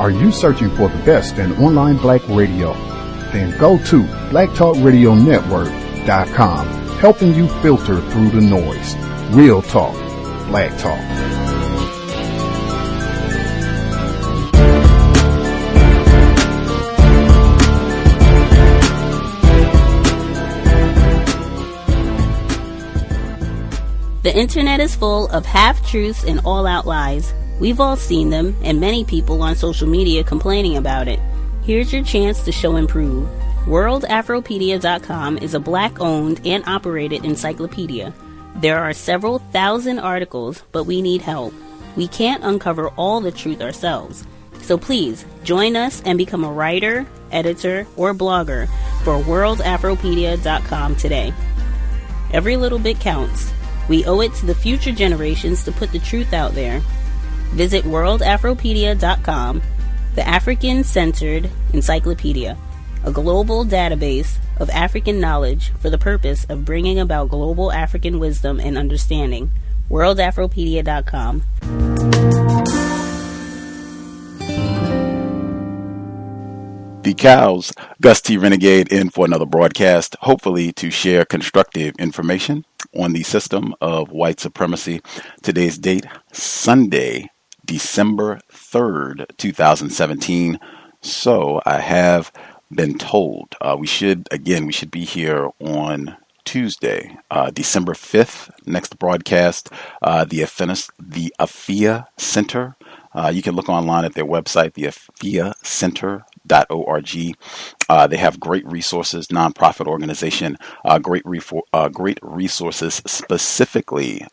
Are you searching for the best in online black radio? Then go to blacktalkradionetwork.com, helping you filter through the noise. Real talk, black talk. The internet is full of half-truths and all-out lies. We've all seen them, and many people on social media complaining about it. Here's your chance to show and prove. WorldAfropedia.com is a black-owned and operated encyclopedia. There are several thousand articles, but we need help. We can't uncover all the truth ourselves. So please, join us and become a writer, editor, or blogger for WorldAfropedia.com today. Every little bit counts. We owe it to the future generations to put the truth out there. Visit WorldAfropedia.com, the African-centered encyclopedia, a global database of African knowledge for the purpose of bringing about global African wisdom and understanding. WorldAfropedia.com. The cows, Gus T Renegade, in for another broadcast, hopefully to share constructive information on the system of white supremacy. Today's date, Sunday, December 3rd, 2017. So I have been told we should be here on Tuesday, December 5th, next broadcast, the AFIA Center. You can look online at their website, the AFIA Center.org. They have great resources, nonprofit organization, great resources specifically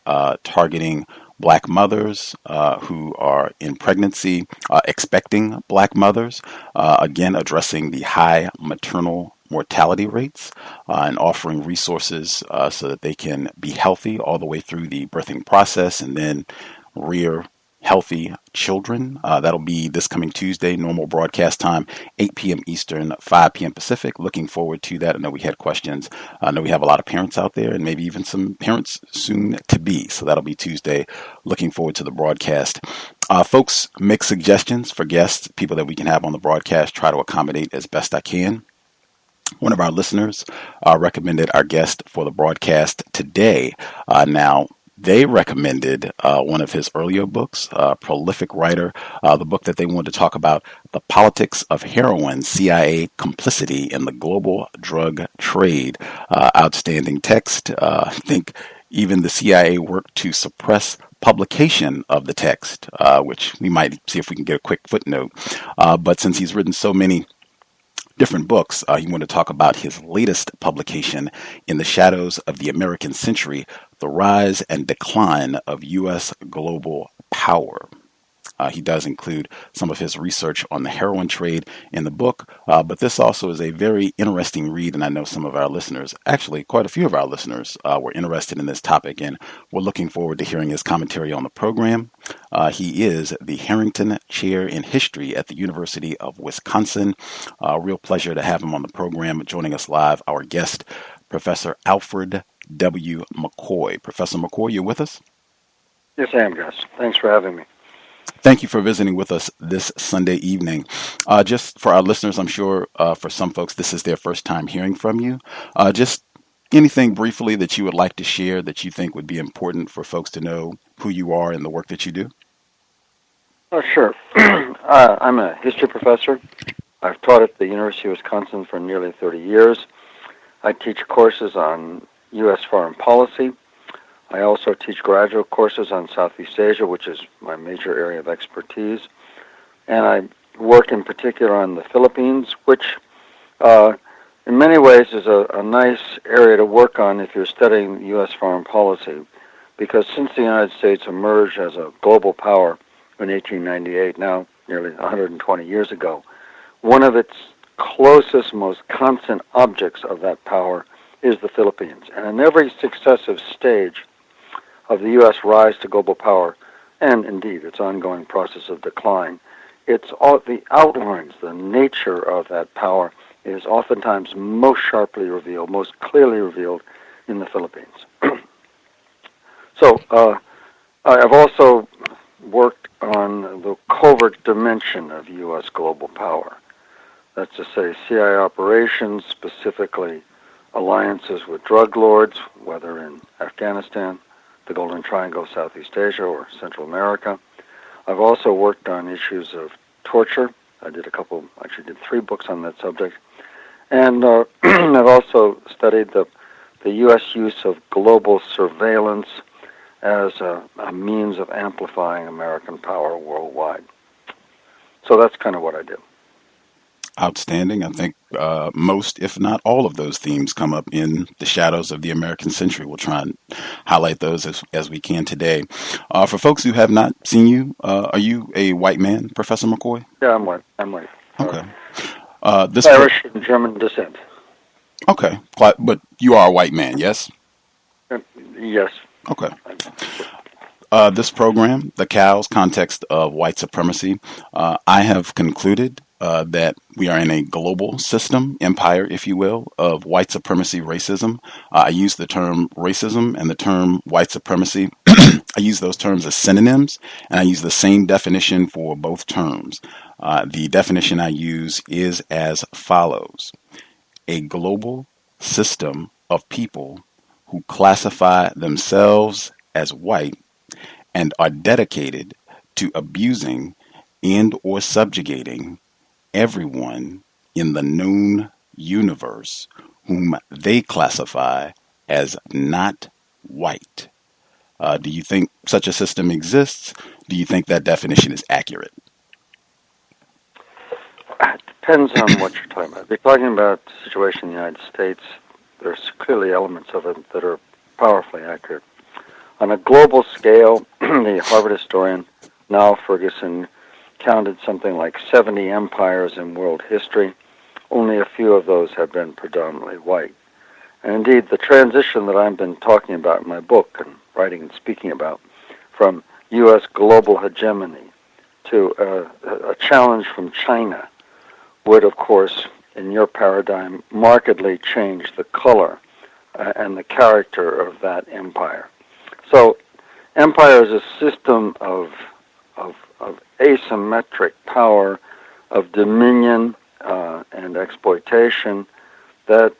targeting black mothers who are in pregnancy, expecting black mothers, again addressing the high maternal mortality rates and offering resources so that they can be healthy all the way through the birthing process and then rear healthy children. That'll be this coming Tuesday, normal broadcast time, 8 p.m. Eastern, 5 p.m. Pacific. Looking forward to that. I know we had questions. I know we have a lot of parents out there and maybe even some parents soon to be. So that'll be Tuesday. Looking forward to the broadcast. Folks, make suggestions for guests, people that we can have on the broadcast. Try to accommodate as best I can. One of our listeners recommended our guest for the broadcast today. Now, they recommended one of his earlier books, prolific writer, the book that they wanted to talk about, The Politics of Heroin, CIA Complicity in the Global Drug Trade. Outstanding text. I think even the CIA worked to suppress publication of the text, which we might see if we can get a quick footnote. But since he's written so many different books, he wanted to talk about his latest publication, In the Shadows of the American Century, The Rise and Decline of U.S. Global Power. He does include some of his research on the heroin trade in the book, but this also is a very interesting read, and I know some of our listeners, actually quite a few of our listeners, were interested in this topic, and we're looking forward to hearing his commentary on the program. He is the Harrington Chair in History at the University of Wisconsin. Real pleasure to have him on the program. Joining us live, our guest, Professor Alfred W. McCoy. Professor McCoy, you with us? Yes, I am, Gus. Thanks for having me. Thank you for visiting with us this Sunday evening. Just for our listeners, I'm sure for some folks this is their first time hearing from you. Just anything briefly that you would like to share that you think would be important for folks to know who you are and the work that you do? Oh, sure. I'm a history professor. I've taught at the University of Wisconsin for nearly 30 years. I teach courses on U.S. foreign policy. I also teach graduate courses on Southeast Asia, which is my major area of expertise. And I work in particular on the Philippines, which in many ways is a nice area to work on if you're studying U.S. foreign policy, because since the United States emerged as a global power in 1898, now nearly 120 years ago, one of its closest, most constant objects of that power is the Philippines. And in every successive stage of the U.S. rise to global power, and indeed its ongoing process of decline, it's all the outlines, the nature of that power is oftentimes most sharply revealed, most clearly revealed in the Philippines. So I've also worked on the covert dimension of U.S. global power. That's to say, CIA operations, specifically alliances with drug lords, whether in Afghanistan, the Golden Triangle, Southeast Asia, or Central America. I've also worked on issues of torture. I did actually did 3 books on that subject. And I've also studied the U.S. use of global surveillance as a means of amplifying American power worldwide. So that's kind of what I do. Outstanding. I think most, if not all of those themes come up in The Shadows of the American Century. We'll try and highlight those as we can today. For folks who have not seen you, are you a white man, Professor McCoy? Yeah, I'm white. Okay. Irish and German descent. Okay. But you are a white man, yes? Yes. Okay. This program, the C.O.W.S, Context of White Supremacy, I have concluded that we are in a global system, empire, if you will, of white supremacy racism. I use the term racism and the term white supremacy. I use those terms as synonyms, and I use the same definition for both terms. The definition I use is as follows: a global system of people who classify themselves as white and are dedicated to abusing and or subjugating everyone in the known universe whom they classify as not white. Do you think such a system exists? Do you think that definition is accurate? It depends on what you're talking about. If you're talking about the situation in the United States, there's clearly elements of it that are powerfully accurate. On a global scale, the Harvard historian Niall Ferguson counted something like 70 empires in world history. Only a few of those have been predominantly white. And indeed, the transition that I've been talking about in my book and writing and speaking about, from U.S. global hegemony to a challenge from China, would, of course, in your paradigm, markedly change the color and the character of that empire. So, empire is a system of asymmetric power, of dominion and exploitation that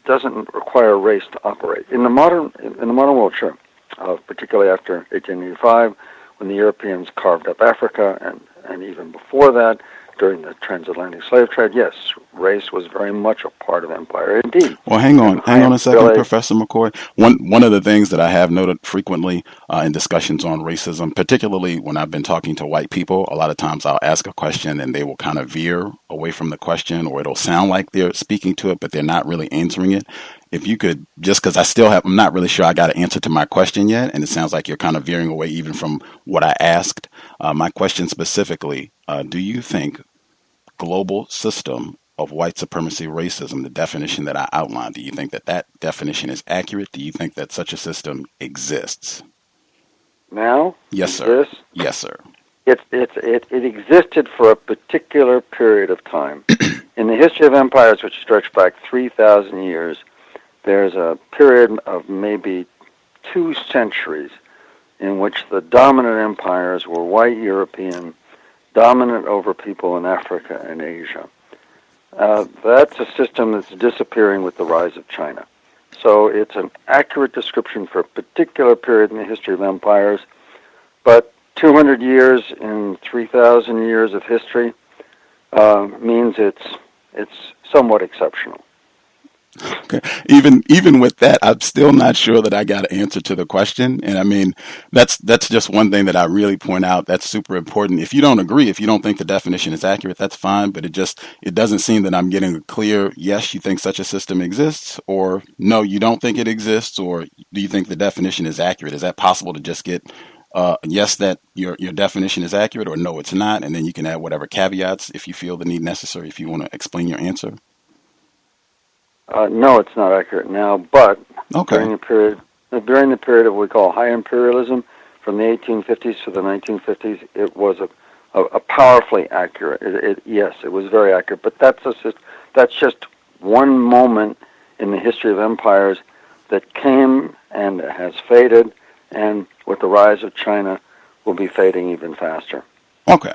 doesn't require race to operate. In the modern world, sure, particularly after 1885, when the Europeans carved up Africa, and even before that, during the transatlantic slave trade, yes, race was very much a part of empire, indeed. Well, hang on a second, Professor McCoy. One of the things that I have noted frequently in discussions on racism, particularly when I've been talking to white people, a lot of times I'll ask a question and they will kind of veer away from the question, or it'll sound like they're speaking to it, but they're not really answering it. If you could, just because I'm not really sure I got an answer to my question yet, and it sounds like you're kind of veering away even from what I asked. My question specifically, do you think global system of white supremacy racism, the definition that I outlined, do you think that definition is accurate? Do you think that such a system exists? Now? Yes, sir. Exists? Yes, sir. It existed for a particular period of time. In the history of empires, which stretch back 3,000 years, there's a period of maybe 2 centuries in which the dominant empires were white European, dominant over people in Africa and Asia. That's a system that's disappearing with the rise of China. So it's an accurate description for a particular period in the history of empires, but 200 years in 3,000 years of history means it's somewhat exceptional. Okay. Even with that, I'm still not sure that I got an answer to the question. And I mean, that's just one thing that I really point out. That's super important. If you don't agree, if you don't think the definition is accurate, that's fine. But it doesn't seem that I'm getting a clear, yes, you think such a system exists, or no, you don't think it exists, or do you think the definition is accurate? Is that possible to just get yes, that your definition is accurate, or no, it's not? And then you can add whatever caveats if you feel the need necessary, if you want to explain your answer. No, it's not accurate now, but okay. during the period of what we call high imperialism, from the 1850s to the 1950s, it was a powerfully accurate. Yes, it was very accurate, but that's just one moment in the history of empires that came and has faded, and with the rise of China, will be fading even faster. Okay.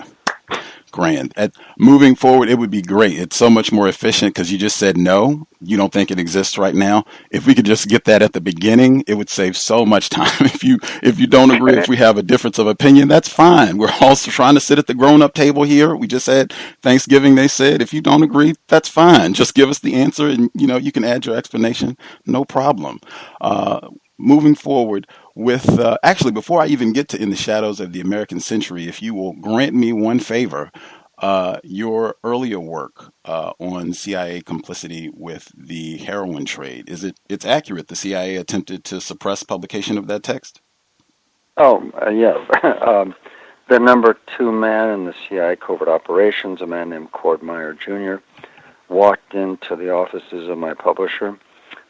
Grand. Moving forward, it would be great. It's so much more efficient because you just said no. You don't think it exists right now. If we could just get that at the beginning, it would save so much time. If you don't agree, if we have a difference of opinion, that's fine. We're also trying to sit at the grown-up table here. We just had Thanksgiving. They said if you don't agree, that's fine. Just give us the answer, and you can add your explanation. No problem. Moving forward with actually, before I even get to In the Shadows of the American Century, if you will grant me one favor, your earlier work on CIA complicity with the heroin trade, it's accurate the CIA attempted to suppress publication of that text? Oh, yeah. The number 2 man in the CIA covert operations, a man named Cord Meyer Jr., walked into the offices of my publisher,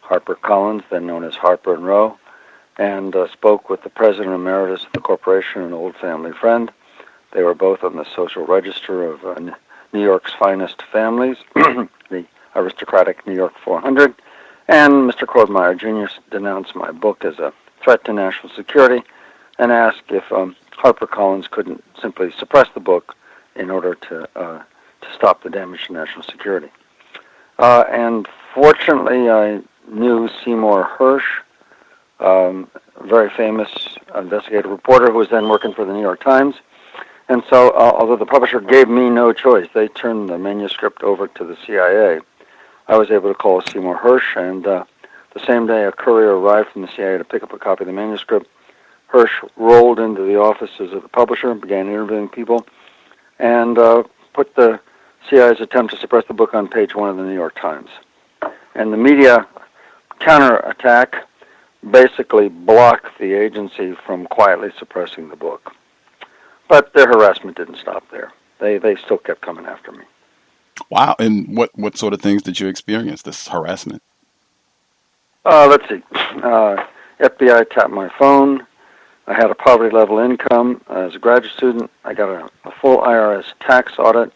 HarperCollins, then known as Harper and Row, and spoke with the president emeritus of the corporation, an old family friend. They were both on the social register of New York's finest families, the aristocratic New York 400, and Mr. Cord Meyer Jr. denounced my book as a threat to national security and asked if HarperCollins couldn't simply suppress the book in order to stop the damage to national security. And fortunately, I knew Seymour Hersh, a very famous investigative reporter who was then working for the New York Times. And so, although the publisher gave me no choice, they turned the manuscript over to the CIA, I was able to call Seymour Hersh, and the same day a courier arrived from the CIA to pick up a copy of the manuscript. Hersh rolled into the offices of the publisher and began interviewing people, and put the CIA's attempt to suppress the book on page 1 of the New York Times. And the media counterattack basically blocked the agency from quietly suppressing the book. But their harassment didn't stop there. They still kept coming after me. Wow. And what sort of things did you experience, this harassment? Let's see. FBI tapped my phone. I had a poverty-level income. As a graduate student, I got a full IRS tax audit.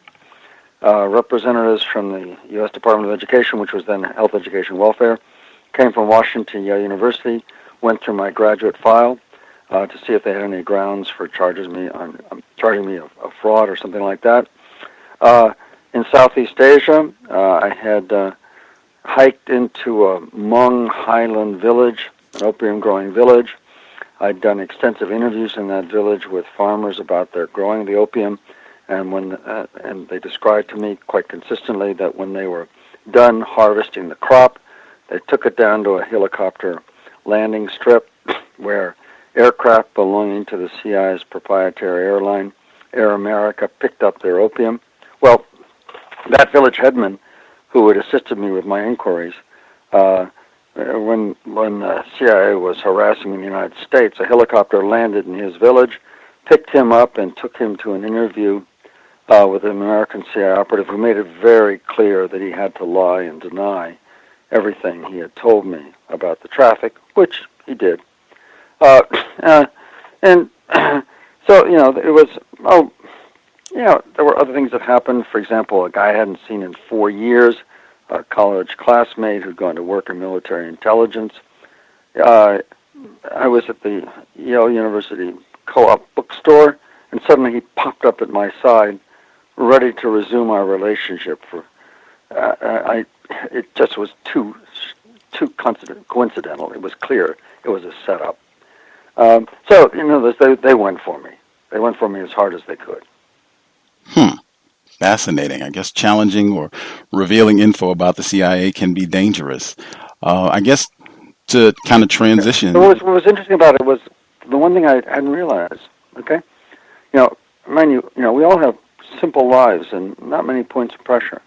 Representatives from the U.S. Department of Education, which was then Health, Education, Welfare, came from Washington, Yale University, went through my graduate file to see if they had any grounds for charging me of fraud or something like that. In Southeast Asia, I had hiked into a Hmong highland village, an opium-growing village. I'd done extensive interviews in that village with farmers about their growing the opium, and they described to me quite consistently that when they were done harvesting the crop, they took it down to a helicopter landing strip where aircraft belonging to the CIA's proprietary airline, Air America, picked up their opium. Well, that village headman, who had assisted me with my inquiries, when the CIA was harassing me in the United States, a helicopter landed in his village, picked him up, and took him to an interview with an American CIA operative who made it very clear that he had to lie and deny everything he had told me about the traffic, which he did. And so, it was, there were other things that happened. For example, a guy I hadn't seen in 4 years, a college classmate who'd gone to work in military intelligence. I was at the Yale University co-op bookstore, and suddenly he popped up at my side, ready to resume our relationship. It just was too coincidental. It was clear it was a setup. So they went for me. They went for me as hard as they could. Fascinating. I guess challenging or revealing info about the CIA can be dangerous. I guess to kind of transition. What was interesting about it was the one thing I hadn't realized. Okay, mind you, we all have simple lives and not many points of pressure.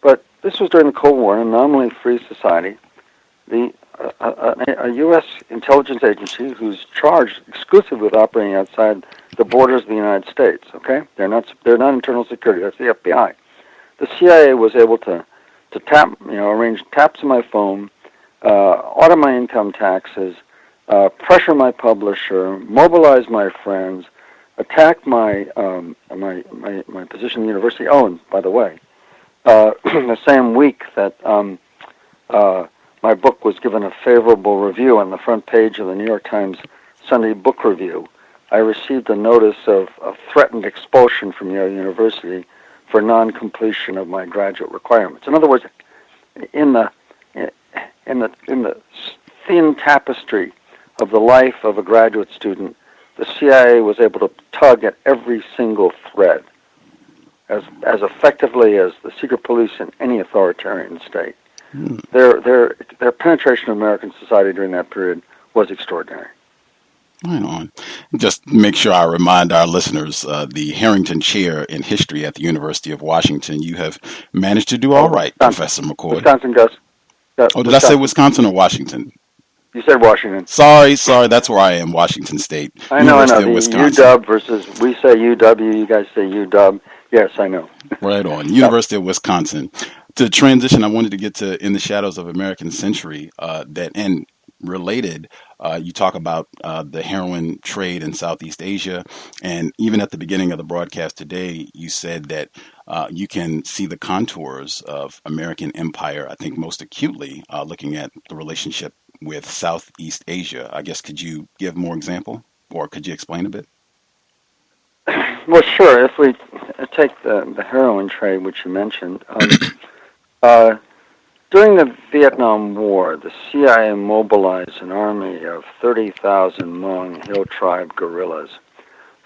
But this was during the Cold War in a nominally free society. A U.S. intelligence agency who's charged exclusively with operating outside the borders of the United States. Okay, they're not internal security. That's the FBI. The CIA was able to arrange taps on my phone, audit my income taxes, pressure my publisher, mobilize my friends, attack my position in the university. Oh, and by the way, the same week that my book was given a favorable review on the front page of the New York Times Sunday Book Review, I received a notice of threatened expulsion from Yale University for non-completion of my graduate requirements. In other words, in the thin tapestry of the life of a graduate student, the CIA was able to tug at every single thread as effectively as the secret police in any authoritarian state. Their penetration of American society during that period was extraordinary. Right on. Just make sure I remind our listeners, the Harrington Chair in History at the University of Washington. You have managed to do all right, Professor McCoy. Wisconsin, Gus. Oh, did I say Wisconsin or Washington? You said Washington. Sorry, that's where I am, Washington State. I know. The Wisconsin. UW versus, we say UW, you guys say UW. Yes, I know. Right on. University of Wisconsin. To transition, I wanted to get to In the Shadows of American Century, and related, you talk about the heroin trade in Southeast Asia, and even at the beginning of the broadcast today, you said that you can see the contours of American empire, I think most acutely, looking at the relationship with Southeast Asia. I guess, could you give more example, or could you explain a bit? Well, sure. If we take the heroin trade, which you mentioned, during the Vietnam War, the CIA mobilized an army of 30,000 Hmong hill tribe guerrillas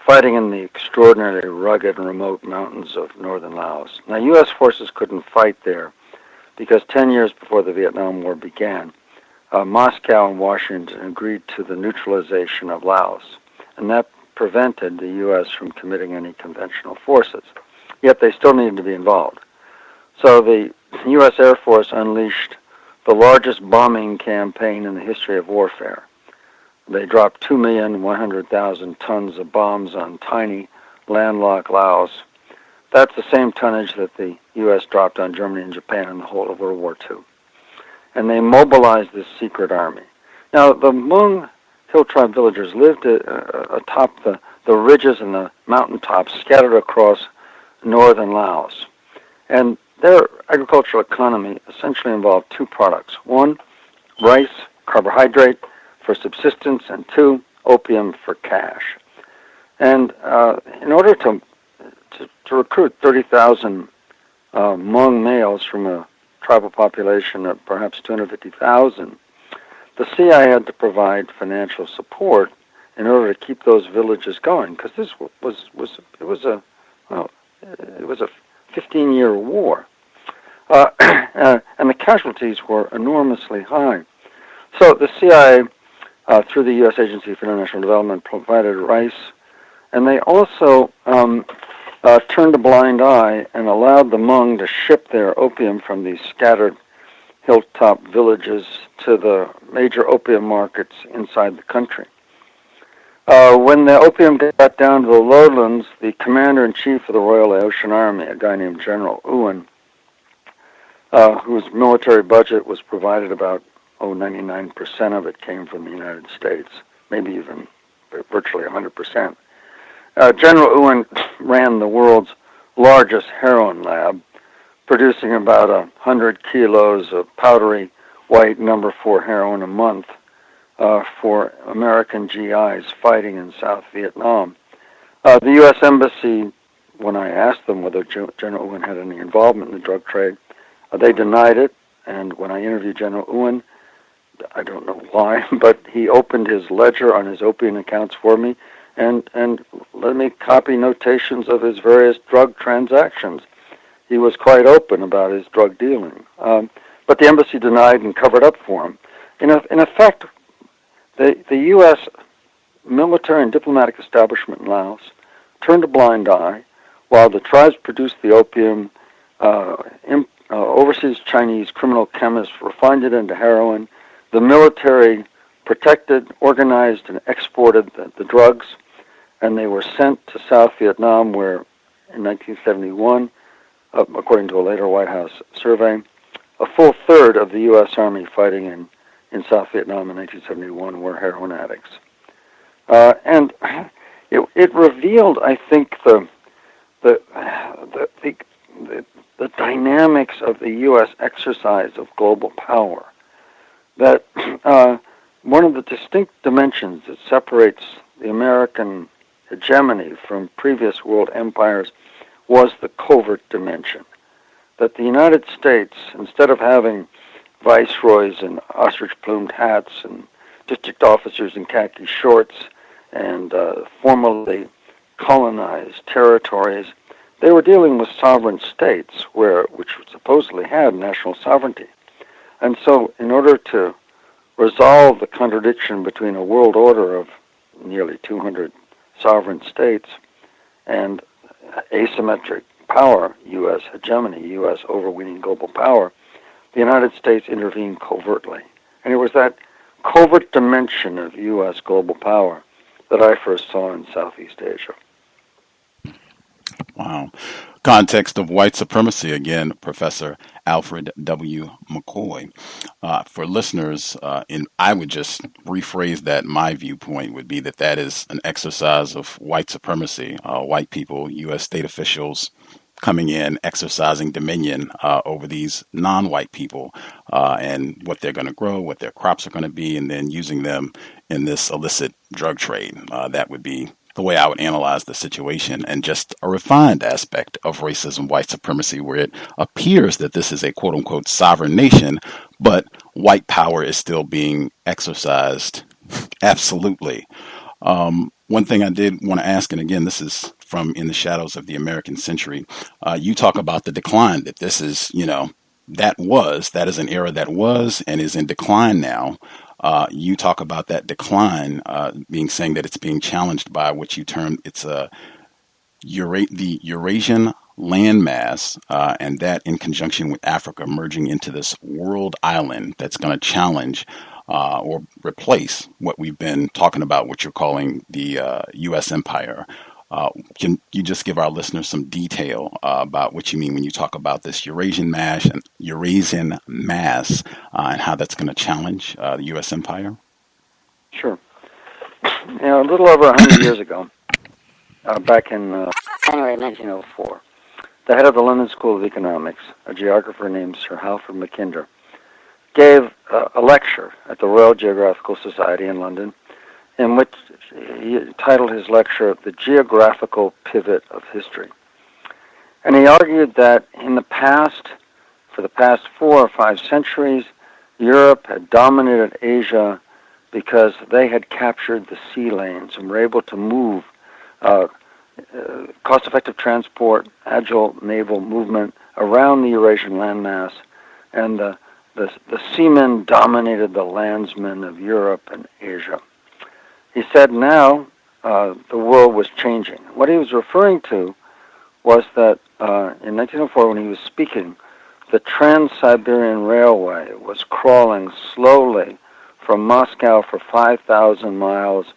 fighting in the extraordinarily rugged and remote mountains of northern Laos. Now, U.S. forces couldn't fight there because 10 years before the Vietnam War began, Moscow and Washington agreed to the neutralization of Laos, and that prevented the U.S. from committing any conventional forces. Yet they still needed to be involved. So the U.S. Air Force unleashed the largest bombing campaign in the history of warfare. They dropped 2,100,000 tons of bombs on tiny, landlocked Laos. That's the same tonnage that the U.S. dropped on Germany and Japan in the whole of World War II. And they mobilized this secret army. Now, the Hmong hill tribe villagers lived atop the ridges and the mountaintops scattered across northern Laos. And their agricultural economy essentially involved two products. One, rice, carbohydrate for subsistence, and two, opium for cash. And in order to recruit 30,000 Hmong males from a tribal population of perhaps 250,000, the CIA had to provide financial support in order to keep those villages going, because this was a 15-year war, and the casualties were enormously high. So the CIA, through the U.S. Agency for International Development, provided rice, and they also turned a blind eye and allowed the Hmong to ship their opium from these scattered hilltop villages to the major opium markets inside the country. When the opium got down to the lowlands, the commander-in-chief of the Royal Laotian Army, a guy named General Nguyen, whose military budget was provided about 99% of it came from the United States, maybe even virtually 100%. General Nguyen ran the world's largest heroin lab, producing about 100 kilos of powdery white number 4 heroin a month for American GIs fighting in South Vietnam. The U.S. Embassy, when I asked them whether General Nguyen had any involvement in the drug trade, they denied it. And when I interviewed General Nguyen, I don't know why, but he opened his ledger on his opium accounts for me and let me copy notations of his various drug transactions. He was quite open about his drug dealing. But the embassy denied and covered up for him. In effect, the U.S. military and diplomatic establishment in Laos turned a blind eye while the tribes produced the opium. Overseas Chinese criminal chemists refined it into heroin. The military protected, organized, and exported the drugs, and they were sent to South Vietnam, where in 1971, according to a later White House survey, a full third of the U.S. Army fighting in South Vietnam in 1971 were heroin addicts. And it revealed, I think, the dynamics of the U.S. exercise of global power. That one of the distinct dimensions that separates the American hegemony from previous world empires was the covert dimension. That the United States, instead of having viceroys in ostrich-plumed hats and district officers in khaki shorts and formally colonized territories, they were dealing with sovereign states which supposedly had national sovereignty. And so in order to resolve the contradiction between a world order of nearly 200 sovereign states and asymmetric power, U.S. hegemony, U.S. overweening global power, the United States intervened covertly. And it was that covert dimension of U.S. global power that I first saw in Southeast Asia. Wow. Context of White Supremacy, again, Professor Alfred W. McCoy. For listeners, I would just rephrase that. My viewpoint would be that is an exercise of white supremacy, white people, U.S. state officials coming in, exercising dominion over these non-white people and what they're going to grow, what their crops are going to be, and then using them in this illicit drug trade. That would be the way I would analyze the situation, and just a refined aspect of racism, white supremacy, where it appears that this is a quote-unquote sovereign nation, but white power is still being exercised. Absolutely. One thing I did want to ask, and again, this is from In the Shadows of the American Century, you talk about the decline, that this is, that is an era that was and is in decline now. You talk about that decline saying that it's being challenged by what you term the Eurasian landmass, and that in conjunction with Africa merging into this world island that's going to challenge or replace what we've been talking about, what you're calling the U.S. empire. Can you just give our listeners some detail about what you mean when you talk about this Eurasian mass and how that's going to challenge the U.S. empire? Sure. A little over 100 years ago, back in January 1904, the head of the London School of Economics, a geographer named Sir Alfred McCoy, gave a lecture at the Royal Geographical Society in London, in which he titled his lecture "The Geographical Pivot of History." And he argued that for the past 4 or 5 centuries, Europe had dominated Asia because they had captured the sea lanes and were able to move cost-effective transport, agile naval movement around the Eurasian landmass, and the seamen dominated the landsmen of Europe and Asia. He said now the world was changing. What he was referring to was that in 1904, when he was speaking, the Trans-Siberian Railway was crawling slowly from Moscow for 5,000 miles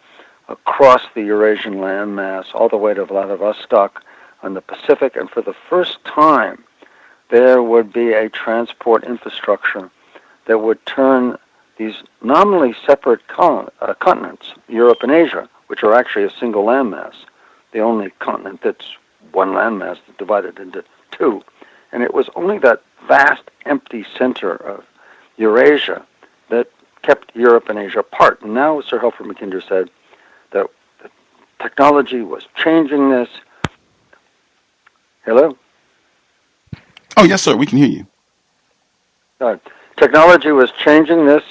across the Eurasian landmass all the way to Vladivostok on the Pacific, and for the first time there would be a transport infrastructure that would turn these nominally separate continents, Europe and Asia, which are actually a single landmass, the only continent that's one landmass that's divided into 2. And it was only that vast empty center of Eurasia that kept Europe and Asia apart. And now Sir Alfred McCoy said that the technology was changing this. Hello? Oh, yes, sir. We can hear you. Technology was changing this,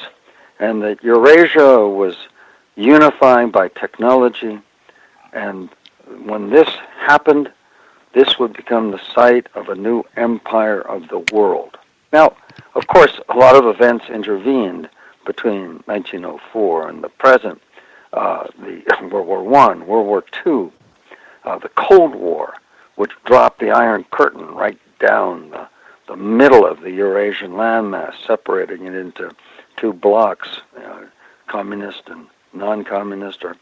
and that Eurasia was unifying by technology. And when this happened, this would become the site of a new empire of the world. Now, of course, a lot of events intervened between 1904 and the present. The World War I, World War II, the Cold War, which dropped the Iron Curtain right down the middle of the Eurasian landmass, separating it into 2 blocks, communist and non-communist, or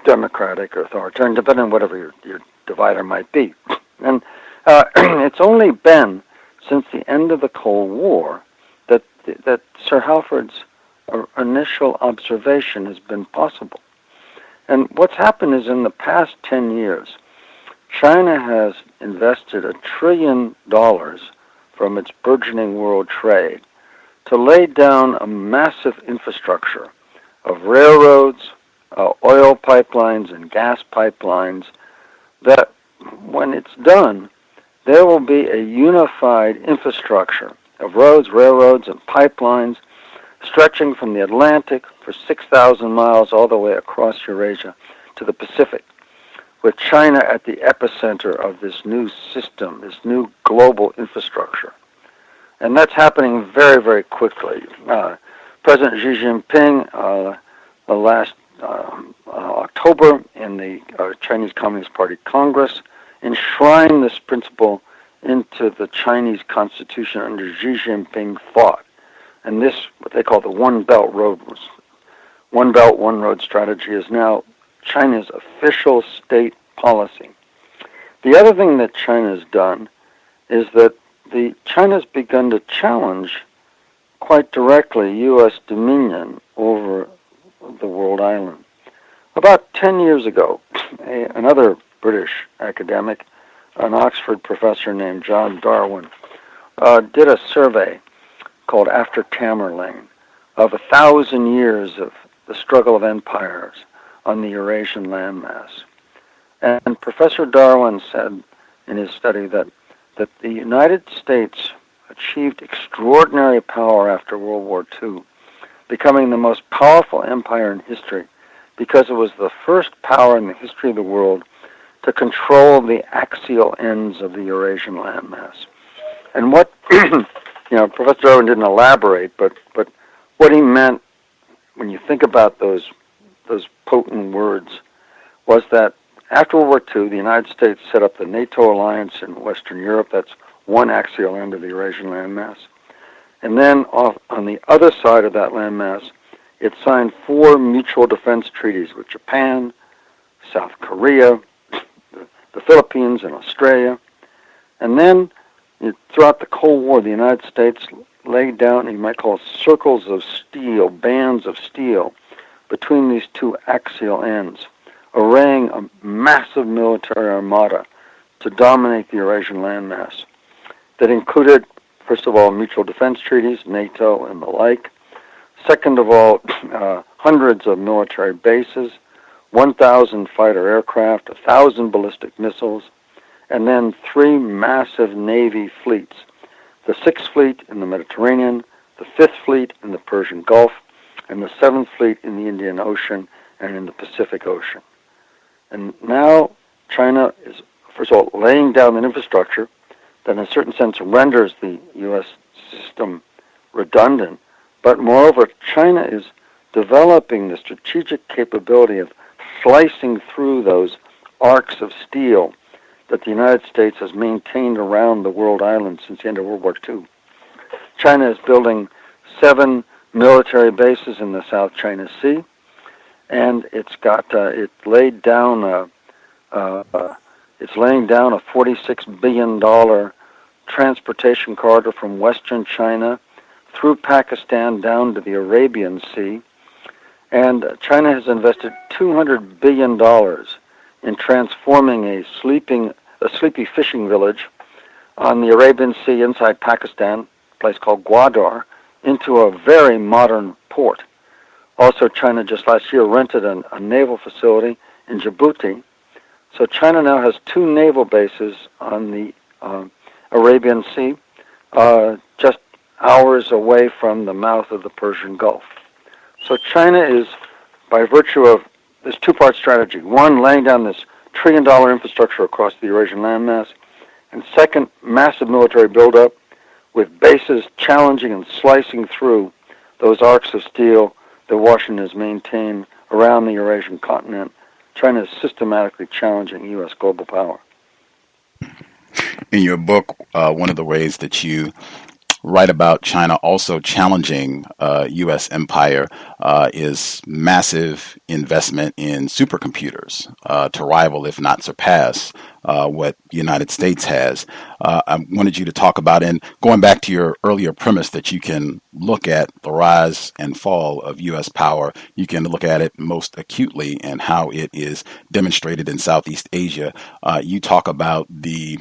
democratic or authoritarian, depending on whatever your divider might be. And it's only been since the end of the Cold War that Sir Alfred's initial observation has been possible. And what's happened is in the past 10 years, China has invested $1 trillion from its burgeoning world trade to lay down a massive infrastructure of railroads, oil pipelines and gas pipelines, that when it's done, there will be a unified infrastructure of roads, railroads, and pipelines stretching from the Atlantic for 6,000 miles all the way across Eurasia to the Pacific, with China at the epicenter of this new system, this new global infrastructure. And that's happening very, very quickly. President Xi Jinping, last October in the Chinese Communist Party Congress, enshrined this principle into the Chinese Constitution under Xi Jinping thought. And this, what they call the One Belt, One Road strategy, is now China's official state policy. The other thing that China's done is that China's begun to challenge quite directly U.S. dominion over the world island. About 10 years ago, another British academic, an Oxford professor named John Darwin, did a survey called After Tamerlane of 1,000 years of the struggle of empires on the Eurasian landmass. And Professor Darwin said in his study that the United States achieved extraordinary power after World War II, becoming the most powerful empire in history because it was the first power in the history of the world to control the axial ends of the Eurasian landmass. And what, Professor Darwin didn't elaborate, but what he meant when you think about those potent words was that after World War II, the United States set up the NATO alliance in Western Europe. That's one axial end of the Eurasian landmass. And then on the other side of that landmass, it signed 4 mutual defense treaties with Japan, South Korea, the Philippines, and Australia. And then throughout the Cold War, the United States laid down, you might call circles of steel, bands of steel, between these two axial ends, arraying a massive military armada to dominate the Eurasian landmass. That included, first of all, mutual defense treaties, NATO and the like. Second of all, hundreds of military bases, 1,000 fighter aircraft, 1,000 ballistic missiles, and then 3 massive Navy fleets. The 6th Fleet in the Mediterranean, the 5th Fleet in the Persian Gulf, and the 7th Fleet in the Indian Ocean and in the Pacific Ocean. And now China is, first of all, laying down an infrastructure that in a certain sense renders the U.S. system redundant, but moreover, China is developing the strategic capability of slicing through those arcs of steel that the United States has maintained around the world island since the end of World War II. China is building 7 military bases in the South China Sea, and it's laying down a $46 billion transportation corridor from Western China through Pakistan down to the Arabian Sea. And China has invested $200 billion in transforming a sleepy fishing village on the Arabian Sea inside Pakistan, a place called Gwadar, into a very modern port. Also, China just last year rented a naval facility in Djibouti. So China now has 2 naval bases on the Arabian Sea, just hours away from the mouth of the Persian Gulf. So China is, by virtue of this 2-part strategy, one, laying down this $1 trillion infrastructure across the Eurasian landmass, and second, massive military buildup with bases challenging and slicing through those arcs of steel that Washington has maintained around the Eurasian continent. China is systematically challenging U.S. global power. In your book, one of the ways that you write about China also challenging U.S. empire is massive investment in supercomputers to rival, if not surpass, what the United States has. I wanted you to talk about, and going back to your earlier premise that you can look at the rise and fall of U.S. power, you can look at it most acutely and how it is demonstrated in Southeast Asia. You talk about the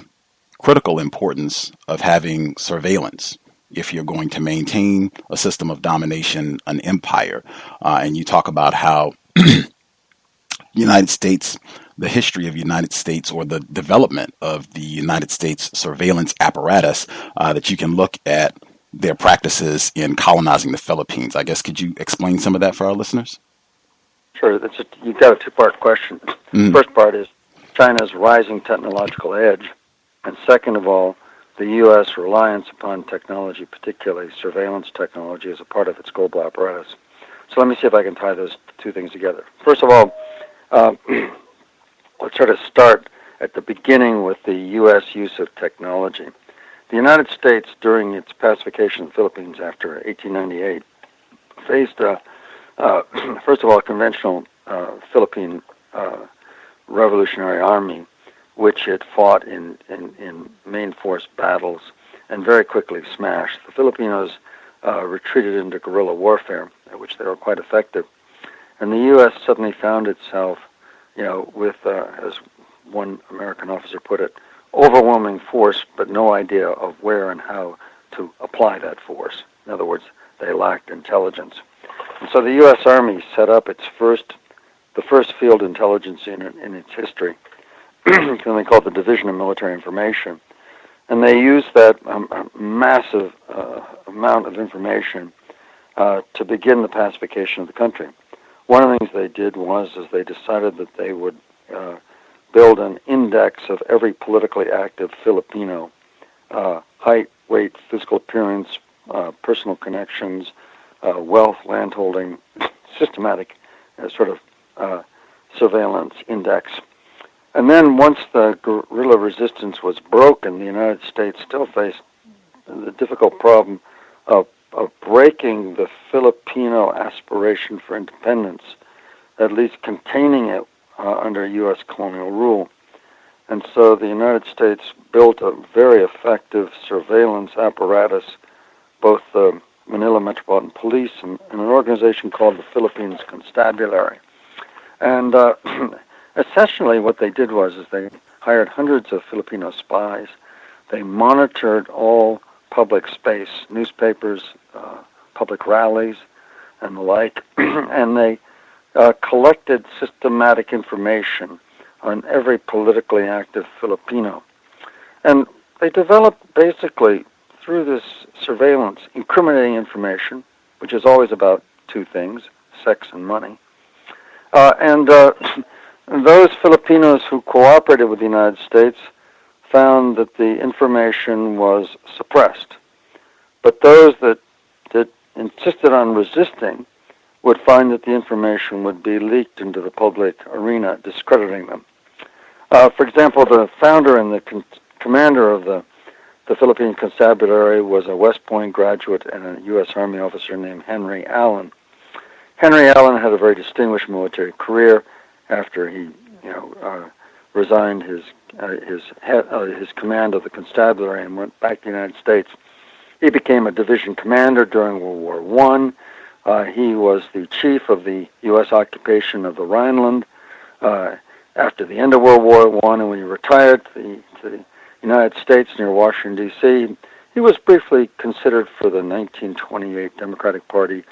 critical importance of having surveillance if you're going to maintain a system of domination, an empire. And you talk about how United States, the history of United States, or the development of the United States surveillance apparatus, that you can look at their practices in colonizing the Philippines. I guess, could you explain some of that for our listeners? Sure. You've got a two-part question. The first part is China's rising technological edge, and second of all, the U.S. reliance upon technology, particularly surveillance technology, as a part of its global apparatus. So let me see if I can tie those two things together. First of all, let's sort of start at the beginning with the U.S. use of technology. The United States, during its pacification of the Philippines after 1898, faced, first of all, a conventional Philippine Revolutionary Army, which it fought in main force battles and very quickly smashed. The Filipinos retreated into guerrilla warfare, at which they were quite effective. And the U.S. suddenly found itself, with, as one American officer put it, overwhelming force, but no idea of where and how to apply that force. In other words, they lacked intelligence. And so the U.S. Army set up the first field intelligence unit in its history, something called the Division of Military Information. And they used that massive amount of information to begin the pacification of the country. One of the things they did was they decided that they would build an index of every politically active Filipino, height, weight, physical appearance, personal connections, wealth, landholding, systematic sort of surveillance index. And then once the guerrilla resistance was broken, the United States still faced the difficult problem of breaking the Filipino aspiration for independence, at least containing it under U.S. colonial rule. And so the United States built a very effective surveillance apparatus, both the Manila Metropolitan Police and an organization called the Philippines Constabulary. And essentially what they did was they hired hundreds of Filipino spies. They monitored all public space, newspapers, public rallies, and the like, and they collected systematic information on every politically active Filipino. And they developed basically through this surveillance incriminating information, which is always about two things, sex and money. And those Filipinos who cooperated with the United States found that the information was suppressed. But those that insisted on resisting would find that the information would be leaked into the public arena, discrediting them. For example, the founder and the commander of the Philippine Constabulary was a West Point graduate and a U.S. Army officer named Henry Allen. Henry Allen had a very distinguished military career after he, resigned his command of the constabulary and went back to the United States. He became a division commander during World War I. He was the chief of the U.S. occupation of the Rhineland after the end of World War I, and when he retired to the United States near Washington, D.C., he was briefly considered for the 1928 Democratic Party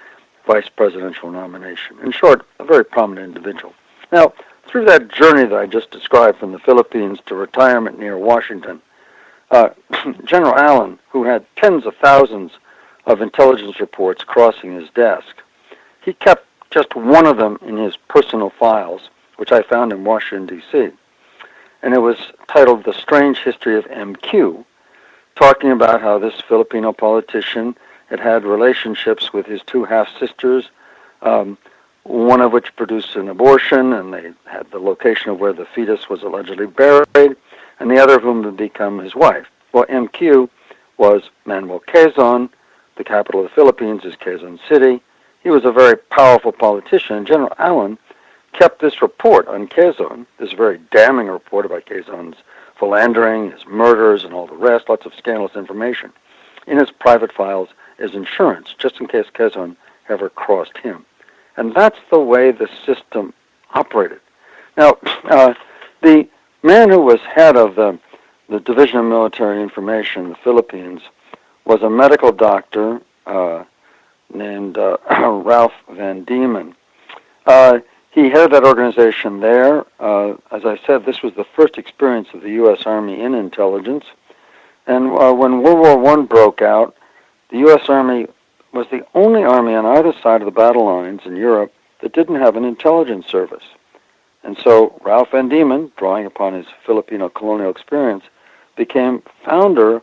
vice presidential nomination. In short, a very prominent individual. Now, through that journey that I just described from the Philippines to retirement near Washington, General Allen, who had tens of thousands of intelligence reports crossing his desk, he kept just one of them in his personal files, which I found in Washington, D.C., and it was titled The Strange History of MQ, talking about how this Filipino politician had relationships with his two half-sisters, one of which produced an abortion, and they had the location of where the fetus was allegedly buried, and the other of whom had become his wife. Well, MQ was Manuel Quezon. The capital of the Philippines is Quezon City. He was a very powerful politician, and General Allen kept this report on Quezon, this very damning report about Quezon's philandering, his murders, and all the rest, lots of scandalous information, in his private files as insurance, just in case Quezon ever crossed him. And that's the way the system operated. Now, the man who was head of the Division of Military Information in the Philippines was a medical doctor named Ralph Van Diemen. He headed that organization there. As I said, this was the first experience of the U.S. Army in intelligence. And when World War I broke out, the U.S. Army was the only army on either side of the battle lines in Europe that didn't have an intelligence service. And so Ralph Van Diemen, drawing upon his Filipino colonial experience, became founder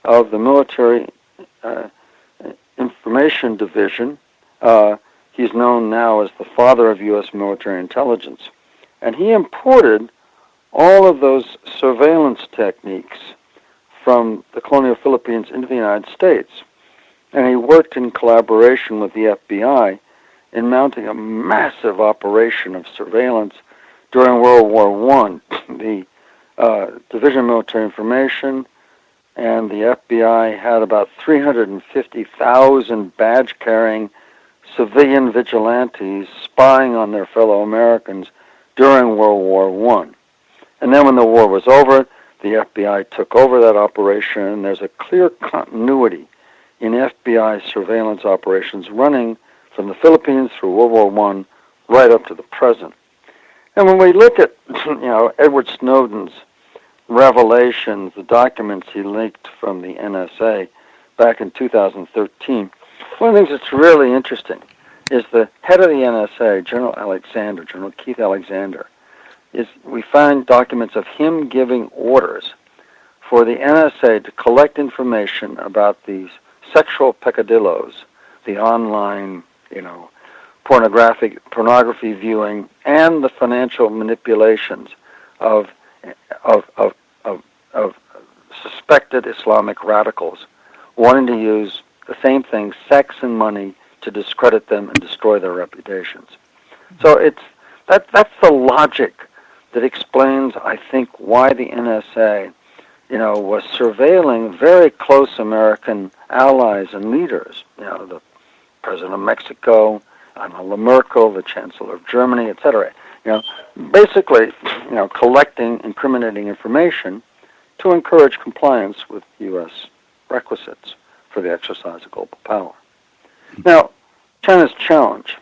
of the Military Information Division. He's known now as the father of U.S. military intelligence. And he imported all of those surveillance techniques from the colonial Philippines into the United States. And he worked in collaboration with the FBI in mounting a massive operation of surveillance during World War I. The Division of Military Information and the FBI had about 350,000 badge-carrying civilian vigilantes spying on their fellow Americans during World War I. And then when the war was over, the FBI took over that operation, and there's a clear continuity in FBI surveillance operations running from the Philippines through World War I right up to the present. And when we look at, Edward Snowden's revelations, the documents he leaked from the NSA back in 2013, one of the things that's really interesting is the head of the NSA, General Keith Alexander, we find documents of him giving orders for the NSA to collect information about these sexual peccadillos, the online, pornography viewing, and the financial manipulations of suspected Islamic radicals wanting to use the same thing, sex and money, to discredit them and destroy their reputations. So that's the logic that explains, I think, why the NSA, was surveilling very close American allies and leaders. The President of Mexico, Angela Merkel, the Chancellor of Germany, etc. Basically, collecting incriminating information to encourage compliance with U.S. requisites for the exercise of global power. Now, China's challenge.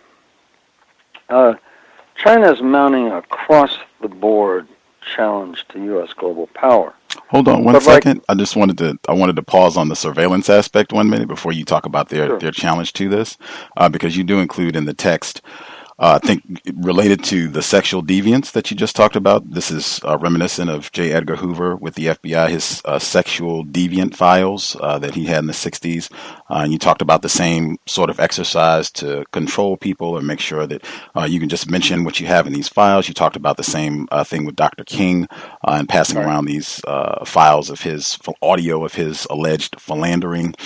China is mounting a across-the-board challenge to U.S. global power. Hold on one second. I wanted to pause on the surveillance aspect 1 minute before you talk about their challenge to this, because you do include in the text, I think related to the sexual deviance that you just talked about. This is reminiscent of J. Edgar Hoover with the FBI, his sexual deviant files that he had in the 60s. And you talked about the same sort of exercise to control people or make sure that you can just mention what you have in these files. You talked about the same thing with Dr. King and passing around these files of his audio of his alleged philandering.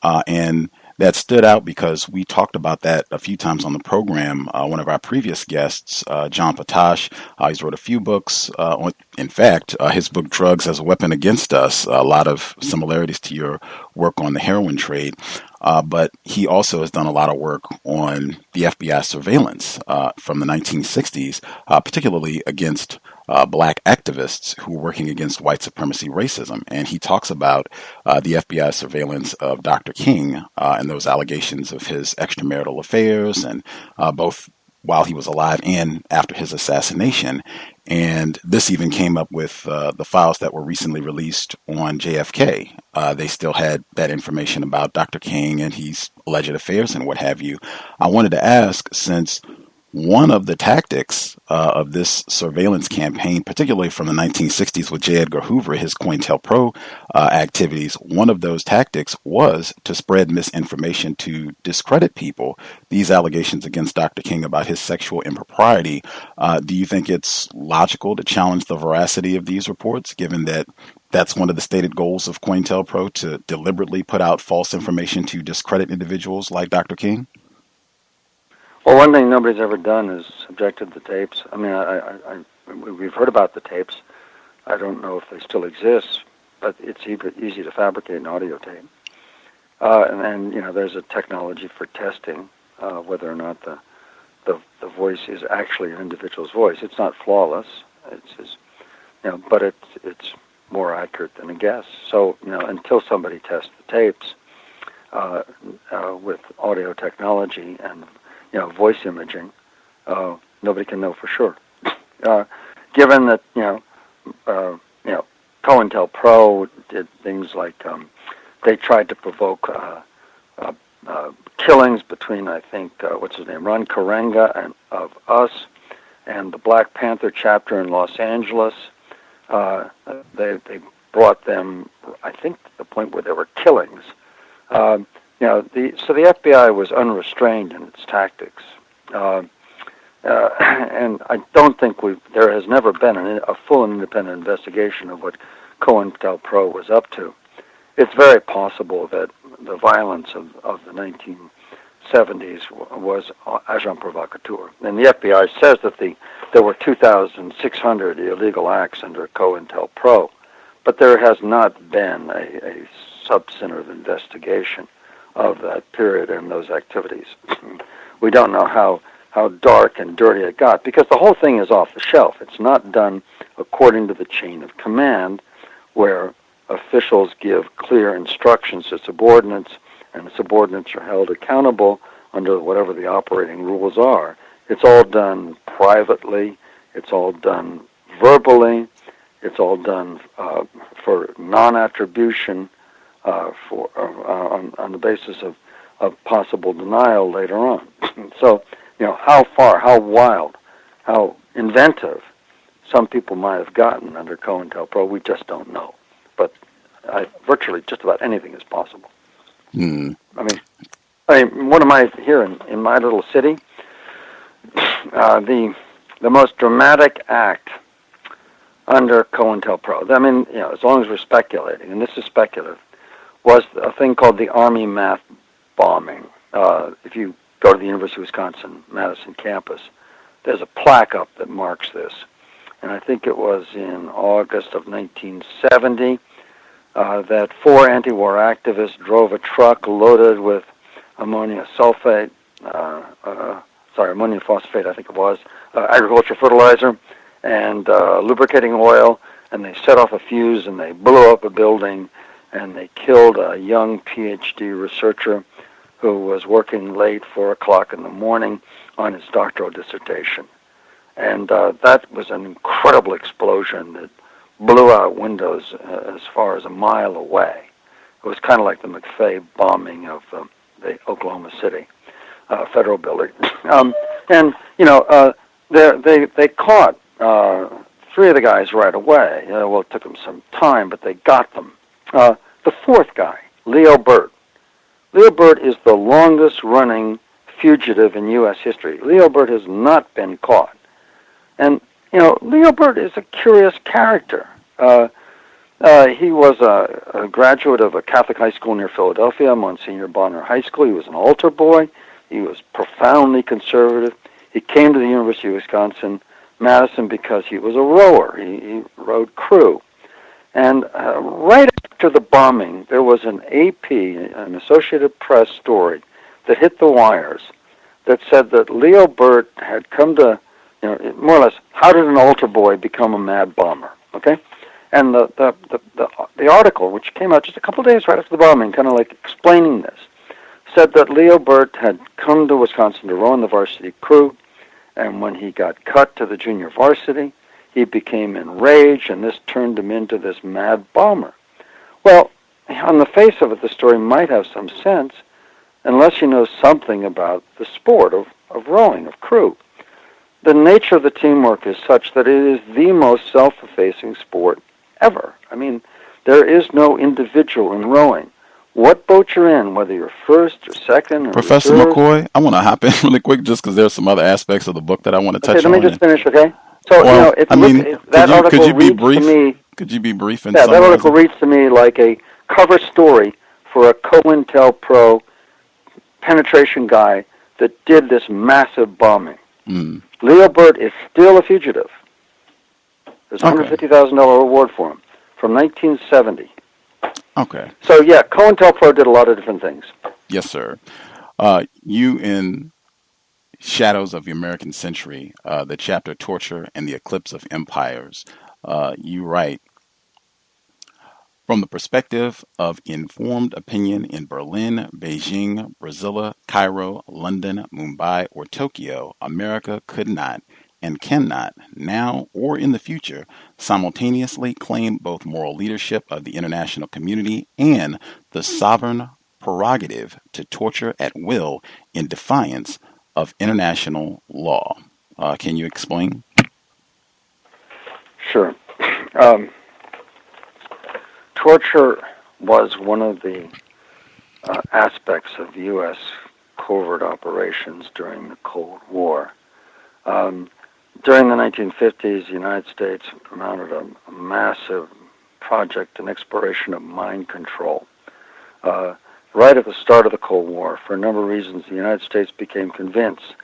And that stood out because we talked about that a few times on the program. One of our previous guests, John Potash, he's wrote a few books. In fact, his book, Drugs as a Weapon Against Us, a lot of similarities to your work on the heroin trade. But he also has done a lot of work on the FBI surveillance from the 1960s, particularly against black activists who were working against white supremacy racism. And he talks about the FBI surveillance of Dr. King and those allegations of his extramarital affairs, and both while he was alive and after his assassination. And this even came up with the files that were recently released on JFK. They still had that information about Dr. King and his alleged affairs and what have you. I wanted to ask, since one of the tactics of this surveillance campaign, particularly from the 1960s with J. Edgar Hoover, his COINTELPRO activities, one of those tactics was to spread misinformation to discredit people. These allegations against Dr. King about his sexual impropriety, do you think it's logical to challenge the veracity of these reports, given that that's one of the stated goals of COINTELPRO, to deliberately put out false information to discredit individuals like Dr. King? Well, one thing nobody's ever done is subjected the tapes. I mean, we've heard about the tapes. I don't know if they still exist, but it's easy to fabricate an audio tape. And there's a technology for testing whether or not the voice is actually an individual's voice. It's not flawless. But it's more accurate than a guess. So, until somebody tests the tapes with audio technology and voice imaging, Nobody can know for sure. Given that COINTELPRO did things like they tried to provoke killings between, I think, what's his name, Ron Karenga and of us, and the Black Panther chapter in Los Angeles. They brought them, I think, to the point where there were killings. So the FBI was unrestrained in its tactics. And I don't think there has never been a full and independent investigation of what COINTELPRO was up to. It's very possible that the violence of the 1970s was agent provocateur. And the FBI says that there were 2,600 illegal acts under COINTELPRO, but there has not been a substantive investigation of that period and those activities. We don't know how dark and dirty it got, because the whole thing is off the shelf. It's not done according to the chain of command, where officials give clear instructions to subordinates, and the subordinates are held accountable under whatever the operating rules are. It's all done privately. It's all done verbally. It's all done for non-attribution, on the basis of possible denial later on. So, how far, how wild, how inventive some people might have gotten under COINTELPRO, we just don't know. But virtually just about anything is possible. Mm. I mean, what am I here in my little city? The most dramatic act under COINTELPRO, as long as we're speculating, and this is speculative, was a thing called the Army math bombing. If you go to the University of Wisconsin Madison campus, there's a plaque up that marks this. And I think it was in August of 1970 that 4 anti-war activists drove a truck loaded with ammonium phosphate, I think it was, agriculture fertilizer, and lubricating oil, and they set off a fuse and they blew up a building, and they killed a young PhD researcher who was working late, 4 o'clock in the morning, on his doctoral dissertation. And that was an incredible explosion that blew out windows as far as a mile away. It was kind of like the McFay bombing of the Oklahoma City federal building. They caught 3 of the guys right away. It took them some time, but they got them. The 4th guy, Leo Burt. Leo Burt is the longest-running fugitive in U.S. history. Leo Burt has not been caught. And, Leo Burt is a curious character. He was a graduate of a Catholic high school near Philadelphia, Monsignor Bonner High School. He was an altar boy. He was profoundly conservative. He came to the University of Wisconsin Madison because he was a rower. He rowed crew. And right after the bombing, there was an AP, an Associated Press story that hit the wires that said that Leo Burt had come to, more or less, how did an altar boy become a mad bomber? Okay? And the article, which came out just a couple of days right after the bombing, kind of like explaining this, said that Leo Burt had come to Wisconsin to row in the varsity crew, and when he got cut to the junior varsity, he became enraged, and this turned him into this mad bomber. Well, on the face of it, the story might have some sense, unless you know something about the sport of rowing, of crew. The nature of the teamwork is such that it is the most self-effacing sport ever. There is no individual in rowing. What boat you're in, whether you're first or second or Professor reserve, McCoy, I want to hop in really quick just because there's some other aspects of the book that I want to touch on. Okay, let me just finish, okay? So, could you be brief? Could you be brief and that article reads to me like a cover story for a COINTELPRO penetration guy that did this massive bombing. Mm. Leo Burt is still a fugitive. There's a $150,000 reward for him from 1970. Okay. So, COINTELPRO did a lot of different things. Yes, sir. You in Shadows of the American Century, the chapter Torture and the Eclipse of Empires, you write, From the perspective of informed opinion in Berlin, Beijing, Brasilia, Cairo, London, Mumbai, or Tokyo, America could not and cannot, now or in the future, simultaneously claim both moral leadership of the international community and the sovereign prerogative to torture at will in defiance of international law. Can you explain? Sure. Torture was one of the aspects of U.S. covert operations during the Cold War. During the 1950s, the United States mounted a massive project, an exploration of mind control. Right at the start of the Cold War, for a number of reasons, the United States became convinced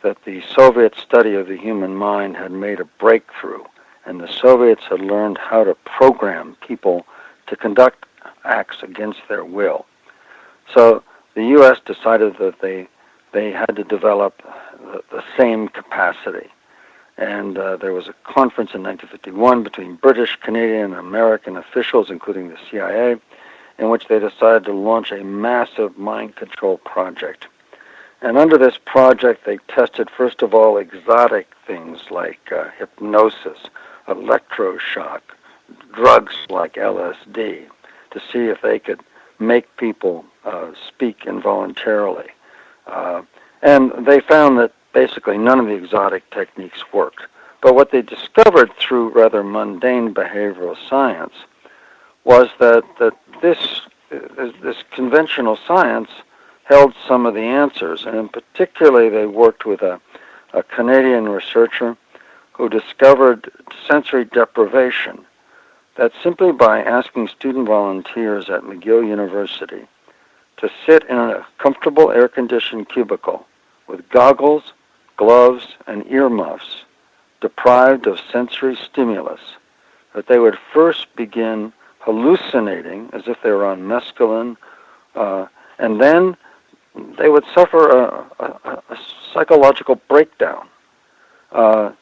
that the Soviet study of the human mind had made a breakthrough, and the Soviets had learned how to program people to conduct acts against their will. So the U.S. decided that they had to develop the same capacity. And there was a conference in 1951 between British, Canadian, and American officials, including the CIA, in which they decided to launch a massive mind control project. And under this project, they tested, first of all, exotic things like hypnosis, electroshock, drugs like LSD, to see if they could make people speak involuntarily. And they found that basically none of the exotic techniques worked. But what they discovered through rather mundane behavioral science was that this conventional science held some of the answers, and in particular they worked with a Canadian researcher who discovered sensory deprivation, that simply by asking student volunteers at McGill University to sit in a comfortable air-conditioned cubicle with goggles, gloves, and earmuffs, deprived of sensory stimulus, that they would first begin hallucinating as if they were on mescaline, and then they would suffer a psychological breakdown,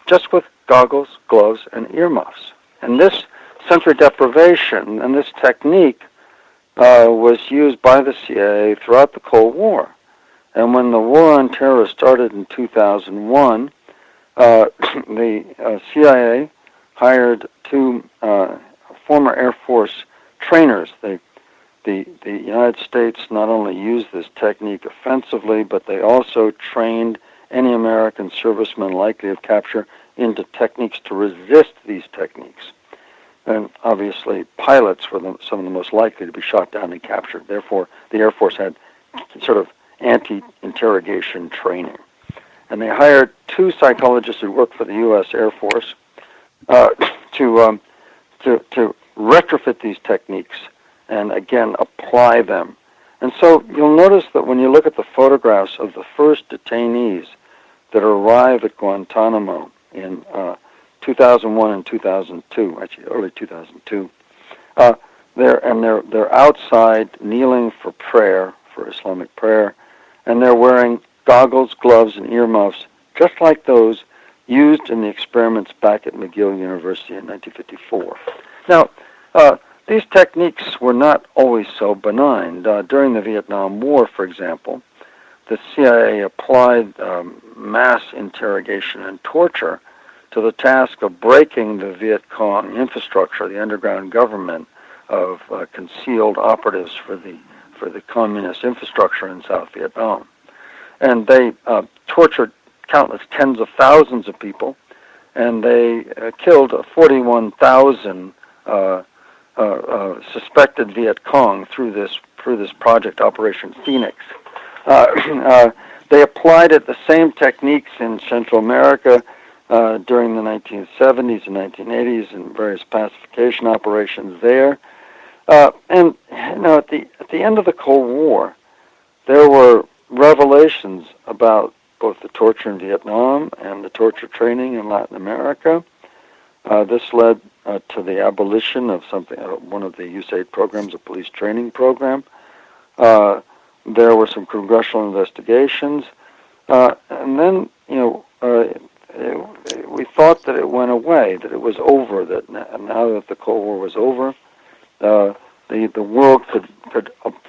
just with goggles, gloves, and earmuffs. And this sensory deprivation and this technique was used by the CIA throughout the Cold War. And when the War on Terror started in 2001, the CIA hired two former Air Force trainers. The United States not only used this technique offensively, but they also trained any American servicemen likely of capture into techniques to resist these techniques. And obviously, pilots were some of the most likely to be shot down and captured. Therefore, the Air Force had sort of anti-interrogation training. And they hired two psychologists who worked for the U.S. Air Force to retrofit these techniques and, again, apply them. And so you'll notice that when you look at the photographs of the first detainees that arrive at Guantanamo in 2001 and 2002, actually early 2002, they're outside kneeling for prayer, for Islamic prayer, and they're wearing goggles, gloves, and earmuffs, just like those used in the experiments back at McGill University in 1954. Now, these techniques were not always so benign. During the Vietnam War, for example, the CIA applied mass interrogation and torture to the task of breaking the Viet Cong infrastructure, the underground government of concealed operatives for the communist infrastructure in South Vietnam. And they tortured countless tens of thousands of people, and they killed 41,000 suspected Viet Cong through this project, Operation Phoenix. They applied it, the same techniques in Central America during the 1970s and 1980s in various pacification operations there. And you know, at the end of the Cold War, there were revelations about both the torture in Vietnam and the torture training in Latin America. This led to the abolition of one of the USAID programs, a police training program. There were some congressional investigations, and then we thought that it went away, that it was over, that now that the Cold War was over, the world could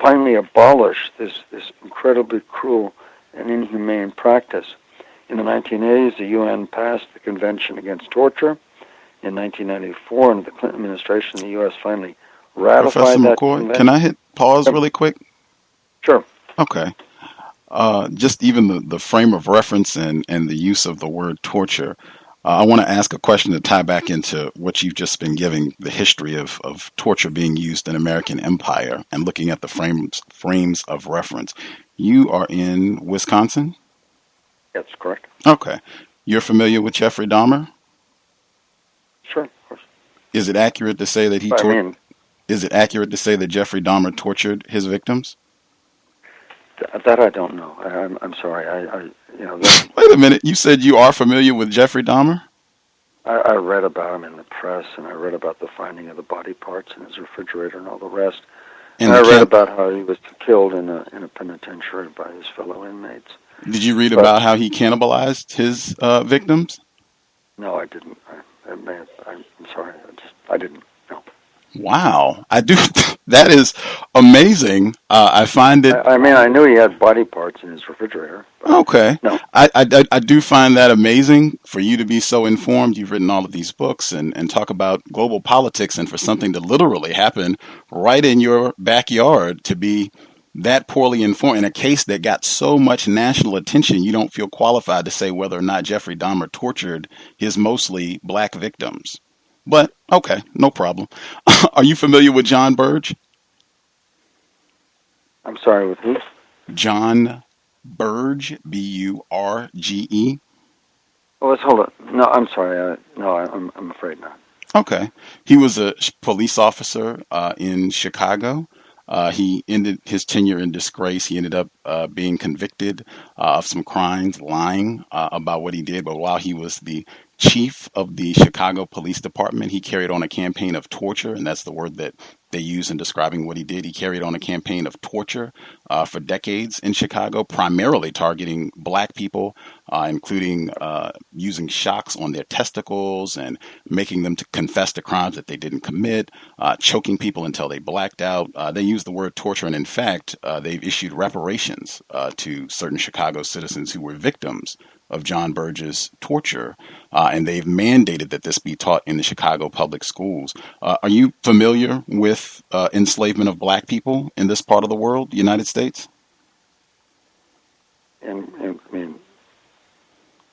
finally abolish this incredibly cruel and inhumane practice. In the 1980s, the UN passed the Convention Against Torture. In 1994, under the Clinton administration, the U.S. finally ratified Professor that McCoy, convention. can I hit pause really quick? Sure. Okay. Just even the frame of reference and the use of the word torture. I want to ask a question to tie back into what you've just been giving, the history of torture being used in American empire and looking at the frames of reference. You are in Wisconsin? That's correct. Okay. You're familiar with Jeffrey Dahmer? Sure, of course. Is it accurate to say that Is it accurate to say that Jeffrey Dahmer tortured his victims? That I don't know. I'm sorry. Wait a minute. You said you are familiar with Jeffrey Dahmer? I read about him in the press, and I read about the finding of the body parts in his refrigerator and all the rest. And I read about how he was killed in a penitentiary by his fellow inmates. Did you read about how he cannibalized his victims? No, I didn't. I'm sorry. I didn't. No. Wow, I do. That is amazing. I find it. I knew he had body parts in his refrigerator. Okay. No. I do find that amazing for you to be so informed. You've written all of these books and talk about global politics, and for something to literally happen right in your backyard to be that poorly informed in a case that got so much national attention, you don't feel qualified to say whether or not Jeffrey Dahmer tortured his mostly black victims. But, okay, no problem. Are you familiar with John Burge? I'm sorry, with who? John Burge, B-U-R-G-E. Well, let's hold it. No, I'm sorry. No, I'm afraid not. Okay. He was a police officer in Chicago. He ended his tenure in disgrace. He ended up being convicted of some crimes, lying about what he did. But while he was the chief of the Chicago Police Department, he carried on a campaign of torture, and that's the word that they use in describing what he did. He carried on a campaign of torture for decades in Chicago, primarily targeting black people, including using shocks on their testicles and making them to confess to crimes that they didn't commit, choking people until they blacked out. They use the word torture, and in fact, they've issued reparations to certain Chicago citizens who were victims of John Burge's torture, and they've mandated that this be taught in the Chicago public schools. Are you familiar with enslavement of black people in this part of the world, the United States?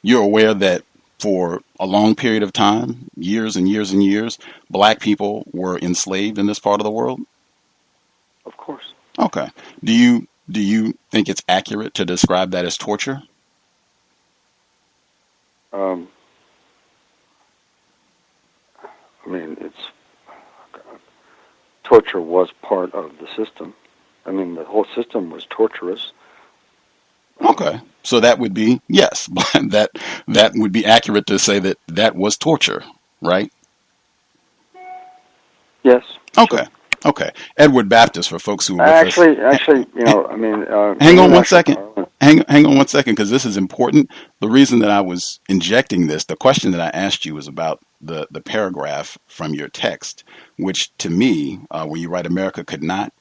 You're aware that for a long period of time, years and years and years, black people were enslaved in this part of the world? Of course. Okay. Do you think it's accurate to describe that as torture? Torture was part of the system. The whole system was torturous. Okay, so that would be, yes, that would be accurate to say that was torture, right? Yes. Okay. Sure. Okay. Edward Baptist, for folks who are with us. Hang on one second. Hang on one second, because this is important. The reason that I was injecting this, the question that I asked you was about the paragraph from your text, which to me, where you write America could not,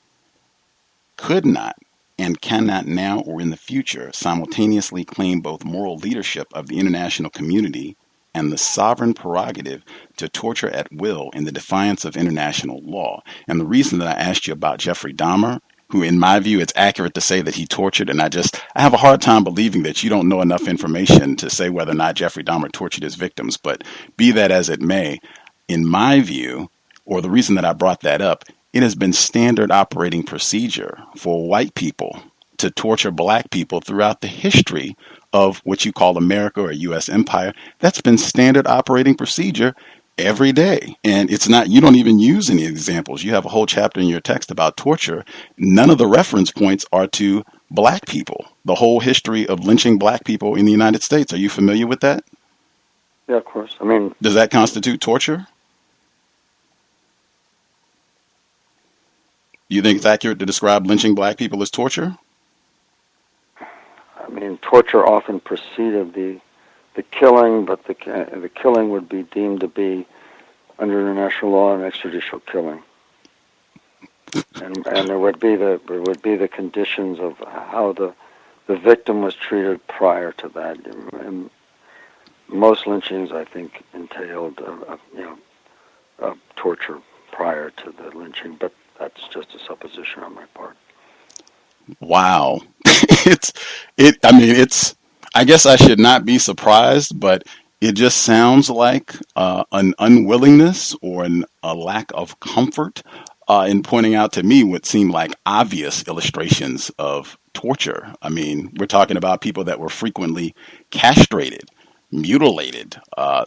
and cannot now or in the future simultaneously claim both moral leadership of the international community and the sovereign prerogative to torture at will in the defiance of international law. And the reason that I asked you about Jeffrey Dahmer, who in my view it's accurate to say that he tortured, and I have a hard time believing that you don't know enough information to say whether or not Jeffrey Dahmer tortured his victims, but be that as it may, in my view, or the reason that I brought that up, it has been standard operating procedure for white people to torture black people throughout the history of what you call America or U.S. empire. That's been standard operating procedure every day. And it's not, you don't even use any examples. You have a whole chapter in your text about torture. None of the reference points are to black people, the whole history of lynching black people in the United States. Are you familiar with that? Yeah, of course. Does that constitute torture? Do you think it's accurate to describe lynching black people as torture? Torture often preceded the killing, but the killing would be deemed to be under international law an extrajudicial killing. and there would be the conditions of how the victim was treated prior to that. And most lynchings, I think, entailed torture prior to the lynching, but that's just a supposition on my part. Wow. It's I guess I should not be surprised, but it just sounds like an unwillingness or a lack of comfort in pointing out to me what seemed like obvious illustrations of torture. I mean, we're talking about people that were frequently castrated, mutilated,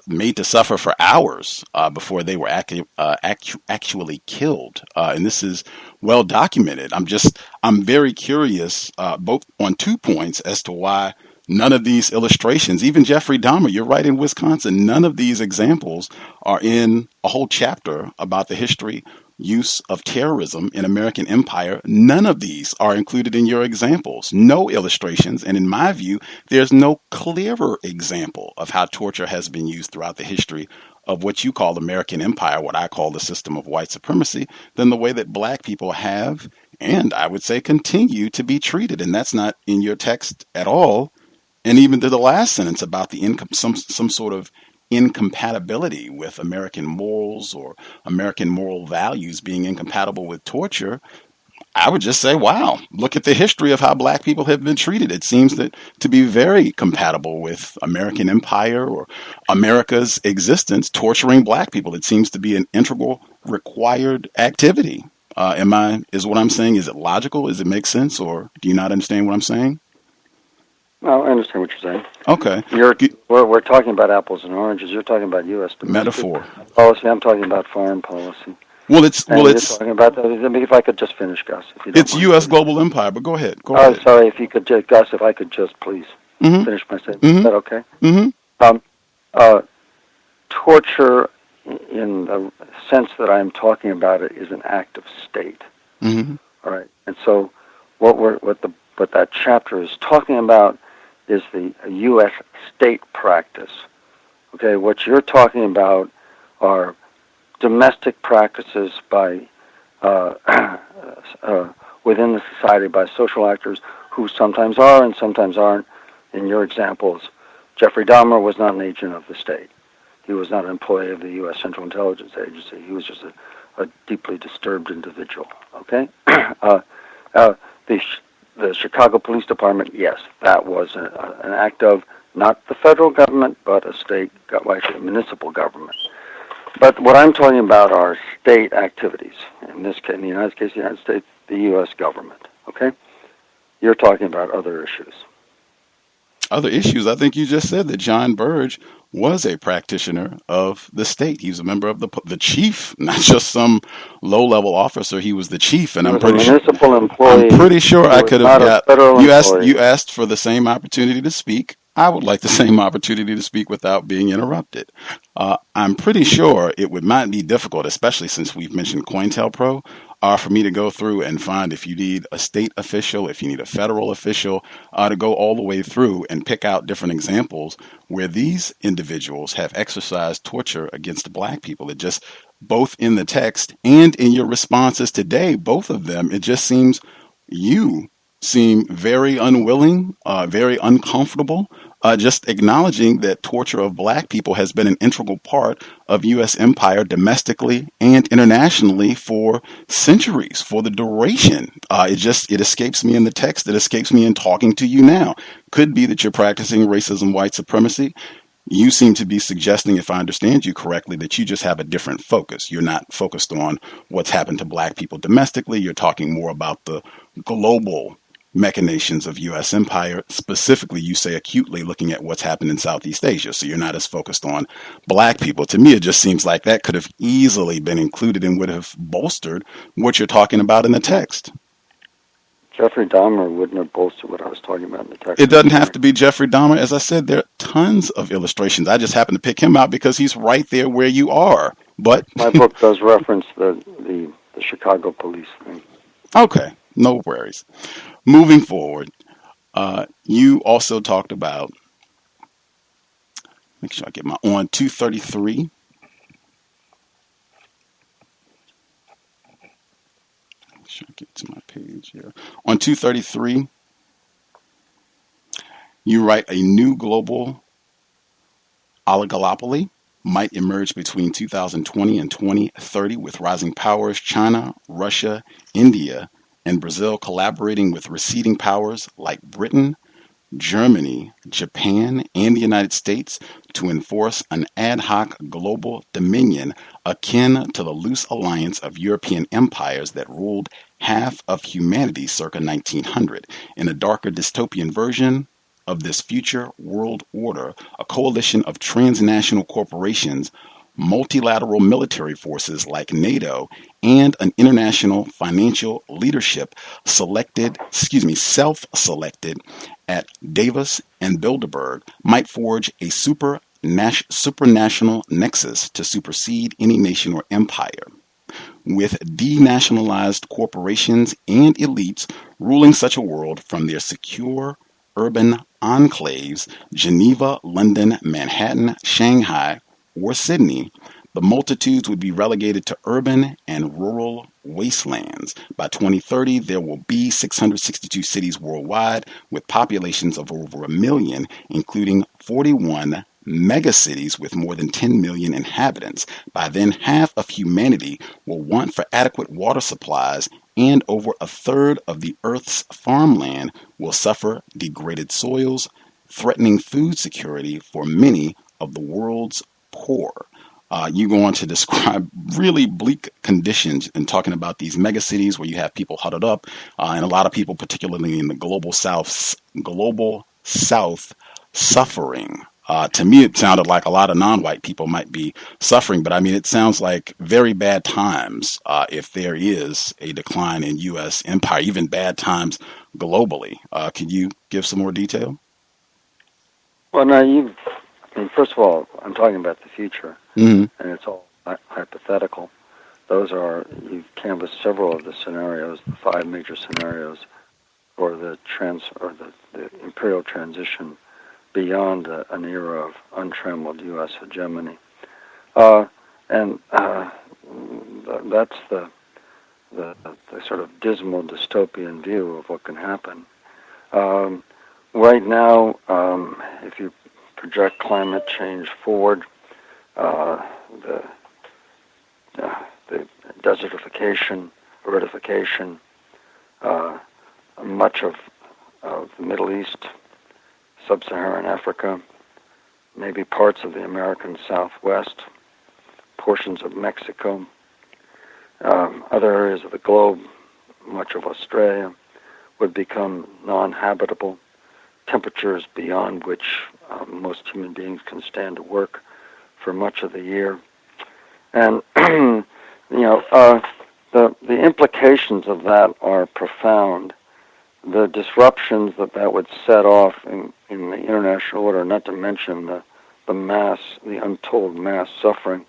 made to suffer for hours before they were actually killed. And this is well documented. I'm very curious, both on 2 points as to why none of these illustrations, even Jeffrey Dahmer, you're right, in Wisconsin, none of these examples are in a whole chapter about the history, use of terrorism in American empire. None of these are included in your examples. No illustrations. And in my view, there's no clearer example of how torture has been used throughout the history of what you call American empire, what I call the system of white supremacy, than the way that black people have, and I would say continue to be treated. And that's not in your text at all. And even to the last sentence about the some sort of incompatibility with American morals or American moral values being incompatible with torture, I would just say, wow, look at the history of how black people have been treated. It seems to be very compatible with American empire or America's existence, torturing black people. It seems to be an integral required activity. Is what I'm saying, is it logical? Does it make sense? Or do you not understand what I'm saying? No, I understand what you're saying. Okay. We're talking about apples and oranges. You're talking about U.S. metaphor policy. I'm talking about foreign policy. Well, it's talking about that. If I could just finish, Gus. If you don't it's mind. U.S. global empire. But go ahead. Go ahead. Sorry. If you could, Gus, if I could just please finish my statement. Is that okay? Torture, in the sense that I'm talking about it, is an act of state. All right. And so, what that chapter is talking about is the U.S. state practice. Okay, what you're talking about are domestic practices by within the society by social actors who sometimes are and sometimes aren't. In your examples, Jeffrey Dahmer was not an agent of the state. He was not an employee of the U.S. Central Intelligence Agency. He was just a deeply disturbed individual. Okay, the Chicago Police Department, yes, that was an act of not the federal government, but a municipal government. But what I'm talking about are state activities. In this case, in the United States, the U.S. government. Okay, you're talking about other issues. Other issues. I think you just said that John Burge was a practitioner of the state. He was a member of the chief, not just some low-level officer. He was the chief, and I'm pretty sure I could have got. You asked for the same opportunity to speak. I would like the same opportunity to speak without being interrupted. I'm pretty sure it would not be difficult, especially since we've mentioned COINTELPRO, for me to go through and find if you need a state official, if you need a federal official, to go all the way through and pick out different examples where these individuals have exercised torture against black people. It just, both in the text and in your responses today, both of them, it just seems you seem very unwilling, very uncomfortable, just acknowledging that torture of black people has been an integral part of U.S. empire domestically and internationally for centuries, for the duration. It escapes me in the text. It escapes me in talking to you now. Could be that you're practicing racism, white supremacy. You seem to be suggesting, if I understand you correctly, that you just have a different focus. You're not focused on what's happened to black people domestically. You're talking more about the global machinations of U.S. empire. Specifically, you say acutely looking at what's happened in Southeast Asia. So you're not as focused on black people. To me, it just seems like that could have easily been included and would have bolstered what you're talking about in the text. Jeffrey Dahmer wouldn't have bolstered what I was talking about in the text. It doesn't have to be Jeffrey Dahmer. As I said, there are tons of illustrations. I just happen to pick him out because he's right there where you are. But my book does reference the Chicago police thing. Okay, no worries. Moving forward, you also talked about, make sure I get my on 233. Make Try to get to my page here. On 233, you write a new global oligopoly might emerge between 2020 and 2030 with rising powers, China, Russia, India, and Brazil collaborating with receding powers like Britain, Germany, Japan, and the United States to enforce an ad hoc global dominion akin to the loose alliance of European empires that ruled half of humanity circa 1900. In a darker dystopian version of this future world order, a coalition of transnational corporations, multilateral military forces like NATO, and an international financial leadership self-selected at Davos and Bilderberg might forge a supranational nexus to supersede any nation or empire, with denationalized corporations and elites ruling such a world from their secure urban enclaves, Geneva, London, Manhattan, Shanghai, or Sydney. The multitudes would be relegated to urban and rural wastelands. By 2030, there will be 662 cities worldwide with populations of over 1 million, including 41 megacities with more than 10 million inhabitants. By then, half of humanity will want for adequate water supplies, and over a third of the Earth's farmland will suffer degraded soils, threatening food security for many of the world's poor. You go on to describe really bleak conditions and talking about these megacities where you have people huddled up, and a lot of people, particularly in the global south, suffering. To me, it sounded like a lot of non-white people might be suffering, but I mean, it sounds like very bad times if there is a decline in U.S. empire, even bad times globally. Can you give some more detail? Well, first of all, I'm talking about the future, and it's all hypothetical. You've canvassed several of the scenarios, the 5 major scenarios for the imperial transition beyond an era of untrammeled U.S. hegemony, and that's the sort of dismal dystopian view of what can happen. Right now, if you project climate change forward, the desertification, aridification, much of the Middle East, Sub-Saharan Africa, maybe parts of the American Southwest, portions of Mexico, other areas of the globe, much of Australia, would become non-habitable, temperatures beyond which most human beings can stand to work for much of the year. And, the implications of that are profound. The disruptions that would set off in the international order, not to mention the untold mass suffering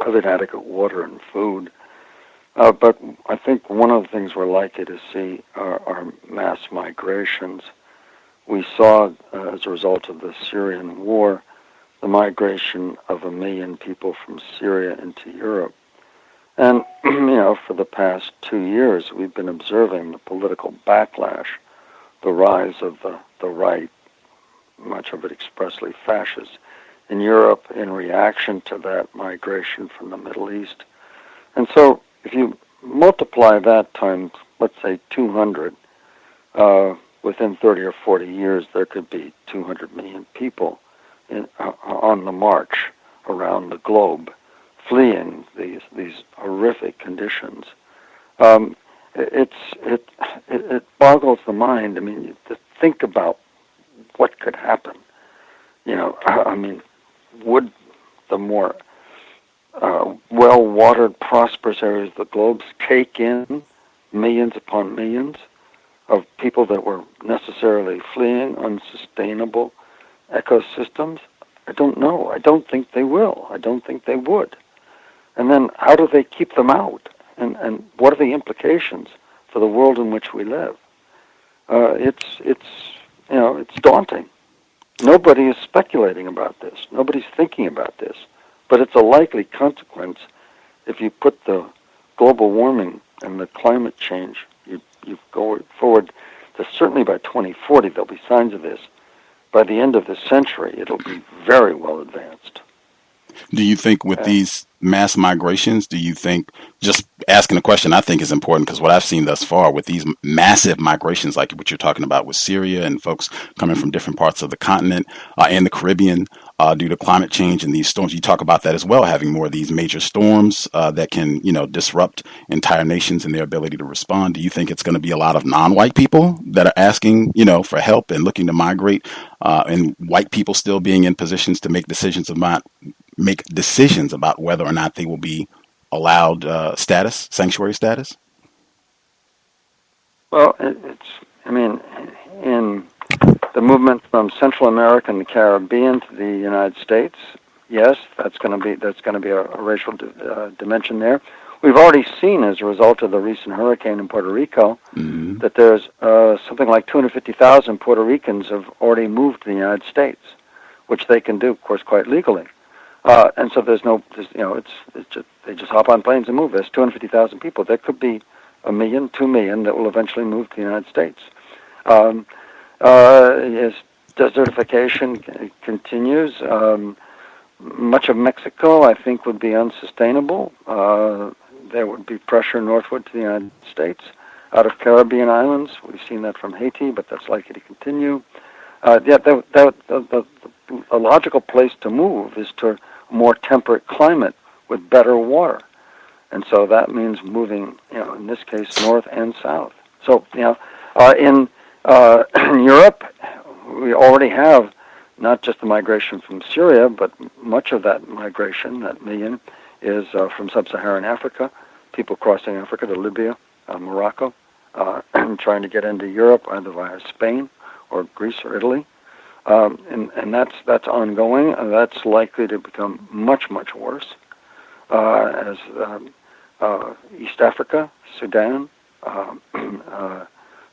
of inadequate water and food. But I think one of the things we're likely to see are mass migrations. We saw, as a result of the Syrian war, the migration of 1 million people from Syria into Europe. And, for the past 2 years, we've been observing the political backlash, the rise of the right, much of it expressly fascist, in Europe in reaction to that migration from the Middle East. And so if you multiply that times, let's say, 200, within 30 or 40 years, there could be 200 million people on the march around the globe, fleeing these horrific conditions. It boggles the mind. I mean, to think about what could happen. Would the more well-watered, prosperous areas of the globe take in millions upon millions of people that were necessarily fleeing unsustainable ecosystems? I don't know. I don't think they will. I don't think they would. And then how do they keep them out? And what are the implications for the world in which we live? It's daunting. Nobody is speculating about this. Nobody's thinking about this. But it's a likely consequence if you put the global warming and the climate change, you go forward to certainly by 2040 there'll be signs of this. By the end of this century, it'll be very well advanced. Do you think with these mass migrations, do you think, just asking the question I think is important, because what I've seen thus far with these massive migrations, like what you're talking about with Syria and folks coming from different parts of the continent and the Caribbean due to climate change and these storms, you talk about that as well, having more of these major storms that can, disrupt entire nations and their ability to respond. Do you think it's going to be a lot of non-white people that are asking, for help and looking to migrate, and white people still being in positions to make decisions about whether or not they will be allowed sanctuary status? Well, in the movement from Central America and the Caribbean to the United States, yes, that's going to be a racial dimension there. We've already seen, as a result of the recent hurricane in Puerto Rico, that there's something like 250,000 Puerto Ricans have already moved to the United States, which they can do, of course, quite legally. And so they just hop on planes and move. There's 250,000 people. There could be 1 million, 2 million that will eventually move to the United States. As desertification continues, much of Mexico, I think, would be unsustainable. There would be pressure northward to the United States. Out of Caribbean islands, we've seen that from Haiti, but that's likely to continue. A logical place to move is to a more temperate climate with better water. And so that means moving, in this case, north and south. So, in Europe, we already have not just the migration from Syria, but much of that migration, that million, is from sub-Saharan Africa, people crossing Africa to Libya, Morocco, and trying to get into Europe either via Spain or Greece or Italy. And that's ongoing, and that's likely to become much, much worse as East Africa, Sudan,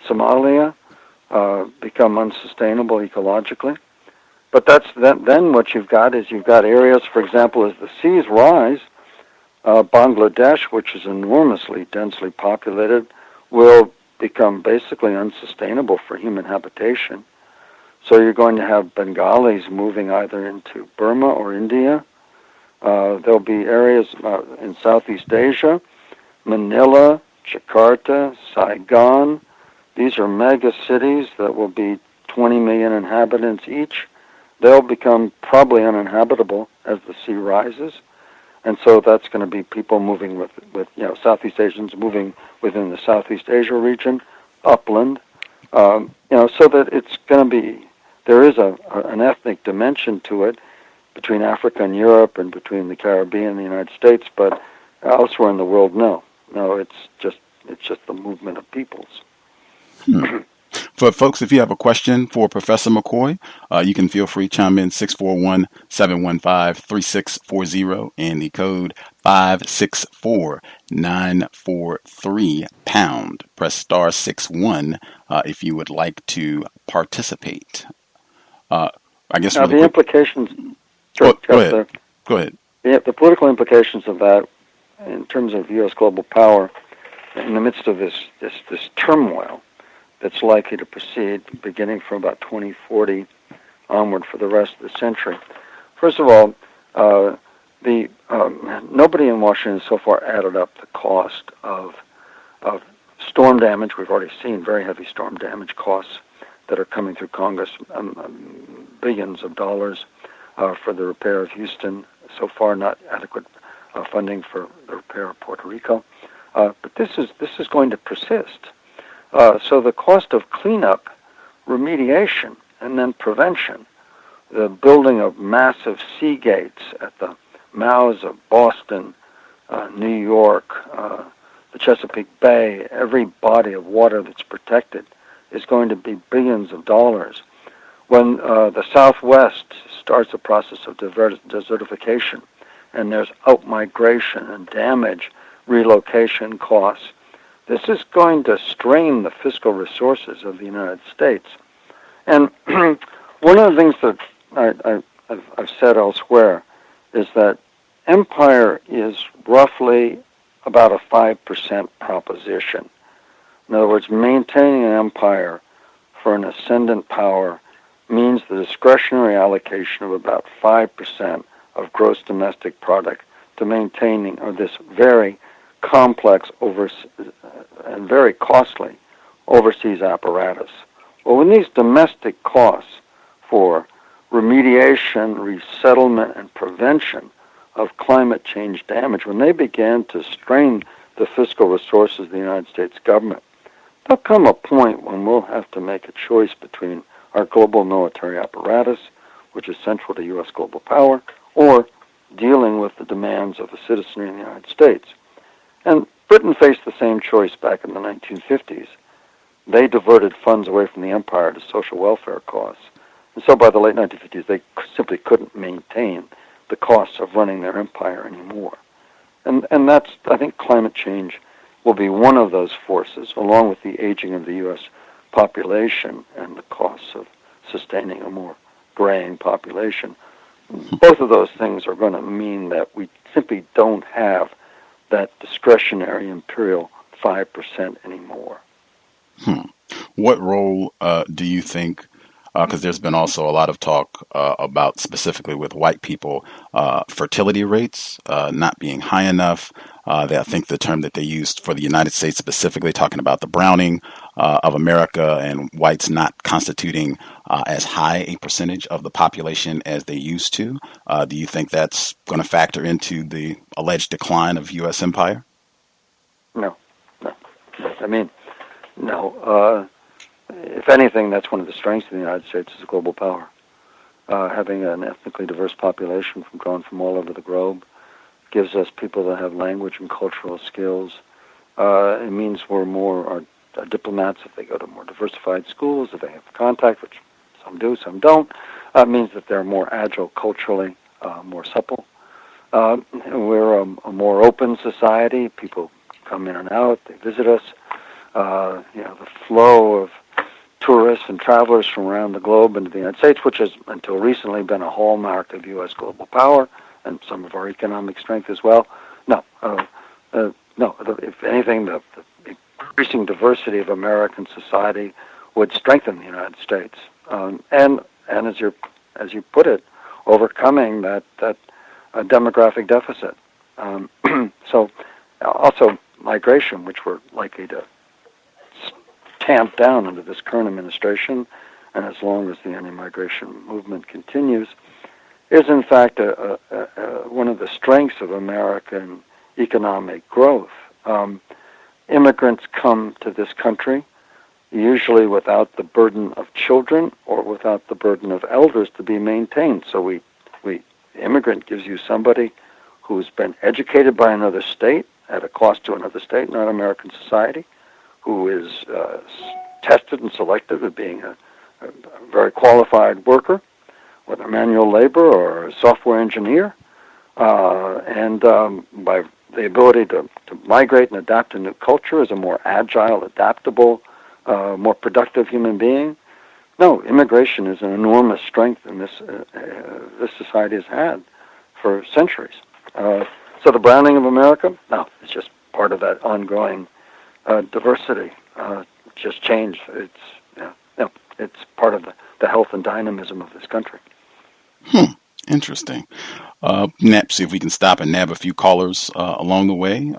Somalia become unsustainable ecologically. But then what you've got areas, for example, as the seas rise, Bangladesh, which is enormously densely populated, will become basically unsustainable for human habitation. So you're going to have Bengalis moving either into Burma or India. There'll be areas in Southeast Asia, Manila, Jakarta, Saigon. These are mega cities that will be 20 million inhabitants each. They'll become probably uninhabitable as the sea rises. And so that's going to be people moving with Southeast Asians moving within the Southeast Asia region, upland, so that it's going to be, there is an ethnic dimension to it between Africa and Europe and between the Caribbean and the United States, but elsewhere in the world, no, it's just the movement of peoples. For folks, if you have a question for Professor McCoy, you can feel free to chime in 641-715-3640 and the code 564943#. Press star 61 if you would like to participate. I guess now the implications. Go ahead. The political implications of that, in terms of U.S. global power, in the midst of this turmoil that's likely to proceed beginning from about 2040 onward for the rest of the century. First of all, nobody in Washington so far added up the cost of storm damage. We've already seen very heavy storm damage costs that are coming through Congress, billions of dollars for the repair of Houston. So far, not adequate funding for the repair of Puerto Rico. But this is going to persist. So the cost of cleanup, remediation, and then prevention, the building of massive sea gates at the mouths of Boston, New York, the Chesapeake Bay, every body of water that's protected is going to be billions of dollars. When the Southwest starts a process of desertification and there's out-migration and damage, relocation costs, this is going to strain the fiscal resources of the United States. And one of the things that I've said elsewhere is that empire is roughly about a 5% proposition. In other words, maintaining an empire for an ascendant power means the discretionary allocation of about 5% of gross domestic product to maintaining this very complex and very costly overseas apparatus. Well, when these domestic costs for remediation, resettlement, and prevention of climate change damage, when they began to strain the fiscal resources of the United States government, there'll come a point when we'll have to make a choice between our global military apparatus, which is central to U.S. global power, or dealing with the demands of the citizenry in the United States. And Britain faced the same choice back in the 1950s. They diverted funds away from the empire to social welfare costs. And so by the late 1950s, they simply couldn't maintain the costs of running their empire anymore. And that's, I think, climate change will be one of those forces, along with the aging of the U.S. population and the costs of sustaining a more graying population. Both of those things are going to mean that we simply don't have that discretionary imperial 5% anymore. What role do you think, because there's been also a lot of talk about specifically with white people, fertility rates not being high enough. I think the term that they used for the United States specifically, talking about the browning of America and whites not constituting as high a percentage of the population as they used to. Do you think that's going to factor into the alleged decline of U.S. empire? No. I mean, no. If anything, that's one of the strengths of the United States as a global power. Having an ethnically diverse population drawn from all over the globe gives us people that have language and cultural skills. It means we're more our diplomats, if they go to more diversified schools, if they have contact, which some do, some don't. It means that they're more agile culturally, more supple. We're a more open society. People come in and out. They visit us. The flow of tourists and travelers from around the globe into the United States, which has until recently been a hallmark of U.S. global power and some of our economic strength as well. No. If anything, the increasing diversity of American society would strengthen the United States, and as you put it, overcoming that demographic deficit. So also migration, which we're likely to tamp down under this current administration, and as long as the anti-migration movement continues, is in fact one of the strengths of American economic growth. Immigrants come to this country usually without the burden of children or without the burden of elders to be maintained. So immigrant gives you somebody who's been educated by another state at a cost to another state, not American society, who is tested and selected as being a very qualified worker, whether manual labor or a software engineer, and by the ability to migrate and adapt to new culture as a more agile, adaptable, more productive human being. No, immigration is an enormous strength in this society has had for centuries. So the browning of America, no, it's just part of that ongoing diversity. Just changed. It's part of the health and dynamism of this country. Interesting. See if we can stop and nab a few callers along the way.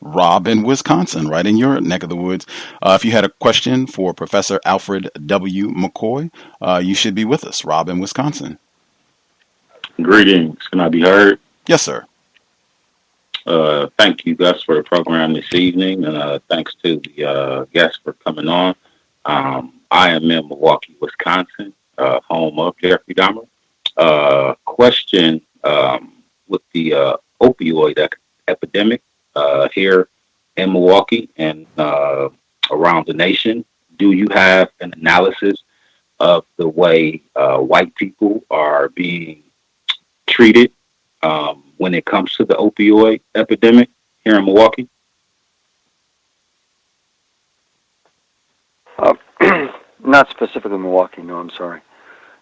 Rob in Wisconsin, right in your neck of the woods. If you had a question for Professor Alfred W. McCoy, you should be with us. Rob in Wisconsin. Greetings. Can I be heard? Yes, sir. Thank you, Gus, for the program this evening, and thanks to the guests for coming on. I am in Milwaukee, Wisconsin, home of Jeffrey Dahmer. Question with the opioid epidemic here in Milwaukee and around the nation, do you have an analysis of the way white people are being treated when it comes to the opioid epidemic here in Milwaukee? Not specifically Milwaukee, no, I'm sorry.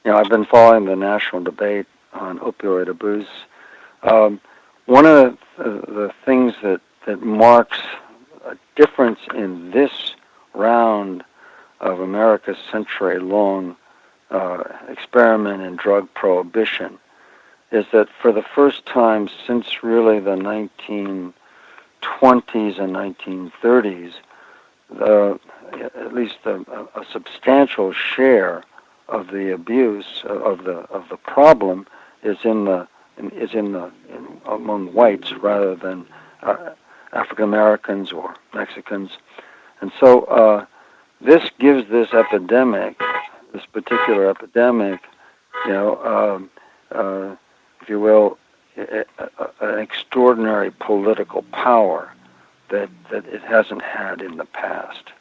I've been following the national debate on opioid abuse. one of the things that marks a difference in this round of America's century-long experiment in drug prohibition is that for the first time since really the 1920s and 1930s, at least a substantial share of the abuse of the problem is among whites rather than African Americans or Mexicans, and so this gives this particular epidemic, if you will, an extraordinary political power that it hasn't had in the past.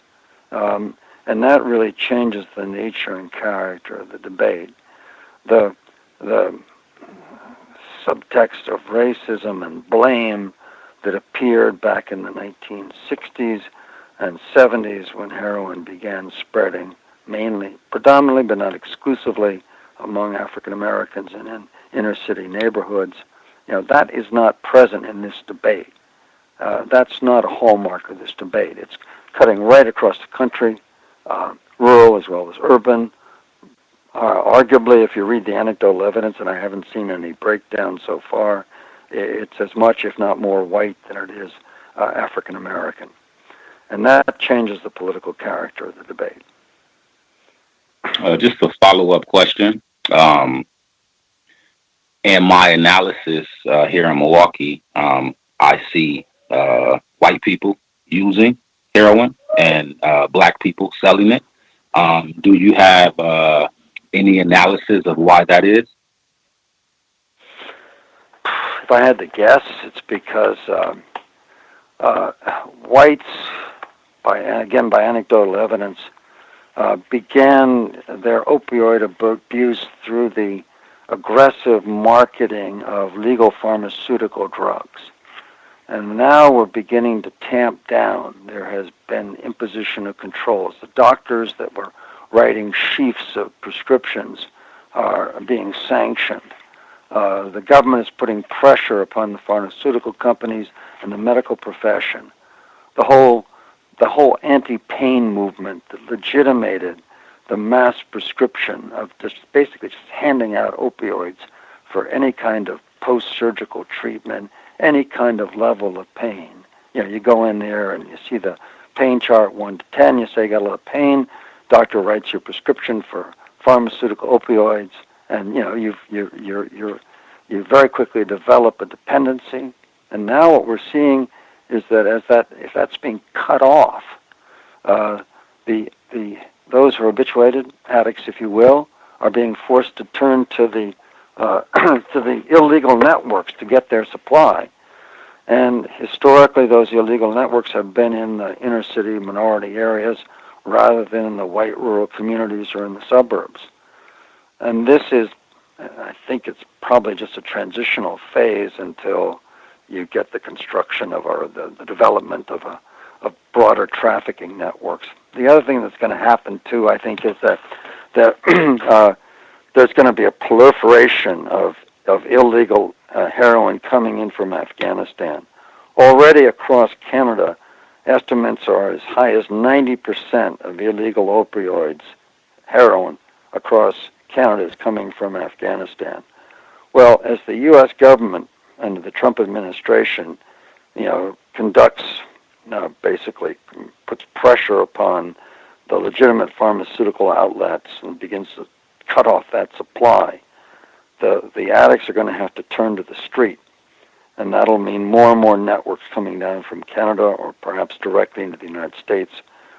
And that really changes the nature and character of the debate. The subtext of racism and blame that appeared back in the 1960s and 70s when heroin began spreading, predominantly but not exclusively, among African Americans and in inner city neighborhoods, that is not present in this debate. That's not a hallmark of this debate. It's cutting right across the country, rural as well as urban. Arguably, if you read the anecdotal evidence, and I haven't seen any breakdown so far, it's as much, if not more, white than it is African American. And that changes the political character of the debate. Just a follow-up question. In my analysis here in Milwaukee, I see white people using heroin and black people selling it. Do you have any analysis of why that is? If I had to guess, it's because whites, by anecdotal evidence, began their opioid abuse through the aggressive marketing of legal pharmaceutical drugs. And now we're beginning to tamp down. There has been imposition of controls. The doctors that were writing sheafs of prescriptions are being sanctioned. The government is putting pressure upon the pharmaceutical companies and the medical profession. The whole anti-pain movement that legitimated the mass prescription of basically just handing out opioids for any kind of post-surgical treatment, any kind of level of pain. You go in there and you see the pain chart 1 to 10. You say you got a lot of pain. Doctor writes your prescription for pharmaceutical opioids, and you very quickly develop a dependency. And now what we're seeing is that if that's being cut off, those who are habituated addicts, if you will, are being forced to turn to the illegal networks to get their supply. And historically, those illegal networks have been in the inner city minority areas rather than in the white rural communities or in the suburbs. And this is, I think it's probably just a transitional phase until you get the construction of the development of broader trafficking networks. The other thing that's going to happen too, I think, is that there's going to be a proliferation of illegal heroin coming in from Afghanistan. Already across Canada, estimates are as high as 90% of illegal opioids, heroin, across Canada is coming from Afghanistan. Well, as the U.S. government under the Trump administration, conducts, basically puts pressure upon the legitimate pharmaceutical outlets and begins to cut off that supply, the addicts are going to have to turn to the street. And that'll mean more and more networks coming down from Canada or perhaps directly into the United States.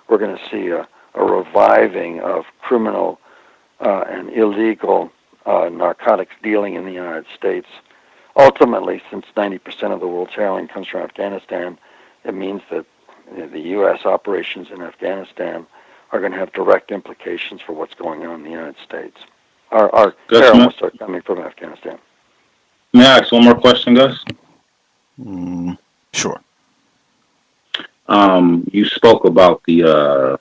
We're going to see a reviving of criminal and illegal narcotics dealing in the United States. Ultimately, since 90% of the world's heroin comes from Afghanistan, it means that the U.S. operations in Afghanistan are going to have direct implications for what's going on in the United States. Our heroin will start coming from Afghanistan. May I ask one more question, Gus? Sure. You spoke about the